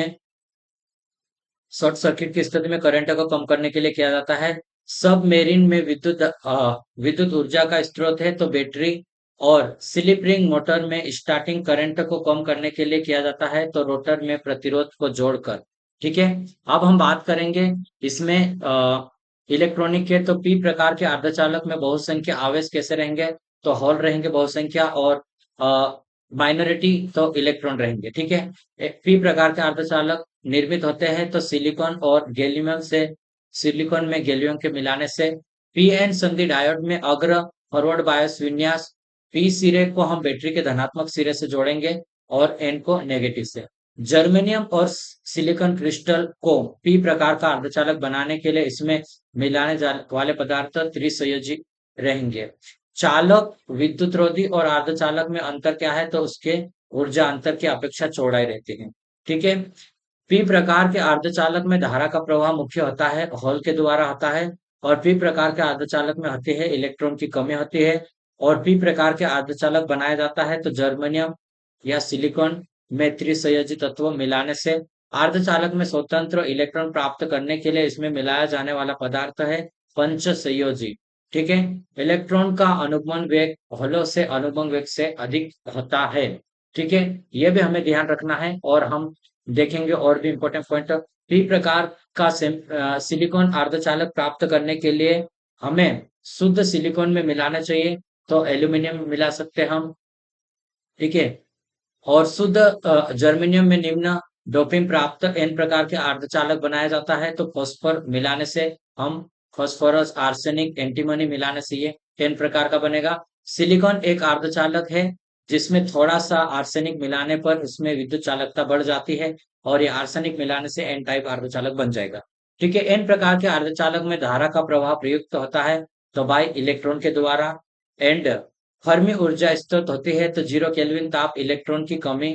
में करंट को कम करने के लिए किया जाता है। सबमेरीन में विद्युत ऊर्जा का स्रोत है तो बैटरी। और स्लिप रिंग मोटर में स्टार्टिंग करंट को कम करने के लिए किया जाता है तो रोटर में प्रतिरोध को जोड़कर। ठीक है। अब हम बात करेंगे इसमें इलेक्ट्रॉनिक के, तो पी प्रकार के अर्धचालक में बहुसंख्या आवेश कैसे रहेंगे, तो हॉल रहेंगे बहुसंख्या, और माइनॉरिटी तो इलेक्ट्रॉन रहेंगे। ठीक है। पी प्रकार के अर्धचालक निर्मित होते हैं तो सिलिकॉन में गैलियम के मिलाने से। पी एन संधि डायोड में अग्र फॉरवर्ड बायस विन्यास। पी सिरे को हम बैटरी के धनात्मक सिरे से जोड़ेंगे और एन को नेगेटिव से। जर्मेनियम और सिलिकॉन क्रिस्टल को पी प्रकार का अर्धचालक बनाने के लिए इसमें मिलाने वाले पदार्थ त्रिसंयोजी रहेंगे। चालक विद्युतरोधी और अर्धचालक में अंतर क्या है, तो उसके ऊर्जा अंतर की अपेक्षा चौड़ाई रहती है। ठीक है। पी प्रकार के अर्धचालक में धारा का प्रवाह मुख्य होता है, हॉल के द्वारा होता है। और पी प्रकार के अर्धचालक में होती है इलेक्ट्रॉन की कमी होती है। और पी प्रकार के अर्धचालक बनाया जाता है तो जर्मेनियम या सिलिकॉन में त्रिसंयोजी तत्व मिलाने से। अर्धचालक में स्वतंत्र इलेक्ट्रॉन प्राप्त करने के लिए इसमें मिलाया जाने वाला पदार्थ है पंच संयोजी। ठीक है। इलेक्ट्रॉन का अनुगमन वेग हॉलो से अनुगमन वेग से अधिक होता है। ठीक है। ये भी हमें ध्यान रखना है। और हम देखेंगे और भी इम्पोर्टेंट पॉइंट। पी प्रकार का सिलिकॉन अर्धचालक प्राप्त करने के लिए हमें शुद्ध सिलिकॉन में मिलाना चाहिए, तो एल्यूमिनियम मिला सकते हैं हम। ठीक है। और शुद्ध जर्मेनियम में निम्न डोपिंग प्राप्त एन प्रकार के अर्धचालक बनाया जाता है, तो फॉस्फर मिलाने से हम फॉस्फोरस आर्सेनिक एंटीमनी मिलाने से ये एन प्रकार का बनेगा। सिलिकॉन एक अर्धचालक है जिसमें थोड़ा सा आर्सेनिक मिलाने पर उसमें विद्युत चालकता बढ़ जाती है, और ये आर्सेनिक मिलाने से एन टाइप अर्धचालक बन जाएगा। ठीक है। एन प्रकार के अर्धचालक में धारा का प्रवाह प्रयुक्त होता है तो बाई इलेक्ट्रॉन के द्वारा। एंड फर्मी ऊर्जा स्थित होती है तो 0 केल्विन ताप इलेक्ट्रॉन की कमी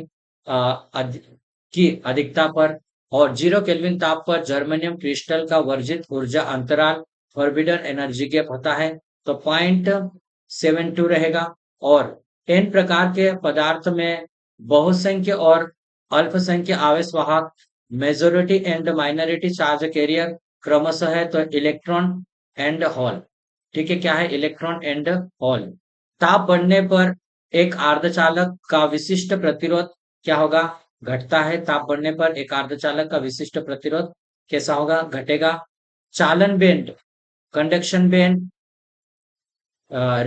की अधिकता पर। और 0 केल्विन ताप पर जर्मेनियम क्रिस्टल का वर्जित ऊर्जा अंतराल फॉरबिडन एनर्जी गैप होता है तो 0.72 रहेगा। और एन प्रकार के पदार्थ में बहुसंख्य और अल्पसंख्य आवेश वाहक majority and minority charge carrier क्रमशः है, तो इलेक्ट्रॉन एंड होल। ठीक है। क्या है? Electron and hole. ताप बढ़ने पर एक अर्धचालक का विशिष्ट प्रतिरोध क्या होगा? घटता है। ताप बढ़ने पर एक अर्धचालक का विशिष्ट प्रतिरोध कैसा होगा? घटेगा। चालन बैंड, कंडक्शन बैंड,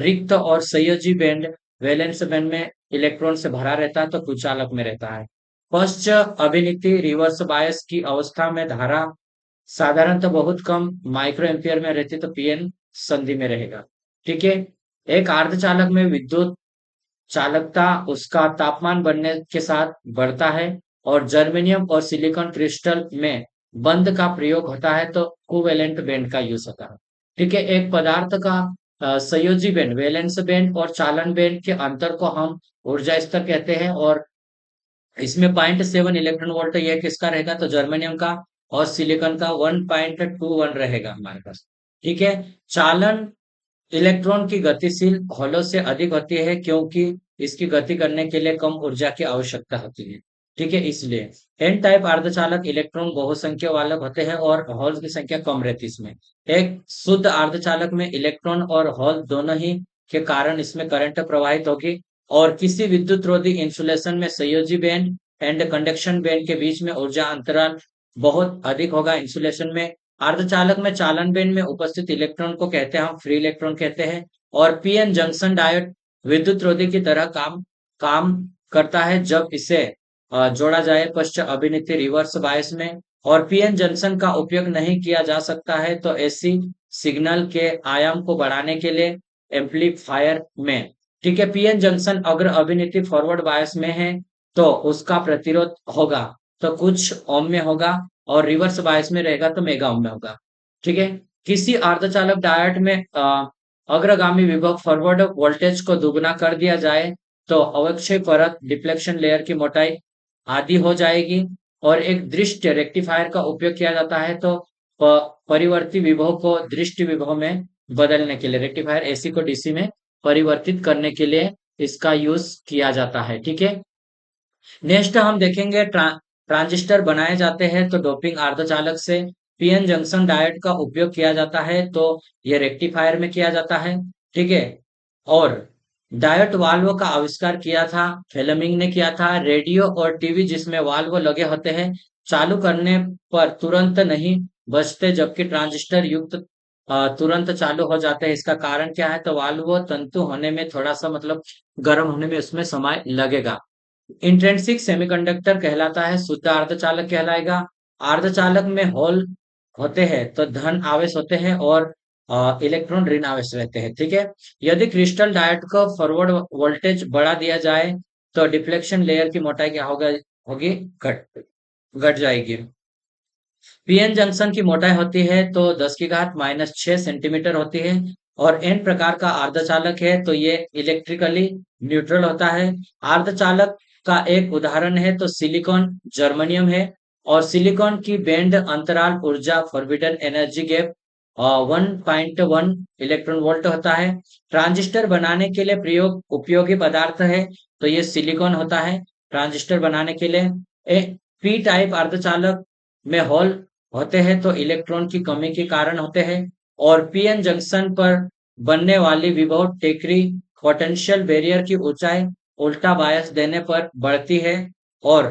रिक्त और संयोजी बैंड, वैलेंस बैंड में इलेक्ट्रॉन से भरा रहता है तो कुचालक में रहता है। पश्च अभिनीति रिवर्स बायस की अवस्था में धारा साधारणतः बहुत कम माइक्रो एम्पियर में रहती तो पीएन संधि में रहेगा। ठीक है। एक अर्धचालक में विद्युत चालकता उसका तापमान बढ़ने के साथ बढ़ता है, और जर्मेनियम और सिलिकॉन क्रिस्टल में बंध का प्रयोग होता है तो कोवेलेंट बैंड का यूज होता है। ठीक है। एक पदार्थ का संयोजी बैंड, वैलेंस बैंड और चालन बैंड के अंतर को हम ऊर्जा स्तर कहते हैं। और इसमें 0.7 इलेक्ट्रॉन वोल्ट ये किसका रहेगा? तो जर्मेनियम का। और सिलिकॉन का 1.21 रहेगा हमारे पास। ठीक है। चालन इलेक्ट्रॉन की गतिशील हॉलो से अधिक होती है क्योंकि इसकी गति करने के लिए कम ऊर्जा की आवश्यकता होती है। ठीक है। इसलिए एन टाइप अर्धचालक इलेक्ट्रॉन बहुसंख्य वाले होते हैं और होल्स की संख्या कम रहती है इसमें। एक शुद्ध अर्धचालक में इलेक्ट्रॉन और होल दोनों ही के कारण इसमें करंट प्रवाहित होगी। और किसी विद्युत रोधी इंसुलेशन में संयोजी बैंड एंड कंडक्शन बैंड के बीच में ऊर्जा अंतराल बहुत अधिक होगा। इंसुलेशन में अर्धचालक में चालन बैंड में उपस्थित इलेक्ट्रॉन को कहते हैं हम फ्री इलेक्ट्रॉन कहते हैं। और पीएन जंक्शन डायोड विद्युत रोधी की तरह काम काम करता है जब इसे जोड़ा जाए पश्च अभिनीति रिवर्स बायस में। और पीएन जंक्शन का उपयोग नहीं किया जा सकता है तो एसी सिग्नल के आयाम को बढ़ाने के लिए एम्पलीफायर में। ठीक है। पीएन जंक्शन अगर अभिनीति फॉरवर्ड बायस में है तो उसका प्रतिरोध होगा तो कुछ ओम में होगा, और रिवर्स बायस में रहेगा तो मेगा ओम में होगा। ठीक है। किसी अर्धचालक डायोड में अग्रगामी विभव फॉरवर्ड वोल्टेज को दुगना कर दिया जाए तो अवक्षय परत डिफ्लेक्शन लेयर की मोटाई आधी हो जाएगी। और एक दृष्टि रेक्टिफायर का उपयोग किया जाता है तो परिवर्ती विभव को दृष्टि विभव में बदलने के लिए, रेक्टिफायर एसी को डीसी में परिवर्तित करने के लिए इसका यूज किया जाता है। ठीक है। नेक्स्ट हम देखेंगे ट्रांजिस्टर बनाए जाते हैं तो डोपिंग अर्धचालक से। पीएन जंक्शन डायोड का उपयोग किया जाता है तो यह रेक्टिफायर में किया जाता है। ठीक है। और डायोड वाल्व का आविष्कार किया था फ्लेमिंग ने किया था। रेडियो और टीवी जिसमें वाल्व लगे होते हैं चालू करने पर तुरंत नहीं बजते, जबकि ट्रांजिस्टर युक्त तुरंत चालू हो जाते हैं। इसका कारण क्या है? तो वाल्व तंतु होने में थोड़ा सा मतलब गर्म होने में उसमें समय लगेगा। इंट्रिंसिक सेमीकंडक्टर कहलाता है, शुद्ध अर्धचालक कहलाएगा। अर्धचालक में होल होते हैं तो धन आवेश होते हैं और इलेक्ट्रॉन ऋण आवेश रहते हैं। ठीक है। यदि क्रिस्टल डायोड को फॉरवर्ड वोल्टेज बढ़ा दिया जाए तो डिफ्लेक्शन लेयर की मोटाई क्या होगी? घट घट जाएगी। पीएन जंक्शन की मोटाई होती है तो 10⁻⁻6 सेंटीमीटर होती है। और एन प्रकार का अर्धचालक है तो ये इलेक्ट्रिकली न्यूट्रल होता है। अर्धचालक का एक उदाहरण है तो सिलिकॉन, जर्मेनियम है। और सिलिकॉन की बैंड अंतराल ऊर्जा forbidden energy gap 1.1 electron volt होता है। ट्रांजिस्टर बनाने के लिए प्रयोग उपयोगी पदार्थ है, तो ये सिलिकॉन होता है ट्रांजिस्टर बनाने के लिए। पी टाइप अर्धचालक में होल होते हैं तो इलेक्ट्रॉन की कमी के कारण होते हैं। और पीएन जंक्शन पर बनने वाली विभव टेकरी पोटेंशियल बैरियर की ऊंचाई उल्टा बायस देने पर बढ़ती है। और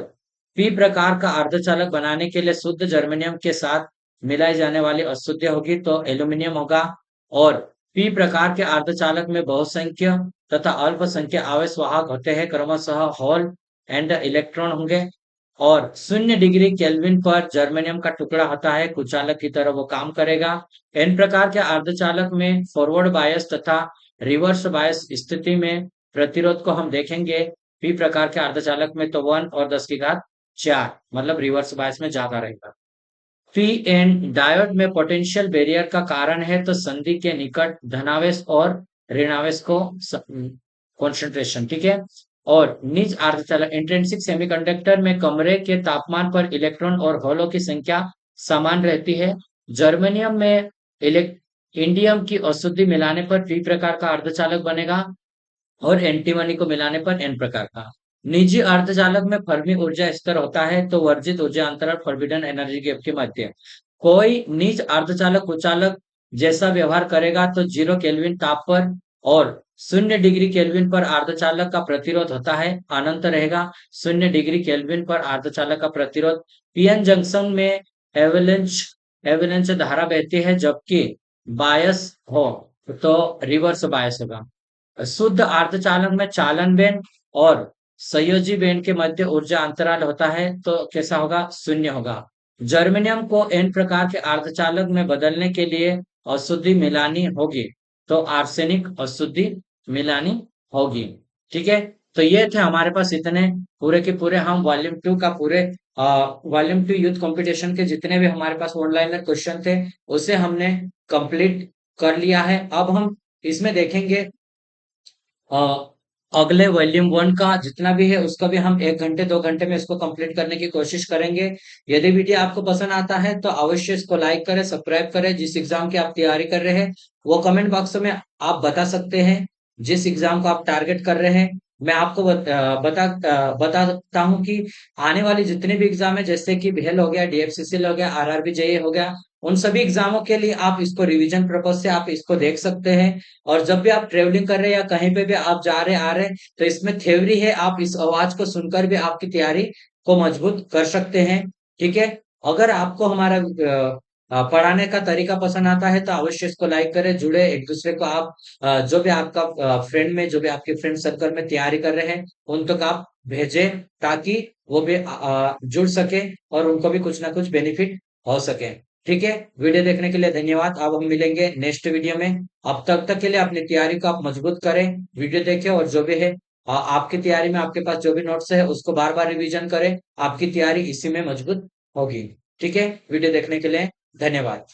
पी प्रकार का अर्धचालक बनाने के लिए शुद्ध जर्मेनियम के साथ मिलाई जाने वाली अशुद्ध होगी तो एल्यूमिनियम होगा। और पी प्रकार के अर्धचालक में बहुसंख्य तथा अल्पसंख्य आवेश वाहक होते हैं, क्रमशः होल एंड इलेक्ट्रॉन होंगे। और 0 डिग्री केल्विन पर जर्मेनियम का टुकड़ा होता है, कुचालक की तरह वो काम करेगा। एन प्रकार के अर्धचालक में फॉरवर्ड बायस तथा रिवर्स बायस स्थिति में प्रतिरोध को हम देखेंगे। पी प्रकार के अर्धचालक में तो 1 और 10⁴ मतलब रिवर्स बायस में ज्यादा रहेगा। पी एन डायोड में पोटेंशियल बैरियर का कारण है, तो संधि के निकट धनावेश और ऋणावेश को कंसंट्रेशन, ठीक है। और निज अर्धचालक इंट्रिंसिक सेमीकंडक्टर में कमरे के तापमान पर इलेक्ट्रॉन और होलों की संख्या समान रहती है। जर्मेनियम में इंडियम की अशुद्धि मिलाने पर पी प्रकार का अर्धचालक बनेगा और एंटीमनी को मिलाने पर एन प्रकार का। निजी अर्धचालक में फर्मी ऊर्जा स्तर होता है, तो वर्जित ऊर्जा अंतराल फॉरबिडन एनर्जी गैप के मध्य। कोई निज अर्धचालक कुचालक जैसा व्यवहार करेगा तो 0 केल्विन ताप पर और 0 डिग्री केल्विन पर अर्धचालक का प्रतिरोध होता है अनंत रहेगा। 0 डिग्री केल्विन पर अर्धचालक का प्रतिरोध। पीएन जंक्शन में एवलेंच एवलेंच धारा बहती है, जबकि बायस हो तो रिवर्स बायस होगा। शुद्ध अर्धचालक में चालन बेन और संयोजी बेन के मध्य ऊर्जा अंतराल होता है, तो कैसा होगा, 0 होगा। जर्मेनियम को एन प्रकार के अर्धचालक में बदलने के लिए अशुद्धि मिलानी होगी, तो आर्सेनिक अशुद्धि मिलानी होगी। ठीक है, तो ये थे हमारे पास इतने पूरे के पूरे, हम वॉल्यूम 2 का पूरे वॉल्यूम 2 यूथ कंपटीशन के जितने भी हमारे पास ऑनलाइन क्वेश्चन थे उसे हमने कंप्लीट कर लिया है। अब हम इसमें देखेंगे अ, अगले वॉल्यूम 1 का जितना भी है उसका भी हम 1 घंटे 2 घंटे में इसको कंप्लीट करने की कोशिश करेंगे। यदि वीडियो आपको पसंद आता है तो अवश्य इसको लाइक करें, सब्सक्राइब करें। जिस एग्जाम की आप तैयारी कर रहे हैं वो कमेंट बॉक्स में आप बता सकते हैं, जिस एग्जाम को आप टारगेट कर रहे हैं। मैं आपको बताता हूँ कि आने वाली जितने भी एग्जाम है, जैसे कि भेल हो गया, डीएफसीसीएल हो गया, आरआरबी जेईई हो गया, उन सभी एग्जामों के लिए आप इसको रिवीजन पर्पज से आप इसको देख सकते हैं। और जब भी आप ट्रेवलिंग कर रहे हैं या कहीं पे भी आप जा रहे आ रहे हैं तो इसमें थ्योरी है, आप इस आवाज को सुनकर भी आपकी तैयारी को मजबूत कर सकते हैं। ठीक है, अगर आपको हमारा पढ़ाने का तरीका पसंद आता है तो अवश्य इसको लाइक करें, जुड़े एक दूसरे को आप जो भी आपका फ्रेंड में, जो भी आपके फ्रेंड सर्कल में तैयारी कर रहे हैं उन तक आप भेजें, ताकि वो भी जुड़ सके और उनको भी कुछ ना कुछ बेनिफिट हो सके। ठीक है, वीडियो देखने के लिए धन्यवाद। अब हम मिलेंगे नेक्स्ट वीडियो में। अब तक के लिए अपनी तैयारी को आप मजबूत करें, वीडियो देखें और जो भी है आपकी तैयारी में आपके पास जो भी नोट्स है उसको बार बार रिवीजन करें, आपकी तैयारी इसी में मजबूत होगी। ठीक है, वीडियो देखने के लिए धन्यवाद।